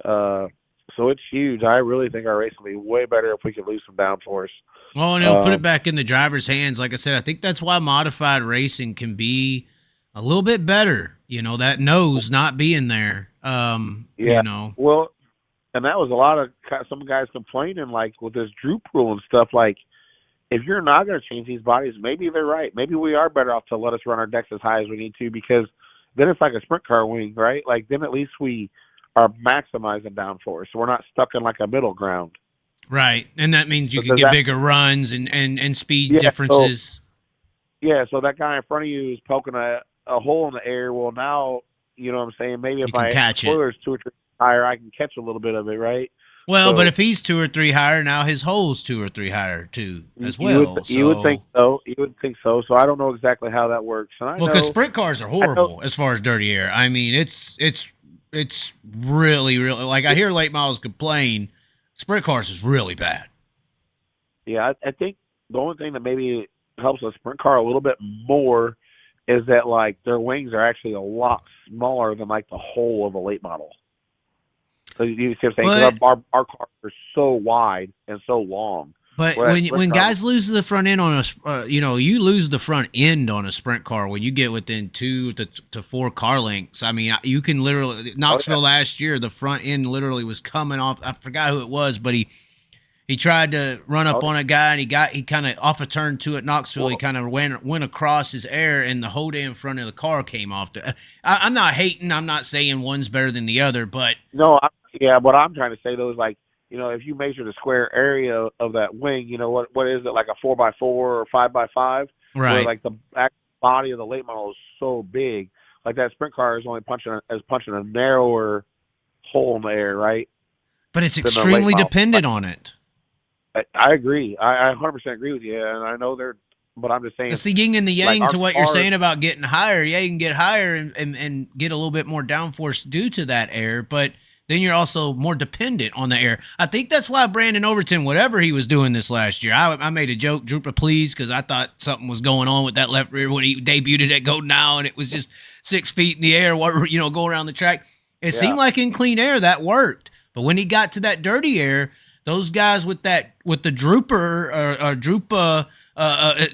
so it's huge. I really think our race will be way better if we could lose some downforce. Well, and it'll put it back in the driver's hands. Like I said, I think that's why modified racing can be a little bit better. That nose not being there. Well, and that was a lot of some guys complaining, like with this droop rule and stuff. Like, if you're not going to change these bodies, maybe they're right. Maybe we are better off to let us run our decks as high as we need to, because then it's like a sprint car wing, right? Like, then at least we are maximizing downforce. So we're not stuck in like a middle ground. Right, and that means you can get bigger runs and speed differences. So that guy in front of you is poking a hole in the air. Well, now, you know what I'm saying? Maybe if my spoiler's 2 or 3 higher, I can catch a little bit of it, right? Well, but if he's 2 or 3 higher, now his hole's 2 or 3 higher too, as well. You would think so. You would think so. So I don't know exactly how that works. And because sprint cars are horrible as far as dirty air. I mean, it's really, really, like I hear late models complain. Sprint cars is really bad. Yeah, I think the only thing that maybe helps a sprint car a little bit more is that, like, their wings are actually a lot smaller than, like, the whole of a late model. So you see what I'm saying? Because our cars are so wide and so long. But when guys lose the front end on you lose the front end on a sprint car when you get within 2 to 4 car lengths. I mean, you can literally Knoxville last year, the front end literally was coming off. I forgot who it was, but he tried to run up on a guy and he kind of off a turn 2 at Knoxville. He kind of went across his air and the whole damn front of the car came off. I'm not hating. I'm not saying one's better than the other, but what I'm trying to say though is, like, if you measure the square area of that wing, what is it, like a 4x4 or 5x5? Right. Where, like, the body of the late model is so big. Like, that sprint car is only punching a narrower hole in the air, right? But it's extremely dependent on it. I agree. I 100% agree with you, and I know but I'm just saying. It's the yin and the yang to what you're saying about getting higher. Yeah, you can get higher and get a little bit more downforce due to that air, but then you're also more dependent on the air. I think that's why Brandon Overton, whatever he was doing this last year, I made a joke, Drooper, please, because I thought something was going on with that left rear when he debuted at Golden Isle, and it was just 6 feet in the air, going around the track. It seemed like in clean air that worked, but when he got to that dirty air, those guys with the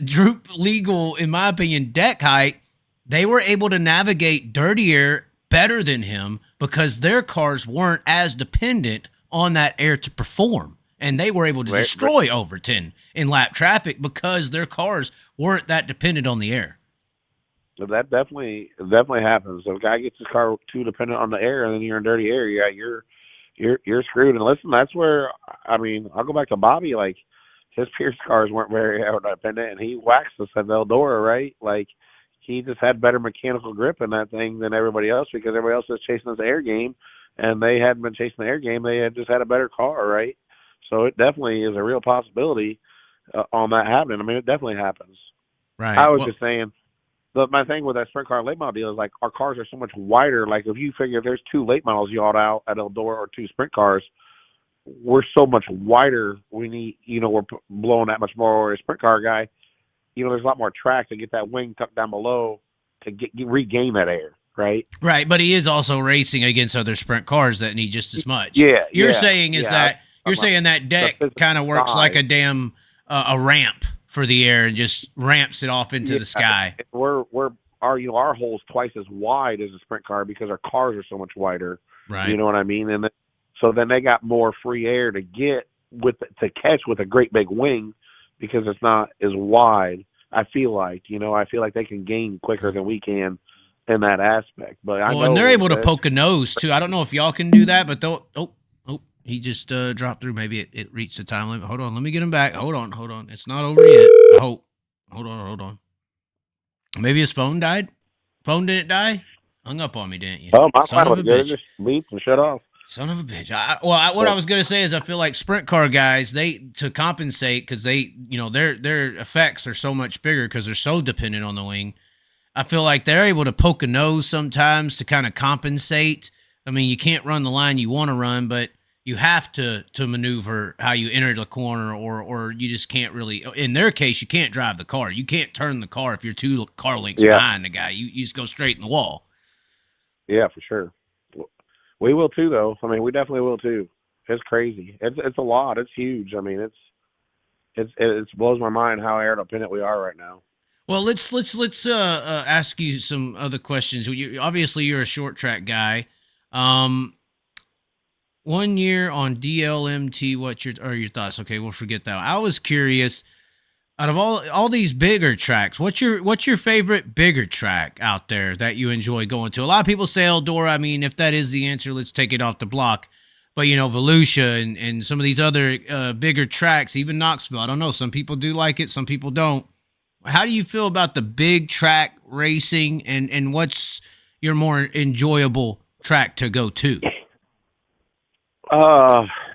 droop legal, in my opinion, deck height, they were able to navigate dirty air better than him because their cars weren't as dependent on that air to perform. And they were able to destroy Overton in lap traffic because their cars weren't that dependent on the air. So that definitely happens. If a guy gets his car too dependent on the air and then you're in dirty air, you're screwed. And listen, that's where, I mean, I'll go back to Bobby. Like, his Pierce cars weren't very air dependent, and he waxed us at Eldora, right? Like, he just had better mechanical grip in that thing than everybody else because everybody else was chasing his air game, and they hadn't been chasing the air game. They had just had a better car, right? So it definitely is a real possibility on that happening. I mean, it definitely happens. Right. I was just saying, my thing with that sprint car late model deal is like our cars are so much wider. Like if you figure there's 2 late models you ought out at Eldora or 2 sprint cars, we're so much wider. We need, we're blowing that much more. A sprint car guy, there's a lot more track to get that wing tucked down below to regain that air. Right. Right. But he is also racing against other sprint cars that need just as much. Yeah. You're saying that deck the kind of works side. like a damn a ramp for the air and just ramps it off into the sky. Our hole's twice as wide as a sprint car because our cars are so much wider. Right. You know what I mean? And so then they got more free air to catch with a great big wing because it's not as wide. I feel like they can gain quicker than we can in that aspect. But and they're able to poke a nose too. I don't know if y'all can do that, but they'll. He just dropped through. Maybe it reached the time limit. Hold on, let me get him back. Hold on. It's not over yet. I hope. Hold on. Maybe his phone died. Phone didn't die. Hung up on me, didn't you? Oh, my Son phone of was a good. bitch. It just beeped and shut off. Son of a bitch. What I was gonna say is I feel like sprint car guys, they to compensate because they their effects are so much bigger because they're so dependent on the wing. I feel like they're able to poke a nose sometimes to kind of compensate. I mean, you can't run the line you want to run, but you have to maneuver how you enter the corner, or you just can't really. In their case, you can't drive the car. You can't turn the car if you're 2 car lengths behind the guy. You just go straight in the wall. Yeah, for sure. We will too, though. I mean, we definitely will too. It's crazy. It's a lot. It's huge. I mean, it blows my mind how air dependent we are right now. Well, let's ask you some other questions. Obviously, you're a short track guy. 1 year on DLMT. What are your thoughts? Okay, we'll forget that. I was curious. Out of all these bigger tracks, what's your favorite bigger track out there that you enjoy going to? A lot of people say Eldora. I mean, if that is the answer, let's take it off the block. But Volusia and some of these other bigger tracks, even Knoxville. I don't know. Some people do like it. Some people don't. How do you feel about the big track racing, and what's your more enjoyable track to go to?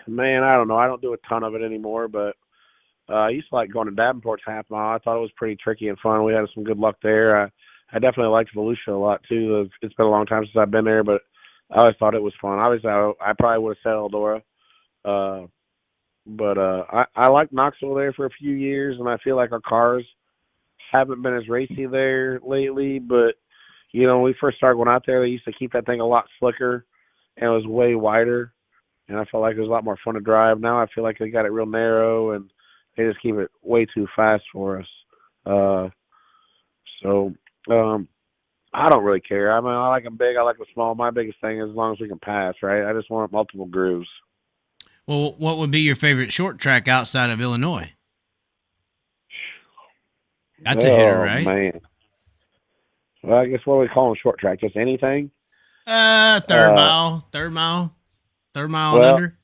Man, I don't know. I don't do a ton of it anymore, but I used to like going to Davenport's half mile. I thought it was pretty tricky and fun. We had some good luck there. I definitely liked Volusia a lot too. It's been a long time since I've been there, but I always thought it was fun. Obviously, I probably would have said Eldora, but I liked Knoxville there for a few years, and I feel like our cars haven't been as racy there lately. But when we first started going out there, they used to keep that thing a lot slicker, and it was way wider, and I felt like it was a lot more fun to drive. Now I feel like they got it real narrow, and they just keep it way too fast for us. So I don't really care. I mean, I like them big. I like them small. My biggest thing is as long as we can pass, right? I just want multiple grooves. Well, what would be your favorite short track outside of Illinois? That's a hitter, right? Man. Well, I guess what we call them short track? Just anything? Third mile and under.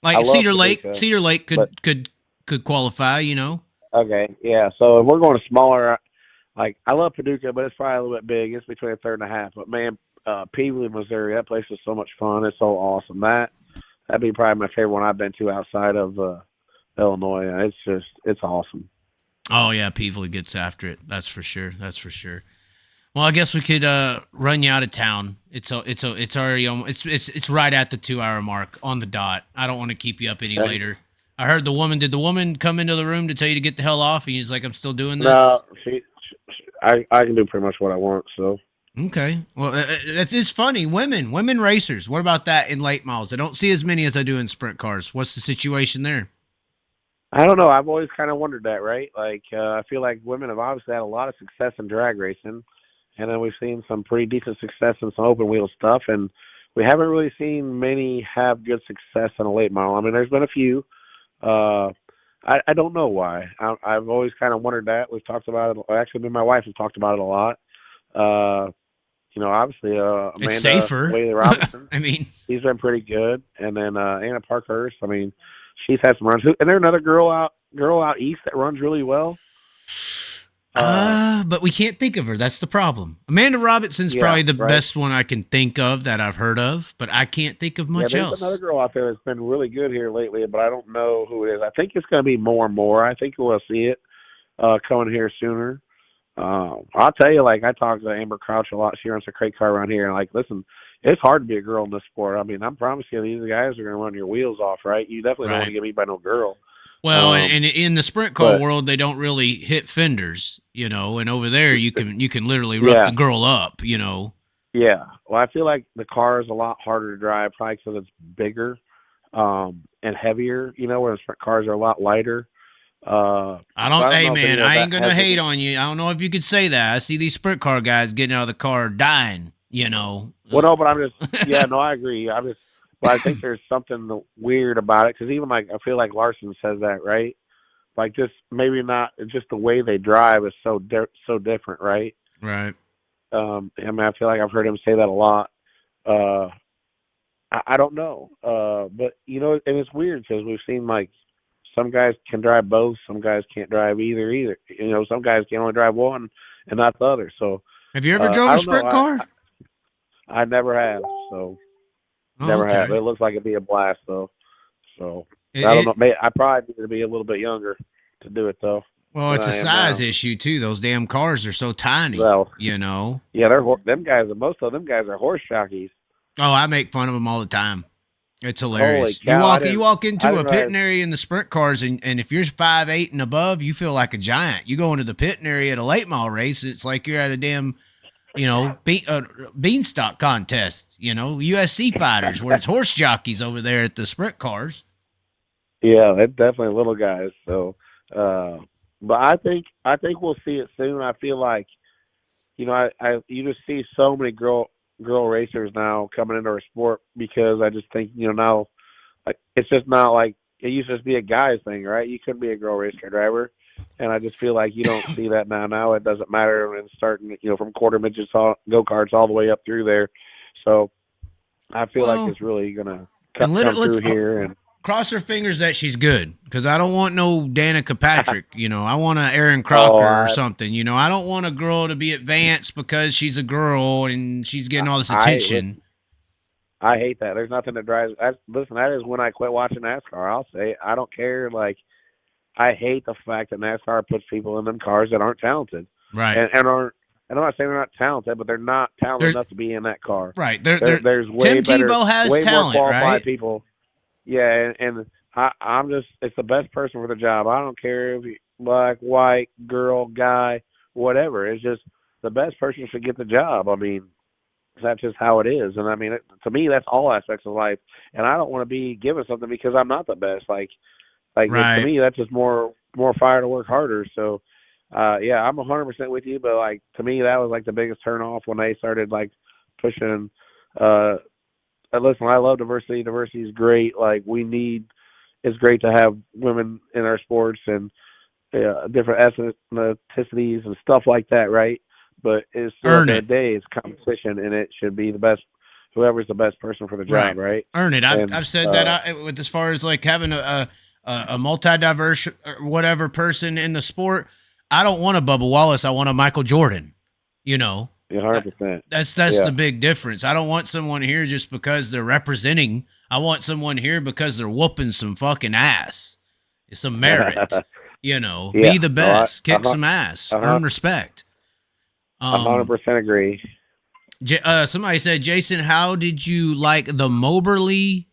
Like Cedar Lake. Cedar Lake could qualify, Okay, yeah. So if we're going to smaller, like I love Paducah, but it's probably a little bit big. It's between a third and a half. But man, Peabody, Missouri, that place is so much fun. It's so awesome. That'd be probably my favorite one I've been to outside of Illinois. It's awesome. Oh yeah, Peabody gets after it. That's for sure. Well, I guess we could run you out of town. It's already almost, it's right at the 2-hour mark on the dot. I don't want to keep you up any later. I heard did the woman come into the room to tell you to get the hell off? And he's like, I'm still doing this. No, I can do pretty much what I want. So okay, well, it's funny. Women racers. What about that in late models? I don't see as many as I do in sprint cars. What's the situation there? I don't know. I've always kind of wondered that, right? Like I feel like women have obviously had a lot of success in drag racing. And then we've seen some pretty decent success in some open wheel stuff, and we haven't really seen many have good success in a late model. I mean, there's been a few. I don't know why. I've always kind of wondered that. We've talked about it. Actually, me and my wife have talked about it a lot. Obviously, Amanda it's safer. Whaley Robinson. I mean, she's been pretty good. And then Anna Parkhurst. I mean, she's had some runs. And there's another girl out east that runs really well. But we can't think of her. That's the problem. Amanda Robinson's probably the best one I can think of that I've heard of, but I can't think of much there's else. Another girl out there that's been really good here lately, but I don't know who it is. I think it's going to be more and more. I think we'll see it coming here sooner. I'll tell you, like, I talk to Amber Crouch a lot. She runs a crate car around here, and, like, listen, it's hard to be a girl in this sport. I mean, I promise you, these guys are going to run your wheels off, right? You definitely don't want to get beat by no girl. Well, and in the sprint car world, they don't really hit fenders, you know, and over there you can literally rough the girl up, you know. Yeah. Well, I feel like the car is a lot harder to drive, probably because it's bigger and heavier, you know, where the sprint cars are a lot lighter. I ain't gonna hate on you. I don't know if you could say that. I see these sprint car guys getting out of the car dying, you know. Well, no, but I'm just, I agree. But I think there's something weird about it, because even, like, I feel like Larson says that, right? Like, just maybe not, just the way they drive is so different, right? Right. I mean, I feel like I've heard him say that a lot. I don't know, but you know, and it's weird because we've seen, like, some guys can drive both, some guys can't drive either. You know, some guys can only drive one and not the other. So, have you ever drove a sprint car? I never have. So. Never have. It looks like it'd be a blast, though. So I don't know. I probably need to be a little bit younger to do it, though. Well, it's a size issue too. Those damn cars are so tiny. Well, you know. Yeah, them guys. Most of them guys are horse jockeys. Oh, I make fun of them all the time. It's hilarious. You walk into a pitting area in the sprint cars, and if you're 5'8" and above, you feel like a giant. You go into the pitting area at a late model race, it's like you're at a damn, you know, beanstalk contest, you know, USC fighters, where it's horse jockeys over there at the sprint cars. Yeah, they're definitely little guys. So, but I think we'll see it soon. I feel like, you know, you just see so many girl racers now coming into our sport, because I just think, you know, now, like, it's just not like it used to just be a guy's thing, right? You couldn't be a girl race car driver. And I just feel like you don't see that now. Now it doesn't matter, and starting, you know, from quarter midgets, go-karts all the way up through there. So I feel like it's really gonna come through here. And cross her fingers that she's good, because I don't want no Danica Patrick. You know, I want a Aaron Crocker or something. You know, I don't want a girl to be advanced because she's a girl and she's getting all this attention. I hate that. There's nothing that drives. Listen, that is when I quit watching NASCAR. I'll say I don't care. Like, I hate the fact that NASCAR puts people in them cars that aren't talented. Right. And aren't, and I'm not saying they're not talented, but they're not talented enough to be in that car. Right. There's way Tim better, Tebow has way talent, more qualified right? people. Yeah, and I'm just, it's the best person for the job. I don't care if you black, white, girl, guy, whatever. It's just the best person should get the job. I mean, that's just how it is. And I mean, to me, that's all aspects of life. And I don't want to be given something because I'm not the best. Like right. To me, that's just more fire to work harder. So, yeah, I'm 100% with you. But, like, to me, that was, like, the biggest turnoff when they started, like, pushing. Listen, I love diversity. Diversity is great. Like, it's great to have women in our sports and different ethnicities and stuff like that, right? But it's still, at the end of the day, it's competition, and it should be the best. Whoever's the best person for the job, right? Earn it. I've said that with as far as, like, having a multi-diverse or whatever person in the sport. I don't want a Bubba Wallace. I want a Michael Jordan, you know. 100%. That's the big difference. I don't want someone here just because they're representing. I want someone here because they're whooping some fucking ass. It's some merit, you know. Be the best. Kick some ass. Earn respect. 100% agree. Somebody said, Jason, how did you like the Moberly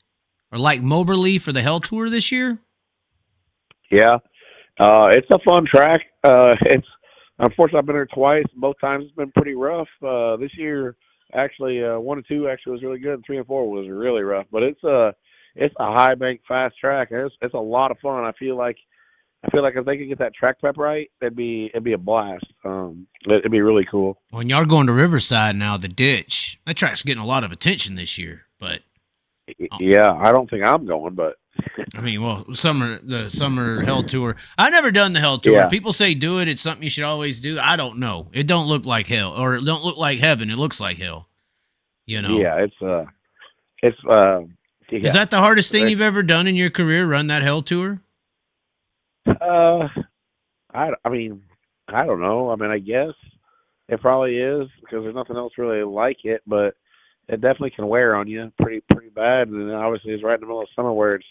for the Hell Tour this year? Yeah, it's a fun track. It's unfortunately I've been there twice. Both times it's been pretty rough. This year, actually, 1 and 2 actually was really good. And 3 and 4 was really rough. But it's a high bank fast track. It's a lot of fun. I feel like if they could get that track prep right, it'd be a blast. It'd be really cool. When y'all going to Riverside now, the ditch, that track's getting a lot of attention this year. But yeah, I don't think I'm going, but I mean, well, the summer Hell Tour. I've never done the Hell Tour. Yeah. People say do it. It's something you should always do. I don't know. It don't look like hell, or it don't look like heaven. It looks like hell. You know. Yeah, Is that the hardest thing you've ever done in your career? Run that Hell Tour? I mean, I don't know. I mean, I guess it probably is because there's nothing else really like it, but it definitely can wear on you pretty bad. And then obviously it's right in the middle of summer where it's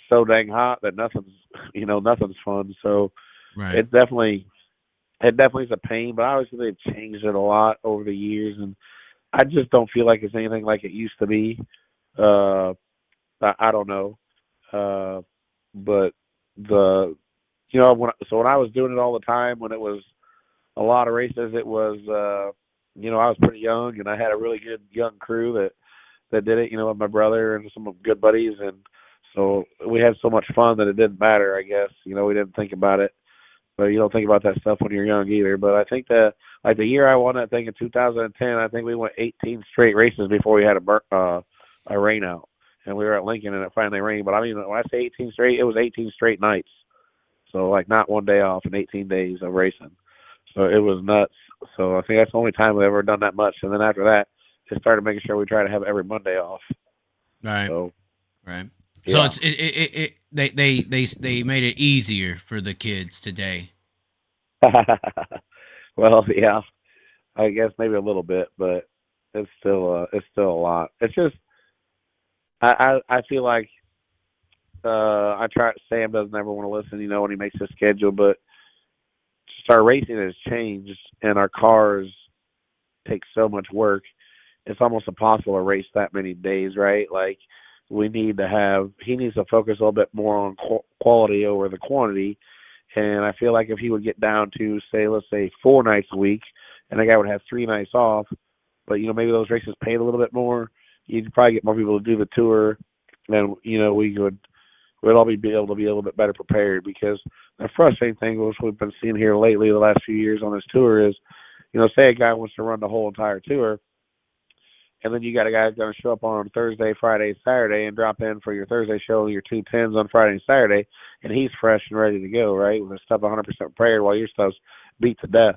so dang hot that nothing's fun. So Right. it definitely is a pain. But obviously they've changed it a lot over the years, and I just don't feel like it's anything like it used to be. I don't know, but the when I was doing it all the time, when it was a lot of races, it was I was pretty young and I had a really good young crew that did it, with my brother and some good buddies, and so we had so much fun that it didn't matter. I guess we didn't think about it, but you don't think about that stuff when you're young either. But I think that like the year I won that thing in 2010, I think we went 18 straight races before we had a rain out, and we were at Lincoln and it finally rained. But I mean, when I say 18 straight, it was 18 straight nights. So like not one day off in 18 days of racing. So it was nuts. So I think that's the only time we've ever done that much. And then after that, just started making sure we try to have every Monday off. Right. So, right. Yeah. So they made it easier for the kids today. Well, yeah, I guess maybe a little bit, but it's still a lot. It's just I feel like Sam doesn't ever want to listen, when he makes his schedule, but our racing has changed and our cars take so much work. It's almost impossible to race that many days, right? Like he needs to focus a little bit more on quality over the quantity. And I feel like if he would get down to let's say 4 nights a week and the guy would have 3 nights off, but maybe those races paid a little bit more, you'd probably get more people to do the tour. And we'd all be able to be a little bit better prepared, because the frustrating thing, which we've been seeing here lately the last few years on this tour, is, say a guy wants to run the whole entire tour, and then you got a guy who's going to show up on Thursday, Friday, Saturday, and drop in for your Thursday show and your 210s on Friday and Saturday, and he's fresh and ready to go, right, with his stuff 100% prepared while your stuff's beat to death.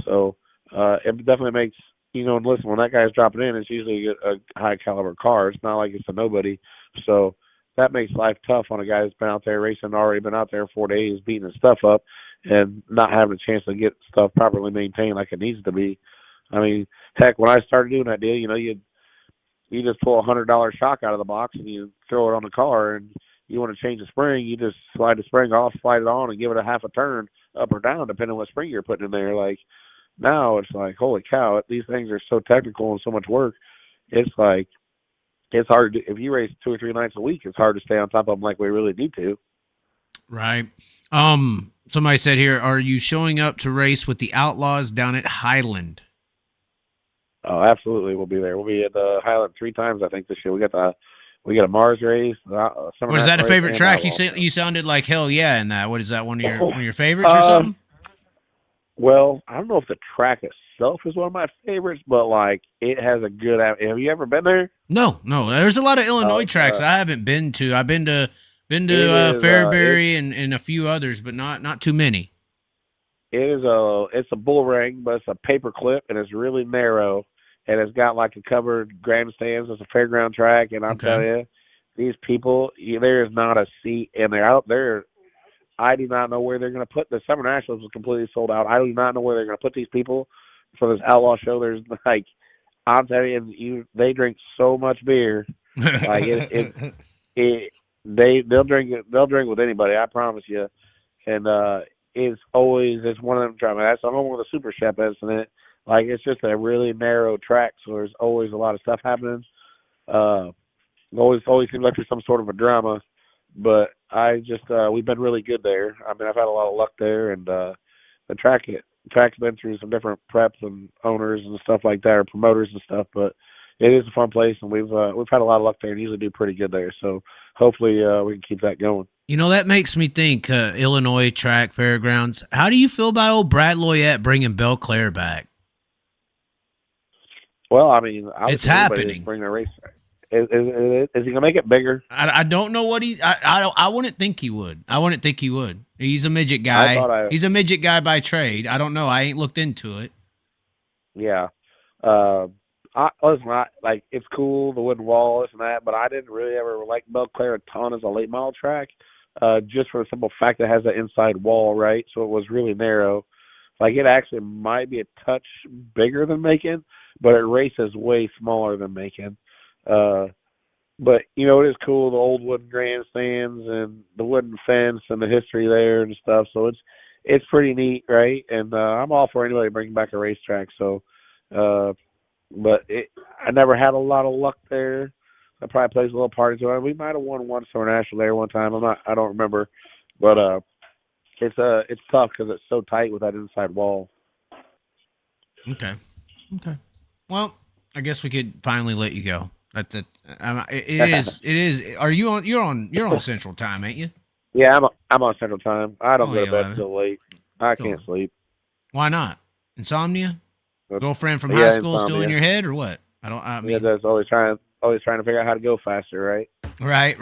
So it definitely makes, and listen, when that guy's dropping in, it's usually a high-caliber car. It's not like it's a nobody. So that makes life tough on a guy that's been out there racing, already been out there 4 days, beating his stuff up, and not having a chance to get stuff properly maintained like it needs to be. I mean, heck, when I started doing that deal, you just pull a $100 shock out of the box and you throw it on the car, and you want to change the spring, you just slide the spring off, slide it on, and give it a half a turn up or down, depending on what spring you're putting in there. Like now, it's like, holy cow, these things are so technical and so much work. It's like, it's hard if you race 2 or 3 nights a week, it's hard to stay on top of them like we really need to. Right. Somebody said here, are you showing up to race with the Outlaws down at Highland? Oh, absolutely. We'll be there. We'll be at the Highland 3 times, I think, this year. We got a Mars race. What is that, a favorite track? You sounded like hell yeah in that. What is that, one of your favorites or something? Well, I don't know if the track itself is one of my favorites, but like it has a good. Have you ever been there? No. There's a lot of Illinois tracks I haven't been to. I've been to Fairbury and a few others, but not too many. It's a bull ring, but it's a paper clip and it's really narrow, and it's got like a covered grandstands. It's a fairground track, and I'm telling you, these people, there is not a seat, and they're out there. I do not know where they're going to put the Summer Nationals was completely sold out. I do not know where they're going to put these people for this Outlaw show. There's like, I'm telling you, they drink so much beer, like they'll drink with anybody. I promise you, and it's one of them tracks. That's the home of the Super Shep, isn't it? Like it's just a really narrow track, so there's always a lot of stuff happening. Always seems like there's some sort of a drama. But we've been really good there. I mean, I've had a lot of luck there, and the track's been through some different preps and owners and stuff like that, or promoters and stuff. But it is a fun place, and we've had a lot of luck there, and usually do pretty good there. So hopefully we can keep that going. That makes me think Illinois track fairgrounds. How do you feel about old Brad Loyette bringing Belle Claire back? Well, I mean, it's happening. Bring a race. Is he gonna make it bigger? I don't know what I wouldn't think he would. He's a midget guy. He's a midget guy by trade. I don't know. I ain't looked into it. Yeah. It's cool, the wooden wall, this and that, but I didn't really ever like Belle Claire a ton as a late model track, just for the simple fact that it has that inside wall, right? So it was really narrow. Like, it actually might be a touch bigger than Macon, but it races way smaller than Macon. But, you know, it is cool, the old wooden grandstands and the wooden fence and the history there and stuff. So it's pretty neat, right? And I'm all for anybody bringing back a racetrack. So, but I never had a lot of luck there. That probably plays a little part into it. We might have won one Summer National there one time. I don't remember. But it's tough because it's so tight with that inside wall. Okay. Well, I guess we could finally let you go. It is. Are you on? You're on Central Time, ain't you? Yeah, I'm on Central Time. I don't go to 11. bed until late. I can't sleep. Why not? Insomnia? Girlfriend from high school insomnia. still in your head, or what? I mean, that's always trying to figure out how to go faster, right? Right.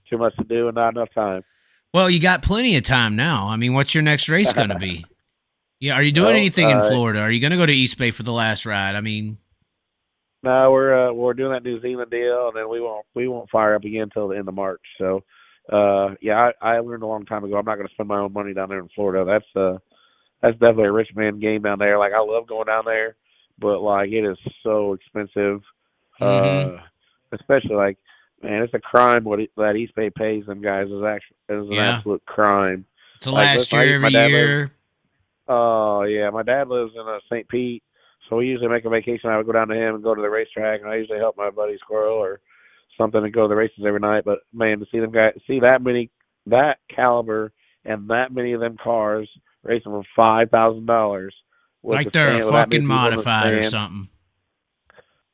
Too much to do and not enough time. Well, you got plenty of time now. I mean, what's your next race going to be? Yeah, are you doing anything in Florida? Are you going to go to East Bay for the last ride? I mean, no, we're doing that New Zealand deal, and then we won't fire up again until the end of March. So, yeah, I learned a long time ago I'm not going to spend my own money down there in Florida. That's definitely a rich man game down there. Like, I love going down there, but like it is so expensive. Especially like, man, it's a crime what that East Bay pays them guys is an absolute crime. It's the last year every year. Oh yeah, my dad lives in St. Pete, so we usually make a vacation. I would go down to him and go to the racetrack, and I usually help my buddy Squirrel or something and go to the races every night. But man, to see them guys, see that caliber and that many of them cars racing for $5,000, like they're a fucking modified or something.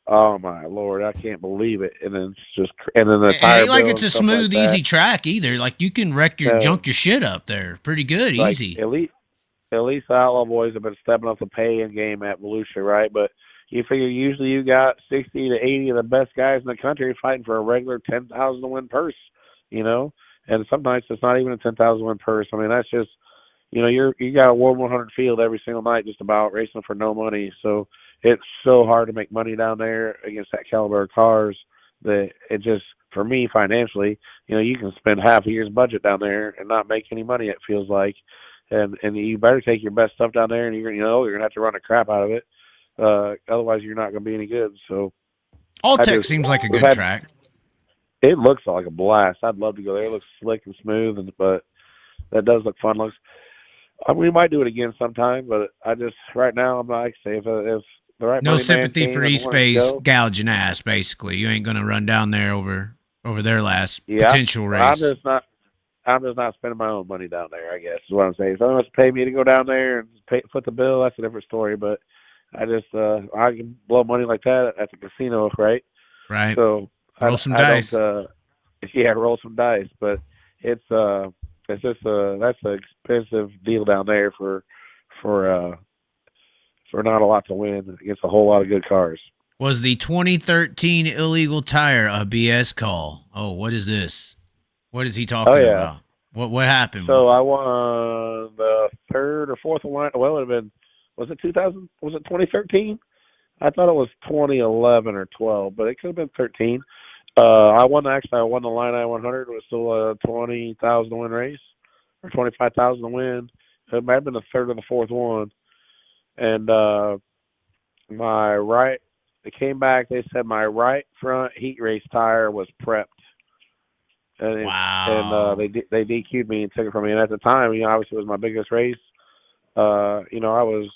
Oh my Lord, I can't believe it. And then the tire. It ain't like it's a smooth, easy track either. Like you can wreck junk your shit up there pretty good, like, easy. At least the Outlaw boys have been stepping up the pay-in game at Volusia, right? But you figure usually you got 60 to 80 of the best guys in the country fighting for a regular 10,000 to win purse, you know. And sometimes it's not even a 10,000 win purse. I mean, that's just, you know, you got a World 100 field every single night just about racing for no money. So it's so hard to make money down there against that caliber of cars that it just, for me financially, you know, you can spend half a year's budget down there and not make any money, it feels like. And you better take your best stuff down there, and you're gonna have to run the crap out of it. Otherwise, you're not gonna be any good. So, Alltech seems like a good track. It looks like a blast. I'd love to go there. It looks slick and smooth, but that does look fun. We might do it again sometime, but right now I'm not safe. If the right no sympathy for East Bay's gouging ass. Basically, you ain't gonna run down there over their last potential race. I'm just not spending my own money down there, I guess, is what I'm saying. If someone wants to pay me to go down there and foot the bill, that's a different story. But I can blow money like that at the casino, right? Right. So roll some dice. Roll some dice. But it's just that's an expensive deal down there for not a lot to win against a whole lot of good cars. Was the 2013 illegal tire a BS call? Oh, what is this? What is he talking about? What happened? So I won the third or fourth one. Well, it would have been, was it 2000? Was it 2013? I thought it was 2011 or 12, but it could have been 13. I won the line I 100. It was still a 20,000 win race or 25,000 win. It might have been the third or the fourth one. And they came back. They said my right front heat race tire was prepped. Wow. And they DQ'd me and took it from me. And at the time, you know, obviously it was my biggest race. You know,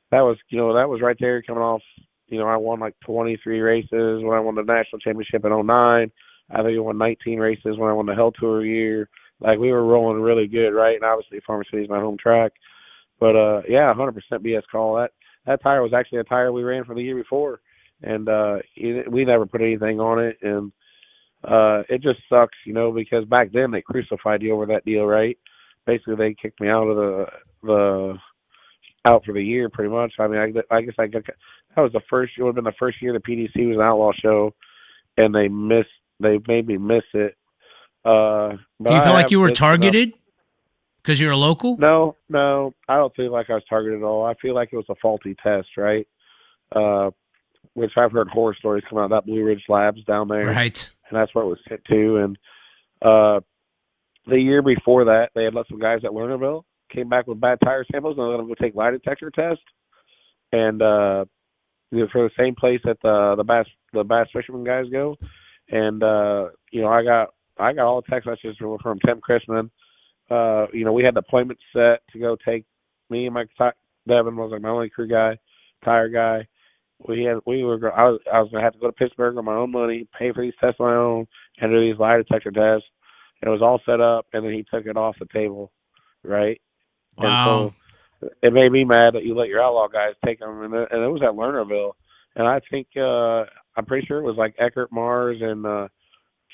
that was right there coming off. You know, I won like 23 races when I won the national championship in 2009. I think I won 19 races when I won the Hell Tour year. Like, we were rolling really good, right? And obviously Farmer City is my home track. But, 100% BS call. That tire was actually a tire we ran for the year before. And we never put anything on it. And it just sucks, you know, because back then they crucified you over that deal, right? Basically, they kicked me out of out for the year, pretty much. I mean, I guess that was the first. It would have been the first year the PDC was an outlaw show, and they made me miss it. Do you feel like you were targeted because you're a local? No, I don't feel like I was targeted at all. I feel like it was a faulty test, right? Which I've heard horror stories come out of that Blue Ridge Labs down there, right? And that's where it was hit to. And the year before that, they had let some guys at Lernerville came back with bad tire samples, and I let them go take lie detector test. And for the same place that the bass fisherman guys go. And I got all the text messages from Tim Chrisman. We had the appointment set to go take me and Devin was like my only crew guy, tire guy. I was gonna have to go to Pittsburgh on my own money, pay for these tests on my own, and do these lie detector tests. And it was all set up, and then he took it off the table, right? Wow. And so it made me mad that you let your outlaw guys take them, and it was at Lernerville. And I think I'm pretty sure it was like Eckert, Mars, and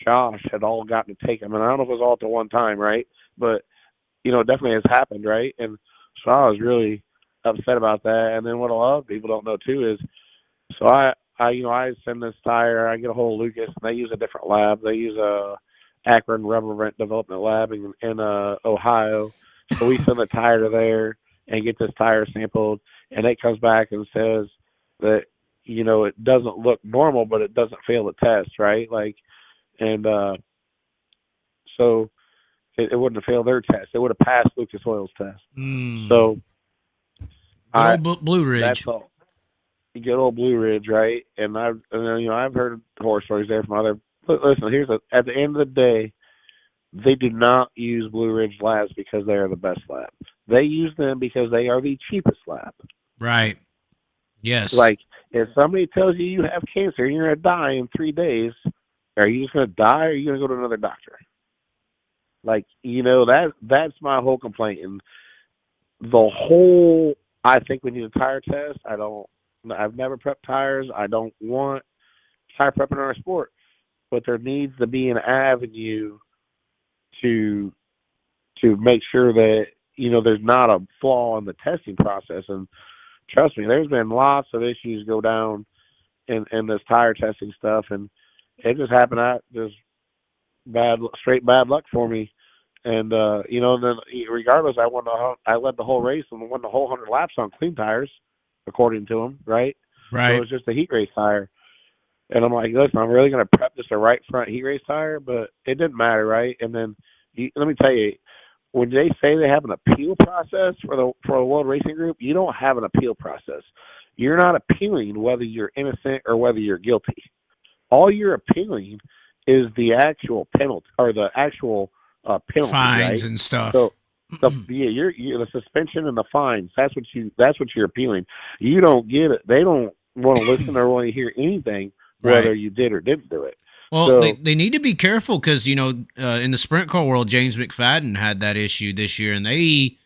Josh had all gotten to take them. And I don't know if it was all at the one time, right? But it definitely has happened, right? And so I was really upset about that. And then what a lot of people don't know too is, so I send this tire. I get a hold of Lucas, and they use a different lab. They use a Akron Relevance Development Lab in Ohio. So we send the tire to there and get this tire sampled, and it comes back and says that it doesn't look normal, but it doesn't fail the test, right? So it wouldn't have failed their test. It would have passed Lucas Oil's test. So Good old Blue Ridge. That's all. Good old Blue Ridge, right? And I've heard horror stories there from other. Listen, at the end of the day, they do not use Blue Ridge labs because they are the best lab. They use them because they are the cheapest lab. Right. Yes. Like, if somebody tells you you have cancer and you're going to die in 3 days, are you just going to die or are you going to go to another doctor? Like, that's my whole complaint. And I think we need a tire test. I've never prepped tires. I don't want tire prepping in our sport. But there needs to be an avenue to make sure that, there's not a flaw in the testing process. And trust me, there's been lots of issues go down in this tire testing stuff. And it just happened. Just straight bad luck for me. And, then regardless, I led the whole race and won the whole 100 laps on clean tires, according to them, right? Right. So it was just a heat race tire. And I'm like, listen, I'm really going to prep this a right front heat race tire, but it didn't matter, right? And then let me tell you, when they say they have an appeal process for a World Racing Group, you don't have an appeal process. You're not appealing whether you're innocent or whether you're guilty. All you're appealing is the actual penalty or the actual penalty, fines, right? and stuff. So you're the suspension and the fines. That's what you're appealing. You don't get it. They don't want to listen or want to hear anything whether Right. you did or didn't do it. Well, So, they need to be careful because, in the sprint car world, James McFadden had that issue this year, and they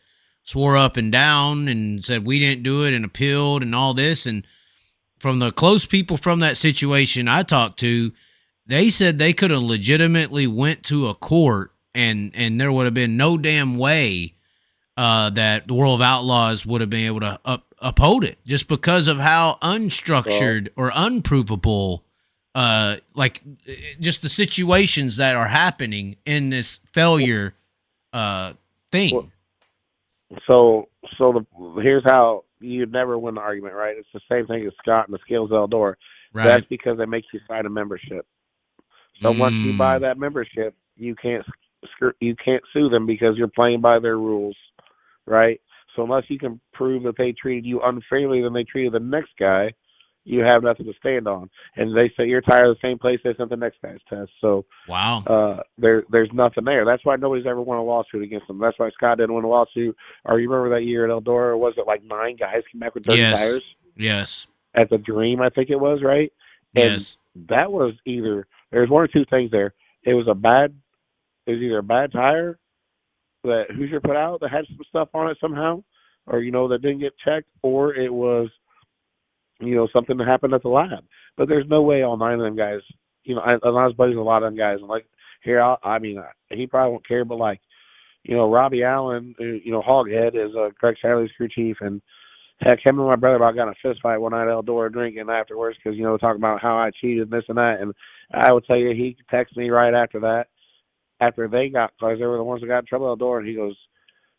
swore up and down and said we didn't do it and appealed and all this. And from the close people from that situation I talked to, they said they could have legitimately went to a court and there would have been no damn way that the World of Outlaws would have been able to uphold it just because of how unstructured or unprovable just the situations that are happening in this failure thing. Here's how you'd never win the argument, right? It's the same thing as Scott and the Scales Eldor. Right. That's because they make you sign a membership. So once you buy that membership, you can't sue them because you're playing by their rules, right? So unless you can prove that they treated you unfairly than they treated the next guy, you have nothing to stand on. And they say you're tired of the same place they sent the next guy's test. So wow, there's nothing there. That's why nobody's ever won a lawsuit against them. That's why Scott didn't win a lawsuit. Or you remember that year at Eldora, was it like 9 guys came back with 30 tires? Yes. At the Dream, I think it was, right? And yes. that was there's one or two things there. It was either a bad tire that Hoosier put out that had some stuff on it somehow, or, that didn't get checked, or it was, something that happened at the lab. But there's no way all 9 of them guys, I was buddies with a lot of them guys. I'm like, here, he probably won't care, but Robbie Allen, Hoghead is Greg Shiley's crew chief, and heck, him and my brother about got in a fist fight one night at Eldora drinking afterwards because, talking about how I cheated and this and that. And I would tell you, he texted me right after that, after they got, because they were the ones that got in trouble at Eldora, and he goes,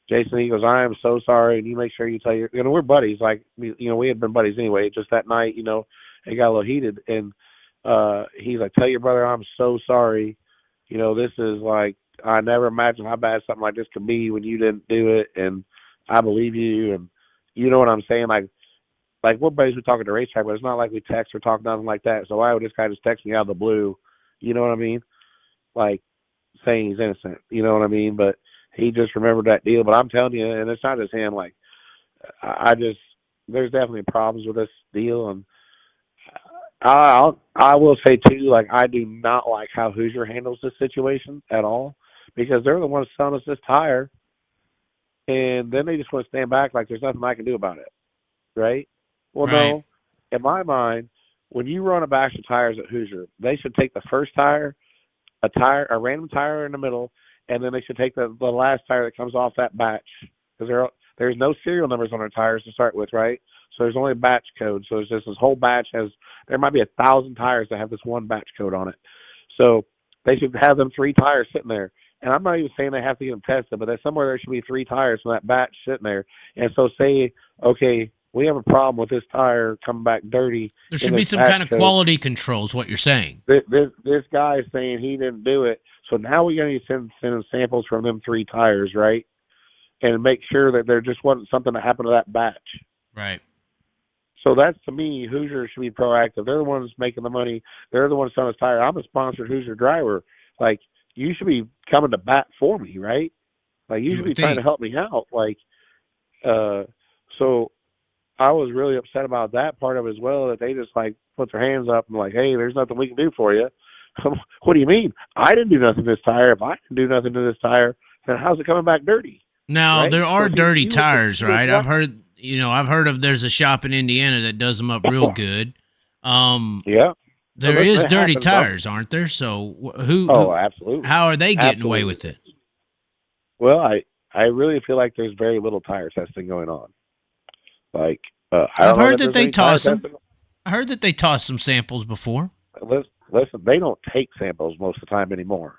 Jason, I am so sorry, and you make sure you tell your, we're buddies, like, we had been buddies anyway, just that night, it got a little heated, and he's like, tell your brother I'm so sorry, this is like, I never imagined how bad something like this could be when you didn't do it, and I believe you, and you know what I'm saying. Like we're basically talking to racetrack, but it's not like we text or talk nothing like that. So why would this guy just text me out of the blue? You know what I mean? Like saying he's innocent. You know what I mean? But he just remembered that deal. But I'm telling you, and it's not just him. Like I just there's definitely problems with this deal, and I will say too, like I do not like how Hoosier handles this situation at all, because they're the ones selling us this tire, and then they just want to stand back like there's nothing I can do about it, right? Well, Right. no. In my mind, when you run a batch of tires at Hoosier, they should take the first tire, a random tire in the middle, and then they should take the last tire that comes off that batch, because there's no serial numbers on our tires to start with, right? So there's only a batch code. So it's just this whole batch there might be 1,000 tires that have this one batch code on it. So they should have them 3 tires sitting there. And I'm not even saying they have to get them tested, but there's somewhere there should be 3 tires from that batch sitting there. And so say, okay, we have a problem with this tire coming back dirty. There should be some kind of quality control is what you're saying. This guy is saying he didn't do it. So now we got to send him samples from them 3 tires, right? And make sure that there just wasn't something that happened to that batch. Right. So that's, to me, Hoosier should be proactive. They're the ones making the money. They're the ones selling us tire. I'm a sponsored Hoosier driver. Like, you should be coming to bat for me, right? Like, you should be trying to help me out. Like, so I was really upset about that part of it as well, that they just, like, put their hands up and like, hey, there's nothing we can do for you. What do you mean? I didn't do nothing to this tire. If I didn't do nothing to this tire, then how's it coming back dirty? Now, right? there are dirty tires, right? I've heard of there's a shop in Indiana that does them up real good. Yeah. There is dirty tires, aren't there? So who absolutely. How are they getting away with it? Well, I really feel like there's very little tire testing going on. Like, I've heard that they toss them. I heard that they toss some samples before. Listen, they don't take samples most of the time anymore.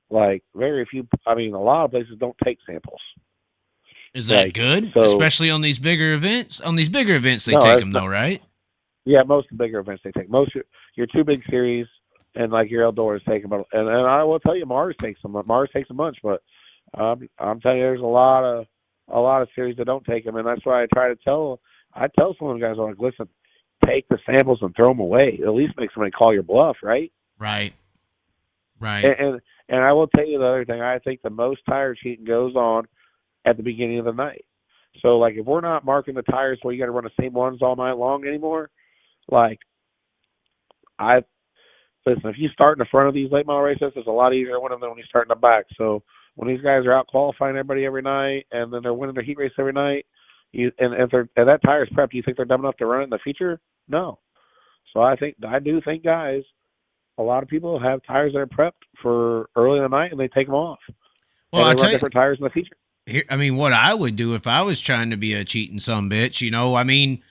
Like, very few. I mean, a lot of places don't take samples. Is that good? So, especially on these bigger events? On these bigger events, they take them, though, right? Yeah, most of the bigger events they take. Most your 2 big series and, like, your outdoors take them. And I will tell you, Mars takes them. Mars takes a bunch, but I'm telling you, there's a lot of series that don't take them, and that's why I tell some of the guys, I'm like, listen, take the samples and throw them away. At least make somebody call your bluff, right? Right. And I will tell you the other thing. I think the most tire cheating goes on at the beginning of the night. So, like, if we're not marking the tires where you got to run the same ones all night long anymore, like, listen, if you start in the front of these late model races, it's a lot easier to win them than when you start in the back. So when these guys are out qualifying everybody every night, and then they're winning their heat race every night, and if that tire's prepped, do you think they're dumb enough to run it in the feature? No. So I do think, guys, a lot of people have tires that are prepped for early in the night, and they take them off. Well, I tell you, different tires in the feature. Here, I mean, what I would do if I was trying to be a cheating sumbitch, I mean,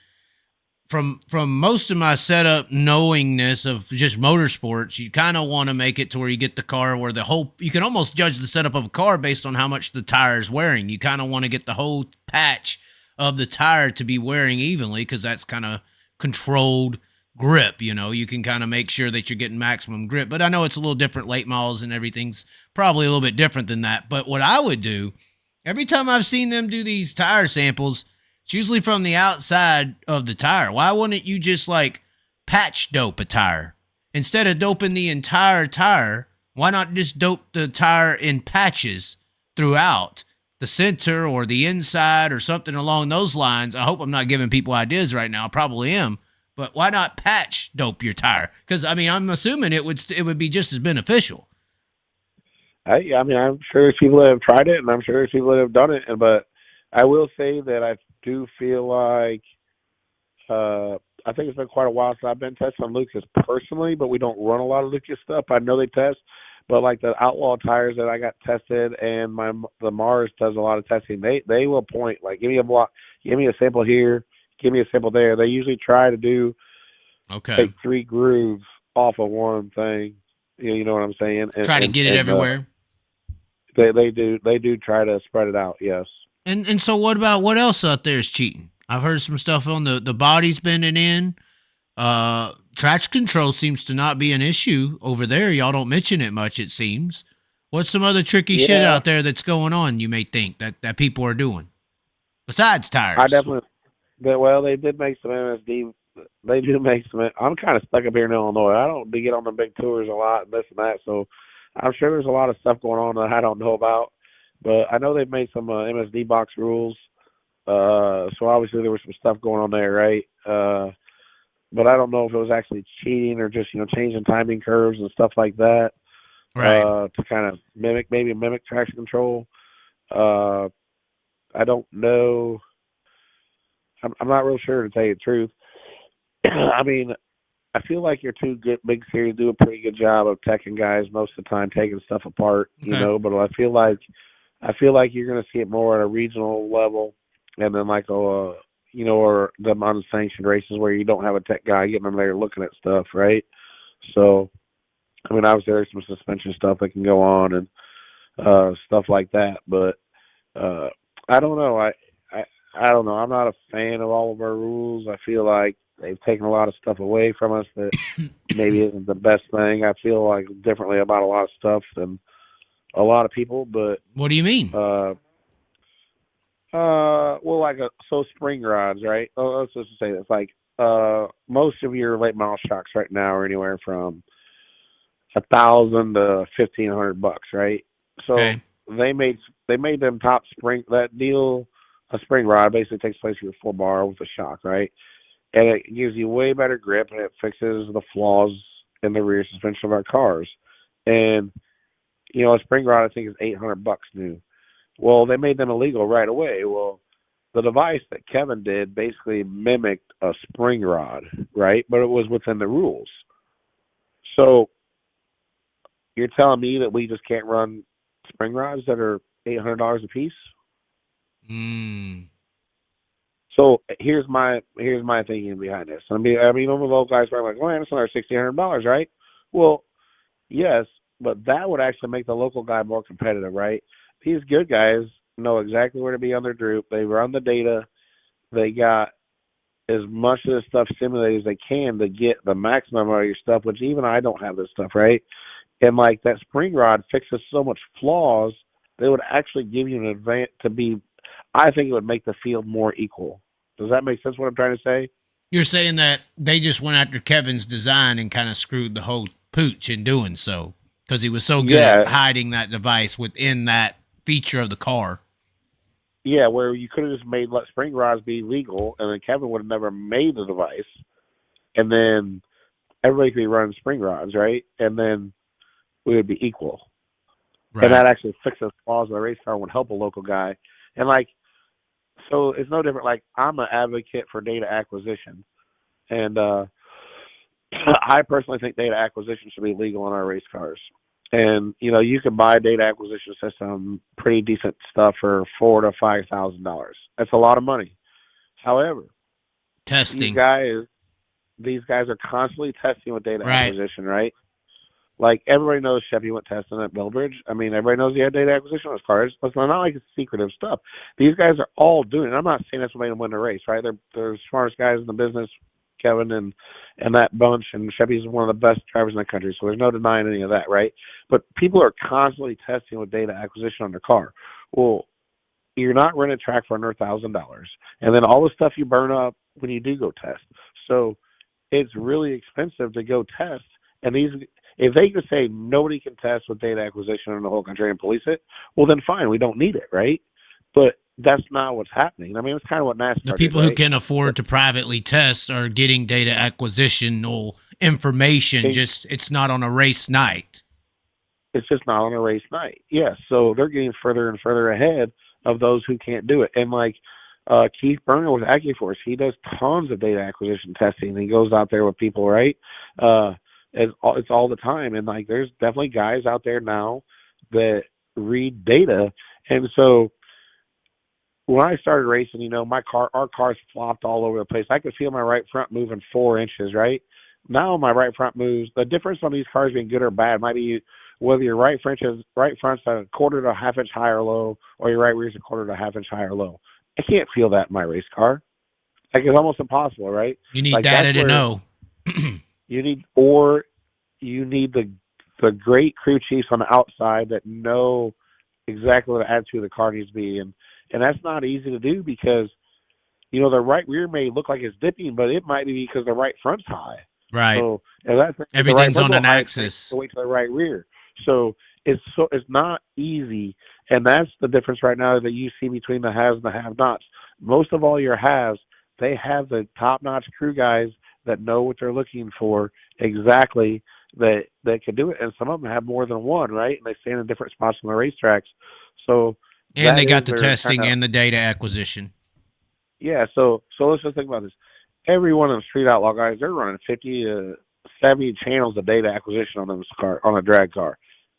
from most of my setup knowingness of just motorsports, you kind of want to make it to where you get the car where you can almost judge the setup of a car based on how much the tire is wearing. You kind of want to get the whole patch of the tire to be wearing evenly, because that's kind of controlled grip. You can kind of make sure that you're getting maximum grip. But I know it's a little different. Late models and everything's probably a little bit different than that. But what I would do, every time I've seen them do these tire samples, it's usually from the outside of the tire. Why wouldn't you just, like, patch dope a tire? Instead of doping the entire tire, why not just dope the tire in patches throughout the center or the inside or something along those lines? I hope I'm not giving people ideas right now. I probably am. But why not patch dope your tire? Because, I mean, I'm assuming it would be just as beneficial. I mean, I'm sure there's people that have tried it, and I'm sure there's people that have done it. But I will say that I do feel like I think it's been quite a while since I've been testing on Lucas personally, but we don't run a lot of Lucas stuff. I know they test, but like the Outlaw tires that I got tested, and the Mars does a lot of testing. They will point, like, give me a block, give me a sample here, give me a sample there. They usually try to do take 3 grooves off of one thing. You know what I'm saying? Try to get it everywhere. They do try to spread it out. Yes. And so what else out there is cheating? I've heard some stuff on the bodies bending in. Traction control seems to not be an issue over there. Y'all don't mention it much, it seems. What's some other tricky shit out there that's going on, you may think, that people are doing? Besides tires. I definitely, they did make some MSD. They do make some. I'm kind of stuck up here in Illinois. I don't get on the big tours a lot, and this and that. So I'm sure there's a lot of stuff going on that I don't know about. But I know they've made some MSD box rules. So obviously there was some stuff going on there, right? But I don't know if it was actually cheating or just, changing timing curves and stuff like that. Right. To kind of mimic traction control. I don't know. I'm not real sure, to tell you the truth. I mean, I feel like your two big series do a pretty good job of teching guys most of the time, taking stuff apart, but I feel like you're going to see it more at a regional level, and then like or them unsanctioned races where you don't have a tech guy getting them there looking at stuff, right? So, I mean, obviously there's some suspension stuff that can go on and stuff like that, but I don't know. I don't know. I'm not a fan of all of our rules. I feel like they've taken a lot of stuff away from us that maybe isn't the best thing. I feel like differently about a lot of stuff than a lot of people. But what do you mean? Spring rods, right? Let's just say this. Like most of your late model shocks right now are anywhere from $1,000 to $1,500, right? So they made them top spring. That deal, a spring rod basically takes place with your full bar with a shock, right? And it gives you way better grip, and it fixes the flaws in the rear suspension of our cars. And a spring rod I think is $800 new. Well, they made them illegal right away. Well, the device that Kevin did basically mimicked a spring rod, right? But it was within the rules. So you're telling me that we just can't run spring rods that are $800 a piece? So here's my thinking behind this. I mean, all the local guys are like, "Oh, it's another $1,600, right?" Well, yes, but that would actually make the local guy more competitive, right? These good guys know exactly where to be on their droop. They run the data. They got as much of this stuff simulated as they can to get the maximum out of your stuff, which even I don't have this stuff, right? And like that spring rod fixes so much flaws, they would actually give you an advantage to be. I think it would make the field more equal. Does that make sense what I'm trying to say? You're saying that they just went after Kevin's design and kind of screwed the whole pooch in doing so because he was so good at hiding that device within that feature of the car. Yeah, where you could have just let spring rods be legal, and then Kevin would have never made the device, and then everybody could be running spring rods, right? And then we would be equal. Right. And that actually fixes flaws of the race car and would help a local guy. And so it's no different. Like, I'm an advocate for data acquisition, and I personally think data acquisition should be legal in our race cars. And you can buy a data acquisition system, pretty decent stuff, for $4,000 to $5,000. That's a lot of money. However, testing these guys are constantly testing with data acquisition, right? Like, everybody knows Chevy went testing at Millbridge. I mean, everybody knows he had data acquisition on his cars. It's not like it's secretive stuff. These guys are all doing it. I'm not saying that's what made them win the race, right? They're the smartest guys in the business, Kevin and that bunch, and Chevy's one of the best drivers in the country, so there's no denying any of that, right? But people are constantly testing with data acquisition on their car. Well, you're not running a track for under $1,000, and then all the stuff you burn up when you do go test. So it's really expensive to go test, and if they can say nobody can test with data acquisition in the whole country and police it, well, then fine, we don't need it, right? But that's not what's happening. I mean, it's kind of what NASCAR The people who can afford to privately test are getting data acquisition or information, it's not on a race night. It's just not on a race night. Yes, so they're getting further and further ahead of those who can't do it. And like Keith Berger with AccuForce, he does tons of data acquisition testing. He goes out there with people, right? It's all the time. And like, there's definitely guys out there now that read data. And so when I started racing, our cars flopped all over the place. I could feel my right front moving 4 inches, right? Now my right front moves. The difference on these cars being good or bad might be whether your right front's a quarter to a half inch high or low, or your right rear's a quarter to a half inch high or low. I can't feel that in my race car. Like, it's almost impossible, right? You need data to know. You need the the great crew chiefs on the outside that know exactly what the attitude of the car needs to be, and that's not easy to do because the right rear may look like it's dipping, but it might be because the right front's high. Right. So if Everything's the right on an high, axis. wait to the right rear. So it's not easy, and that's the difference right now that you see between the haves and the have-nots. Most of all your haves, they have the top-notch crew guys that know what they're looking for exactly, that can do it, and some of them have more than one, right? And they stand in different spots on the racetracks. So And they got the testing and the data acquisition. Yeah, so let's just think about this. Every one of them street outlaw guys, they're running 50 to 70 channels of data acquisition on on a drag car.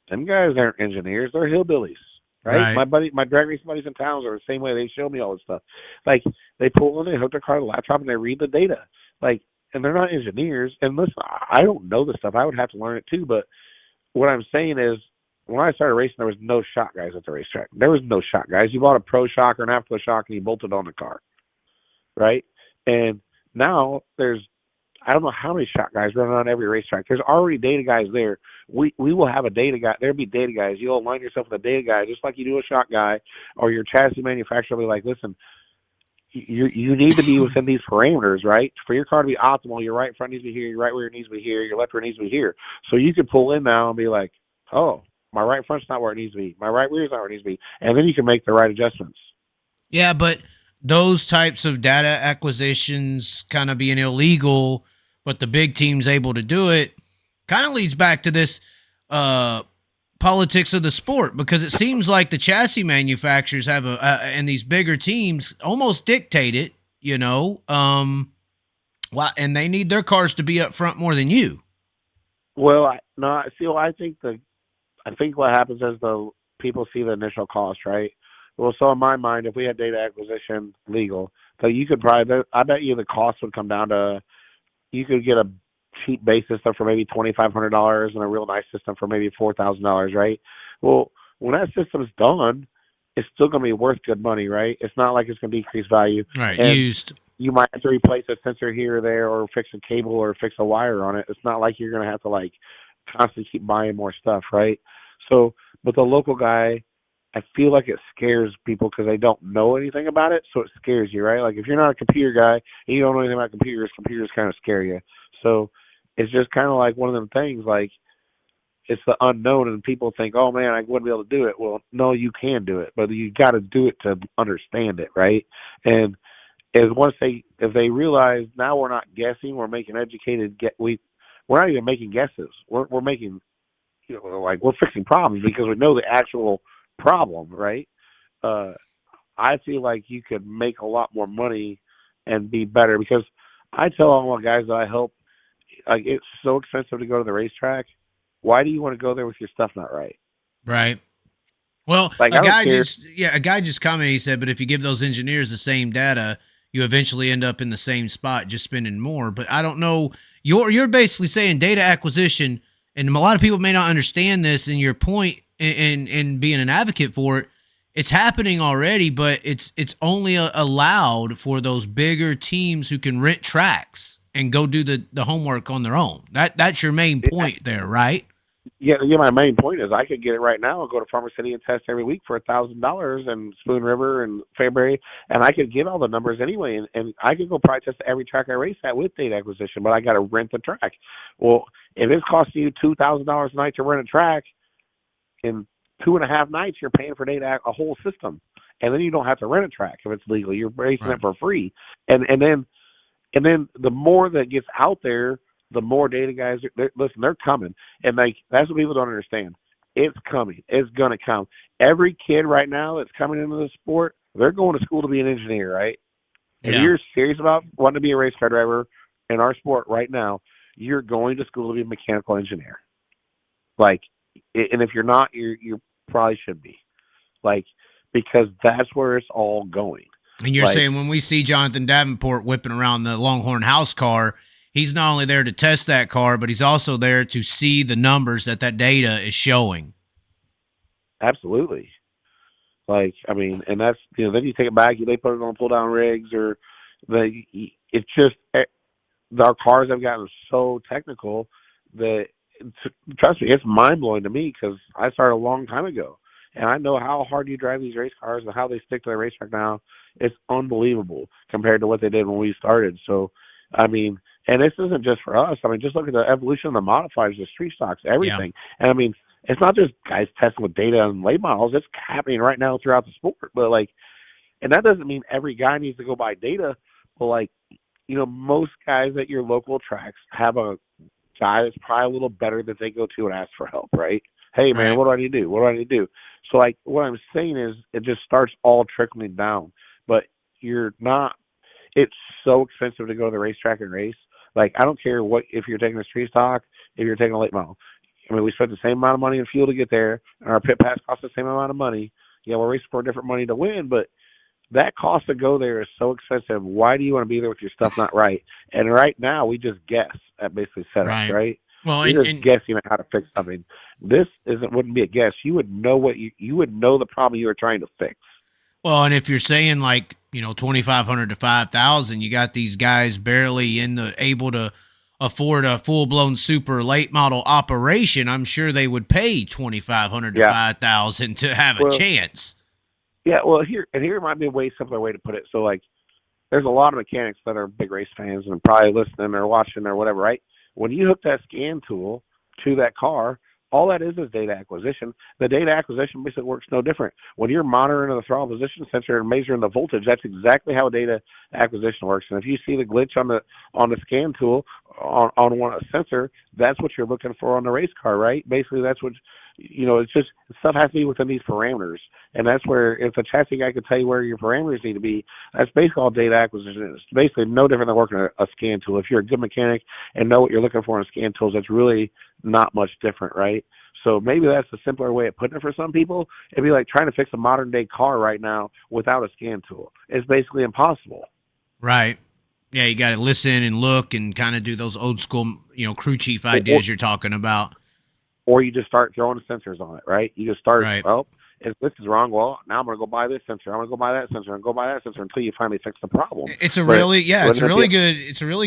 Them guys aren't engineers; they're hillbillies, right? My drag racing buddies in towns are the same way. They show me all this stuff. Like they pull in, they hook their car to the laptop, and they read the data. And they're not engineers. And listen, I don't know this stuff. I would have to learn it too. But what I'm saying is, when I started racing, there was no shot guys at the racetrack. There was no shot guys. You bought a pro shock or an after shock, and you bolted on the car, right? And now there's, I don't know how many shot guys running on every racetrack. There's already data guys there. We will have a data guy. There'll be data guys. You'll align yourself with a data guy, just like you do a shot guy, or your chassis manufacturer will be like, listen, you need to be within these parameters, right? For your car to be optimal, your right front needs to be here, your right rear needs to be here, your left rear needs to be here. So you can pull in now and be like, oh, my right front's not where it needs to be. My right rear's not where it needs to be. And then you can make the right adjustments. Yeah, but those types of data acquisitions kind of being illegal, but the big team's able to do it, kind of leads back to this politics of the sport, because it seems like the chassis manufacturers have and these bigger teams almost dictate it, and they need their cars to be up front more than you. Well, I think what happens is the people see the initial cost, right? Well, so in my mind, if we had data acquisition legal, so you could probably, I bet you the cost would come down to, you could get a cheap base system for maybe $2,500 and a real nice system for maybe $4,000, right? Well, when that system's done, it's still going to be worth good money, right? It's not like it's going to decrease value. Right, and used. You might have to replace a sensor here or there, or fix a cable or fix a wire on it. It's not like you're going to have to constantly keep buying more stuff, right? So, but the local guy, I feel like it scares people because they don't know anything about it, so it scares you, right? Like if you're not a computer guy and you don't know anything about computers kind of scare you. So it's just kind of like one of them things, like it's the unknown, and people think, oh man, I wouldn't be able to do it. Well, no, you can do it, but you got to do it to understand it, right? And if they realize now we're not guessing, we're making educated we're not even making guesses. We're making, we're fixing problems because we know the actual problem, right? I feel like you could make a lot more money and be better, because I tell all my guys that I help, it's so expensive to go to the racetrack. Why do you want to go there with your stuff not right? Right. Well, a guy just commented, he said, but if you give those engineers the same data, you eventually end up in the same spot, just spending more. But I don't know. You're basically saying data acquisition, and a lot of people may not understand this, and your point in being an advocate for it, it's happening already, but it's only allowed for those bigger teams who can rent tracks and go do the homework on their own. That's your main point there, right? Yeah. My main point is I could get it right now and go to Farmer City and test every week for $1,000 and Spoon River and February, and I could get all the numbers anyway, and I could go probably test every track I race at with data acquisition, but I got to rent the track. Well, if it's costing you $2,000 a night to rent a track, in 2.5 nights, you're paying for data, a whole system, and then you don't have to rent a track if it's legal. You're racing it for free, and then the more that gets out there, the more data guys. They're coming, and that's what people don't understand. It's coming. It's gonna come. Every kid right now that's coming into the sport, they're going to school to be an engineer, right? If you're serious about wanting to be a race car driver in our sport right now, you're going to school to be a mechanical engineer. And if you're not, you probably should be, because that's where it's all going. And you're saying when we see Jonathan Davenport whipping around the Longhorn house car, he's not only there to test that car, but he's also there to see the numbers that data is showing. Absolutely. And that's, then you take it back, they put it on pull down rigs, or it's just, our cars have gotten so technical that trust me, it's mind blowing to me because I started a long time ago, and I know how hard you drive these race cars and how they stick to the racetrack now. It's unbelievable compared to what they did when we started. So, I mean, and this isn't just for us. I mean, just look at the evolution of the modifiers, the street stocks, everything. Yeah. And I mean, it's not just guys testing with data and late models. It's happening right now throughout the sport. But like, and that doesn't mean every guy needs to go buy data. But like, you know, most guys at your local tracks have a guy that's probably a little better that they go to and ask for help, right? Hey man, what do I need to do? What do I need to do? So like, what I'm saying is, it just starts all trickling down. But you're not. It's so expensive to go to the racetrack and race. Like, I don't care what, if you're taking a street stock, if you're taking a late model. I mean, we spent the same amount of money in fuel to get there, and our pit pass costs the same amount of money. Yeah, we're racing for different money to win, but that cost to go there is so expensive. Why do you want to be there with your stuff not right? And right now, we just guess at basically setups, right? Well, you're just guessing at how to fix something. This wouldn't be a guess. You would know what you would know the problem you were trying to fix. Well, and if you're saying like, you know, 2,500 to 5,000, you got these guys barely able to afford a full-blown super late model operation. I'm sure they would pay 2,500 to 5,000 to have a chance. Yeah, well, here might be a way simpler way to put it. So like, there's a lot of mechanics that are big race fans and probably listening or watching or whatever, right? When you hook that scan tool to that car, all that is data acquisition. The data acquisition basically works no different. When you're monitoring the throttle position sensor and measuring the voltage, that's exactly how data acquisition works. And if you see the glitch on the scan tool on one sensor, that's what you're looking for on the race car, right? Basically, that's what, you know, it's just stuff has to be within these parameters. And that's where, if the chassis guy can tell you where your parameters need to be, that's basically all data acquisition is. Basically no different than working a scan tool. If you're a good mechanic and know what you're looking for in scan tools, that's really not much different, right? So maybe that's a simpler way of putting it for some people. It'd be like trying to fix a modern day car right now without a scan tool. It's basically impossible. Right. Yeah, you got to listen and look and kind of do those old school, you know, crew chief ideas you're talking about. Or you just start throwing the sensors on it, right? You just start, right. Well, if this is wrong, well, now I'm going to go buy this sensor. I'm going to go buy that sensor and go buy that sensor until you finally fix the problem. It's a really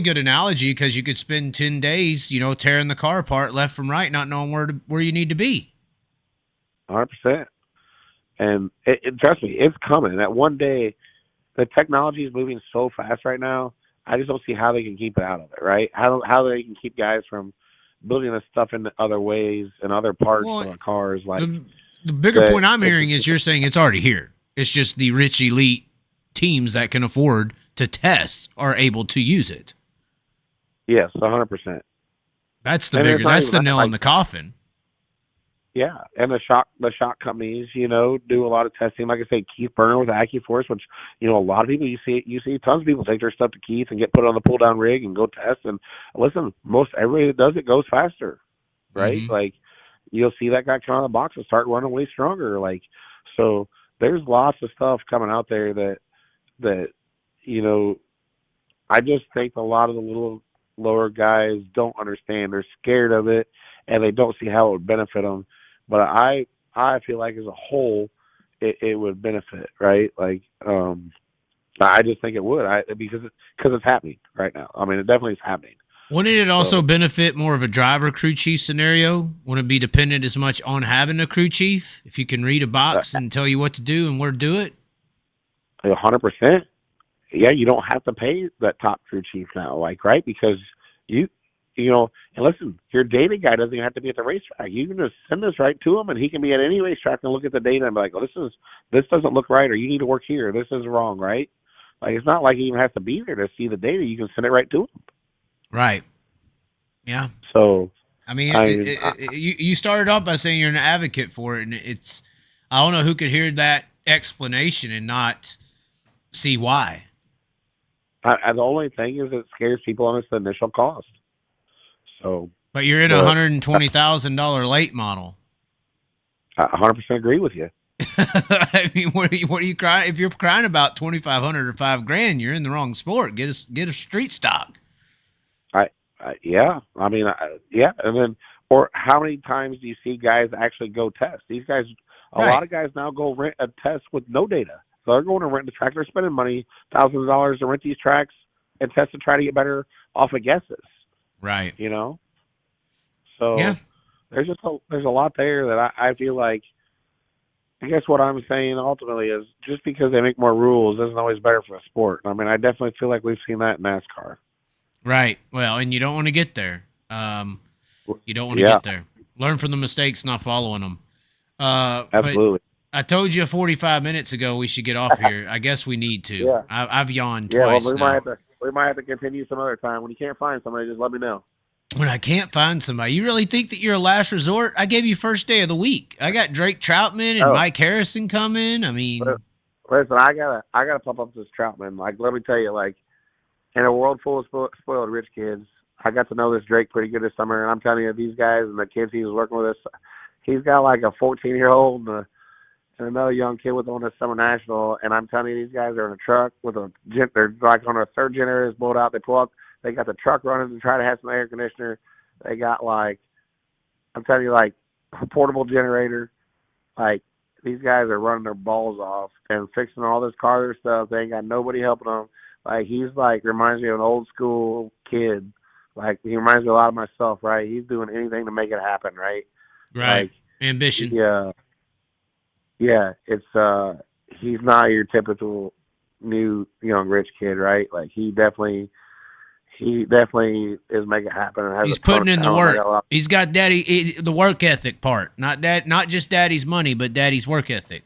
good analogy, because you could spend 10 days, you know, tearing the car apart left from right, not knowing where you need to be. 100%. And trust me, it's coming. That one day, the technology is moving so fast right now. I just don't see how they can keep it out of it, right? How they can keep guys from building this stuff in other ways and other parts of the cars. Like the bigger point I'm hearing is you're saying it's already here. It's just the rich elite teams that can afford to test are able to use it. Yes, 100%. That's the nail in the coffin. Yeah, and the shock companies, you know, do a lot of testing. Like I say, Keith Burner with AccuForce, which, you know, a lot of people you see tons of people take their stuff to Keith and get put on the pull down rig and go test. And listen, most everybody that does it goes faster, right? Mm-hmm. Like, you'll see that guy come out of the box and start running way stronger. Like, so there's lots of stuff coming out there that you know, I just think a lot of the little lower guys don't understand. They're scared of it, and they don't see how it would benefit them. But I feel like as a whole, it would benefit, right? Like, I just think it would, because it's happening right now. I mean, it definitely is happening. Wouldn't it also benefit more of a driver crew chief scenario? Wouldn't it be dependent as much on having a crew chief? If you can read a box and tell you what to do and where to do it? 100%. Yeah, you don't have to pay that top crew chief now, like, right? Because you know, and listen, your data guy doesn't even have to be at the racetrack. You can just send this right to him, and he can be at any racetrack and look at the data and be like, "Oh, this doesn't look right," or "You need to work here. This is wrong," right? Like, it's not like he even has to be there to see the data. You can send it right to him. Right. Yeah. So, I mean, you started off by saying you're an advocate for it, and I don't know who could hear that explanation and not see why. The only thing is it scares people on its initial cost. So, but you're in a $120,000 late model. I 100% agree with you. I mean, what are you crying? If you're crying about 2,500 or $5,000, you're in the wrong sport. Get a street stock. Yeah. I mean, yeah. And then, or how many times do you see guys actually go test? These guys, a lot of guys now go rent a test with no data. So they're going to rent the track. They're spending money, thousands of dollars to rent these tracks and test to try to get better off of guesses. Right. You know? So Yeah. there's there's a lot there that I feel like. I guess what I'm saying ultimately is just because they make more rules isn't always better for a sport. I mean, I definitely feel like we've seen that in NASCAR. Right. Well, and you don't want to get there. You don't want to get there. Learn from the mistakes, not following them. Absolutely. But I told you 45 minutes ago we should get off here. I guess we need to. Yeah. I've yawned Yeah, twice well, now. we might have to continue some other time. When you can't find somebody, just let me know. When I can't find somebody, you really think that you're a last resort? I gave you first day of the week. I got Drake Troutman and Mike Harrison coming. I mean, listen, I gotta pump up this Troutman. Like, let me tell you, like, in a world full of spoiled rich kids, I got to know this Drake pretty good this summer, and I'm telling you, these guys and the kids he was working with us, he's got like a 14-year-old and another young kid with on this summer national, and I'm telling you, these guys are in a truck with they're like on a third generator blown out. They got the truck running to try to have some air conditioner. They got like, I'm telling you, like a portable generator. Like, these guys are running their balls off and fixing all this car stuff. They ain't got nobody helping them. Like, he's like, reminds me of an old school kid. Like, he reminds me a lot of myself, right? He's doing anything to make it happen, right? Right. Like, ambition. Yeah. Yeah. It's, he's not your typical new, young, rich kid, right? Like, he definitely is making it happen. And has He's a ton putting of in the talent. work. He's got the work ethic part. Not just daddy's money, but daddy's work ethic.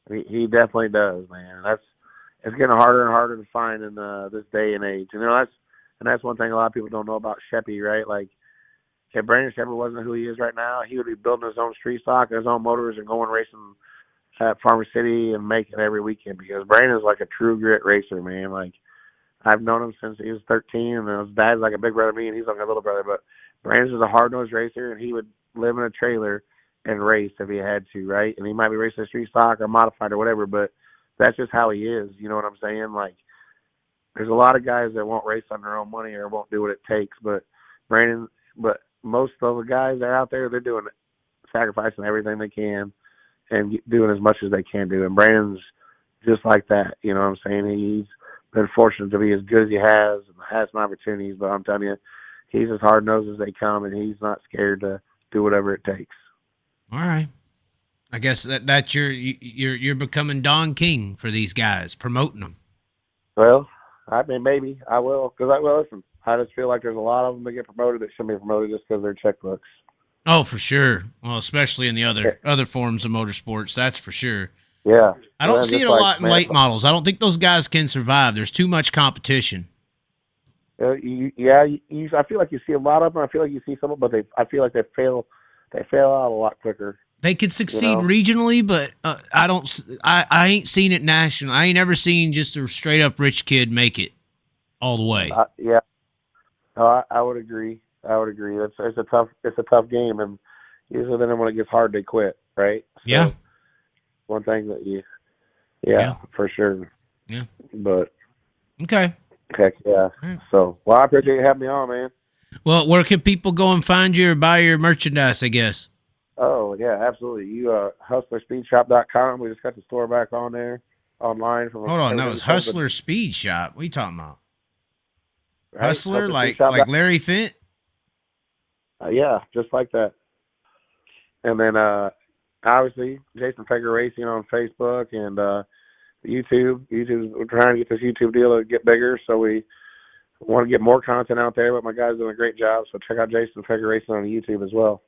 He definitely does, man. It's getting harder and harder to find in this day and age. You know, that's one thing a lot of people don't know about Sheppy, right? Like, if Brandon Sheppard wasn't who he is right now, he would be building his own street stock, his own motors, and going racing at Farmer City and making every weekend, because Brandon's like a true grit racer, man. Like, I've known him since he was 13, and his dad's like a big brother to me, and he's like a little brother. But Brandon's is a hard-nosed racer, and he would live in a trailer and race if he had to, right? And he might be racing a street stock or modified or whatever, but that's just how he is. You know what I'm saying? Like, there's a lot of guys that won't race on their own money or won't do what it takes, but most of the guys that are out there, they're doing it, sacrificing everything they can and doing as much as they can do. And Brandon's just like that. You know what I'm saying? He's been fortunate to be as good as he has and has some opportunities, but I'm telling you, he's as hard-nosed as they come, and he's not scared to do whatever it takes. All right. I guess that's you're becoming Don King for these guys, promoting them. Well, I mean, maybe I will, because listen, I just feel like there's a lot of them that get promoted that shouldn't be promoted just because they're checkbooks. Oh, for sure. Well, especially in the other forms of motorsports, that's for sure. Yeah. I don't see it a lot in late models. I don't think those guys can survive. There's too much competition. I feel like you see a lot of them. I feel like you see some, but I feel like they fail out a lot quicker. They could succeed regionally, but I ain't seen it national. I ain't ever seen just a straight up rich kid make it all the way. Yeah. No, I would agree. It's a tough game, and usually then when it gets hard, they quit, right? So, yeah. One thing that yeah, for sure. Yeah. But okay. Heck yeah. Right. So, well, I appreciate you having me on, man. Well, where can people go and find you or buy your merchandise, I guess? Oh, yeah, absolutely. You, hustlerspeedshop.com. We just got the store back on there, online. Hold on, that was Hustler Speed Shop. What are you talking about? Right? Hustler, like Larry Fint? Yeah, just like that. And then, obviously, Jason Fager Racing on Facebook and YouTube. We're trying to get this YouTube deal to get bigger, so we want to get more content out there, but my guy's doing a great job, so check out Jason Fager Racing on YouTube as well.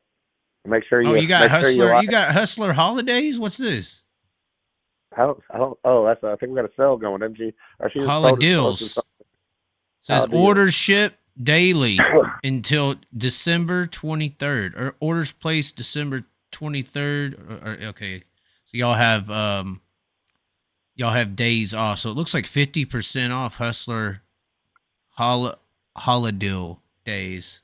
Make sure you. Oh, you got Hustler. You got Hustler Holidays. What's this? I don't. Oh, that's. I think we got a sale going, didn't she? Holideals. Says orders ship daily until December 23rd, or orders placed December 23rd. Okay, so y'all have days off. So it looks like 50% off Hustler Holideal days.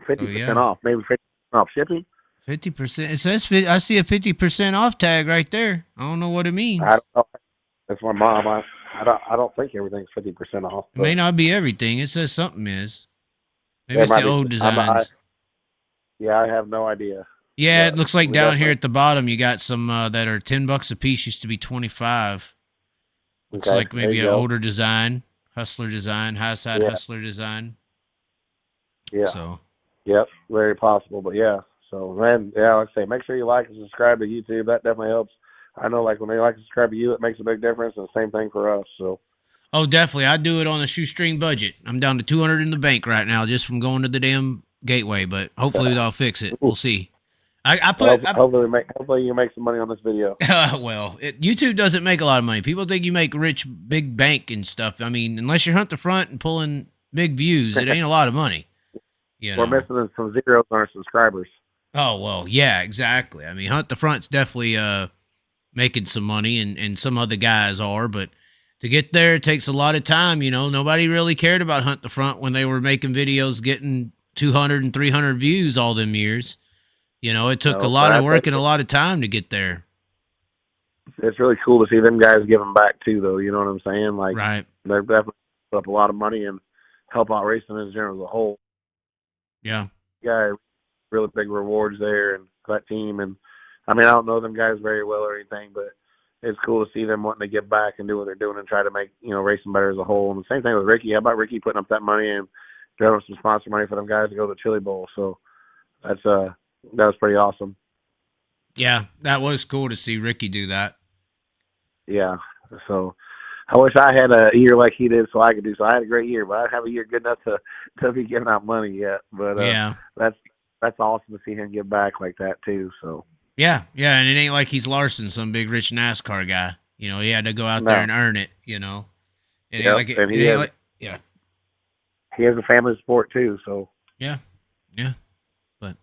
50% off, maybe 50% off shipping. 50%. It says I see a 50% off tag right there. I don't know what it means. I don't know. That's my mom. I don't think everything's 50% off. It may not be everything. It says something is. Maybe it's the old designs. I have no idea. Yeah, it looks like down here at the bottom you got some that are $10 a piece. Used to be 25. Looks like maybe an older design, Hustler design, high side Hustler design. Yeah. So Yep, very possible. But yeah, so man, yeah, like I say, make sure you like and subscribe to YouTube. That definitely helps. I know, like when they like and subscribe to you, it makes a big difference, and the same thing for us. So. Oh, definitely. I do it on a shoestring budget. I'm down to 200 in the bank right now just from going to the damn gateway, but hopefully I'll fix it. We'll see. Hopefully you make some money on this video. Well, YouTube doesn't make a lot of money. People think you make rich, big bank and stuff. I mean, unless you hunt the front and pulling big views, it ain't a lot of money. You know? We're missing some zeros on our subscribers. Oh, well, yeah, exactly. I mean, hunt the front's definitely making some money, and some other guys are, but to get there, it takes a lot of time. You know, nobody really cared about hunt the front when they were making videos getting 200 and 300 views all them years. You know, it took a lot of work and a lot of time to get there. It's really cool to see them guys giving back too, though. You know what I'm saying? Like, right. They're definitely put up a lot of money and help out racing in general as a whole. Yeah. Yeah, really big rewards there and that team. And I mean, I don't know them guys very well or anything, but it's cool to see them wanting to give back and do what they're doing and try to make, you know, racing better as a whole. And the same thing with Ricky. How about Ricky putting up that money and throwing some sponsor money for them guys to go to the Chili Bowl? So that was pretty awesome. Yeah, that was cool to see Ricky do that. Yeah. So I wish I had a year like he did so I could do. So I had a great year, but I didn't have a year good enough to be giving out money yet. But yeah, that's awesome to see him give back like that too. So yeah, and it ain't like he's Larson, some big rich NASCAR guy. You know, he had to go out there and earn it. You know, he has a family sport too. So yeah. But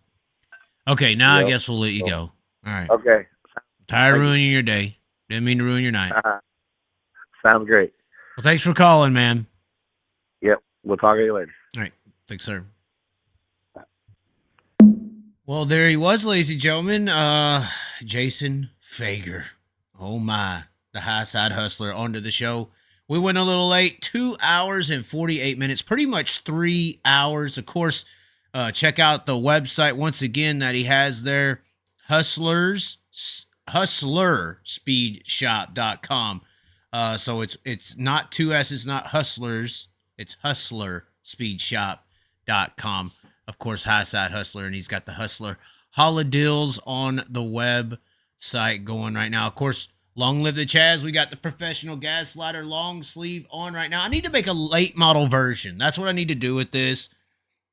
okay, now I guess we'll let you go. All right. Okay. Tired of ruining your day. Didn't mean to ruin your night. Sounds great. Well, thanks for calling, man. Yep. We'll talk to you later. All right. Thanks, sir. Well, there he was, ladies and gentlemen. Jason Fager. Oh, my. The high side hustler onto the show. We went a little late. 2 hours and 48 minutes. Pretty much 3 hours. Of course, check out the website once again that he has there. Hustlerspeedshop.com. So it's not 2 S's, not hustlers. It's hustlerspeedshop.com. Of course, high side hustler, and he's got the hustler holideals on the website going right now. Of course, long live the Chaz. We got the professional gas slider long sleeve on right now. I need to make a late model version. That's what I need to do with this.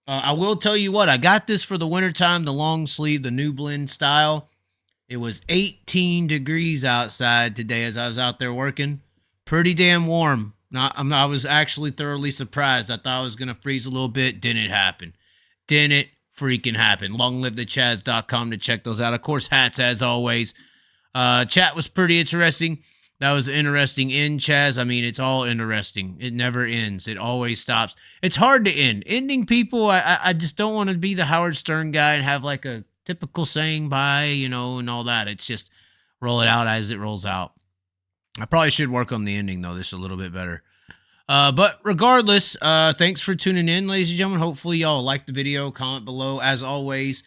I will tell you what, I got this for the wintertime, the long sleeve, the new blend style. It was 18 degrees outside today as I was out there working. Pretty damn warm. I was actually thoroughly surprised. I thought I was going to freeze a little bit. Didn't happen. Didn't freaking happen. Longlivethechaz.com to check those out. Of course, hats as always. Chat was pretty interesting. That was interesting in Chaz. I mean, it's all interesting. It never ends. It always stops. It's hard to end. Ending people, I just don't want to be the Howard Stern guy and have like a typical saying bye, you know, and all that. It's just roll it out as it rolls out. I probably should work on the ending, though, this a little bit better. But regardless, thanks for tuning in, ladies and gentlemen. Hopefully y'all like the video. Comment below. As always,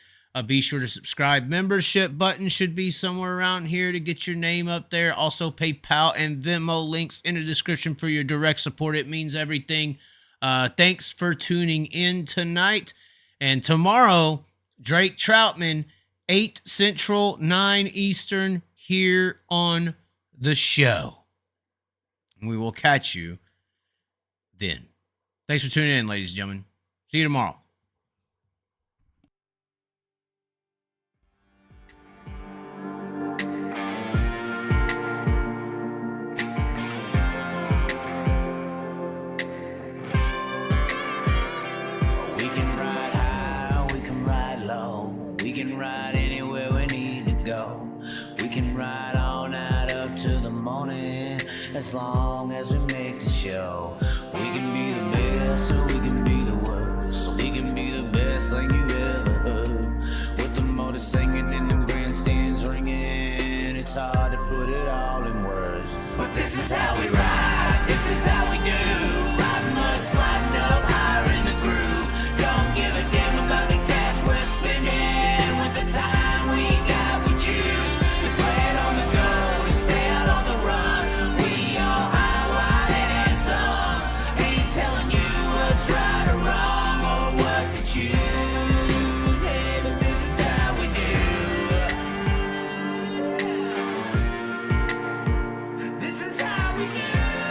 be sure to subscribe. Membership button should be somewhere around here to get your name up there. Also, PayPal and Venmo links in the description for your direct support. It means everything. Thanks for tuning in tonight. And tomorrow, Drake Troutman, 8 Central, 9 Eastern, here on the show. We will catch you then. Thanks for tuning in, ladies and gentlemen. See you tomorrow. We can ride high, we can ride low. We can ride anywhere we need to go. We can ride all night up to the morning, as long as we make the show.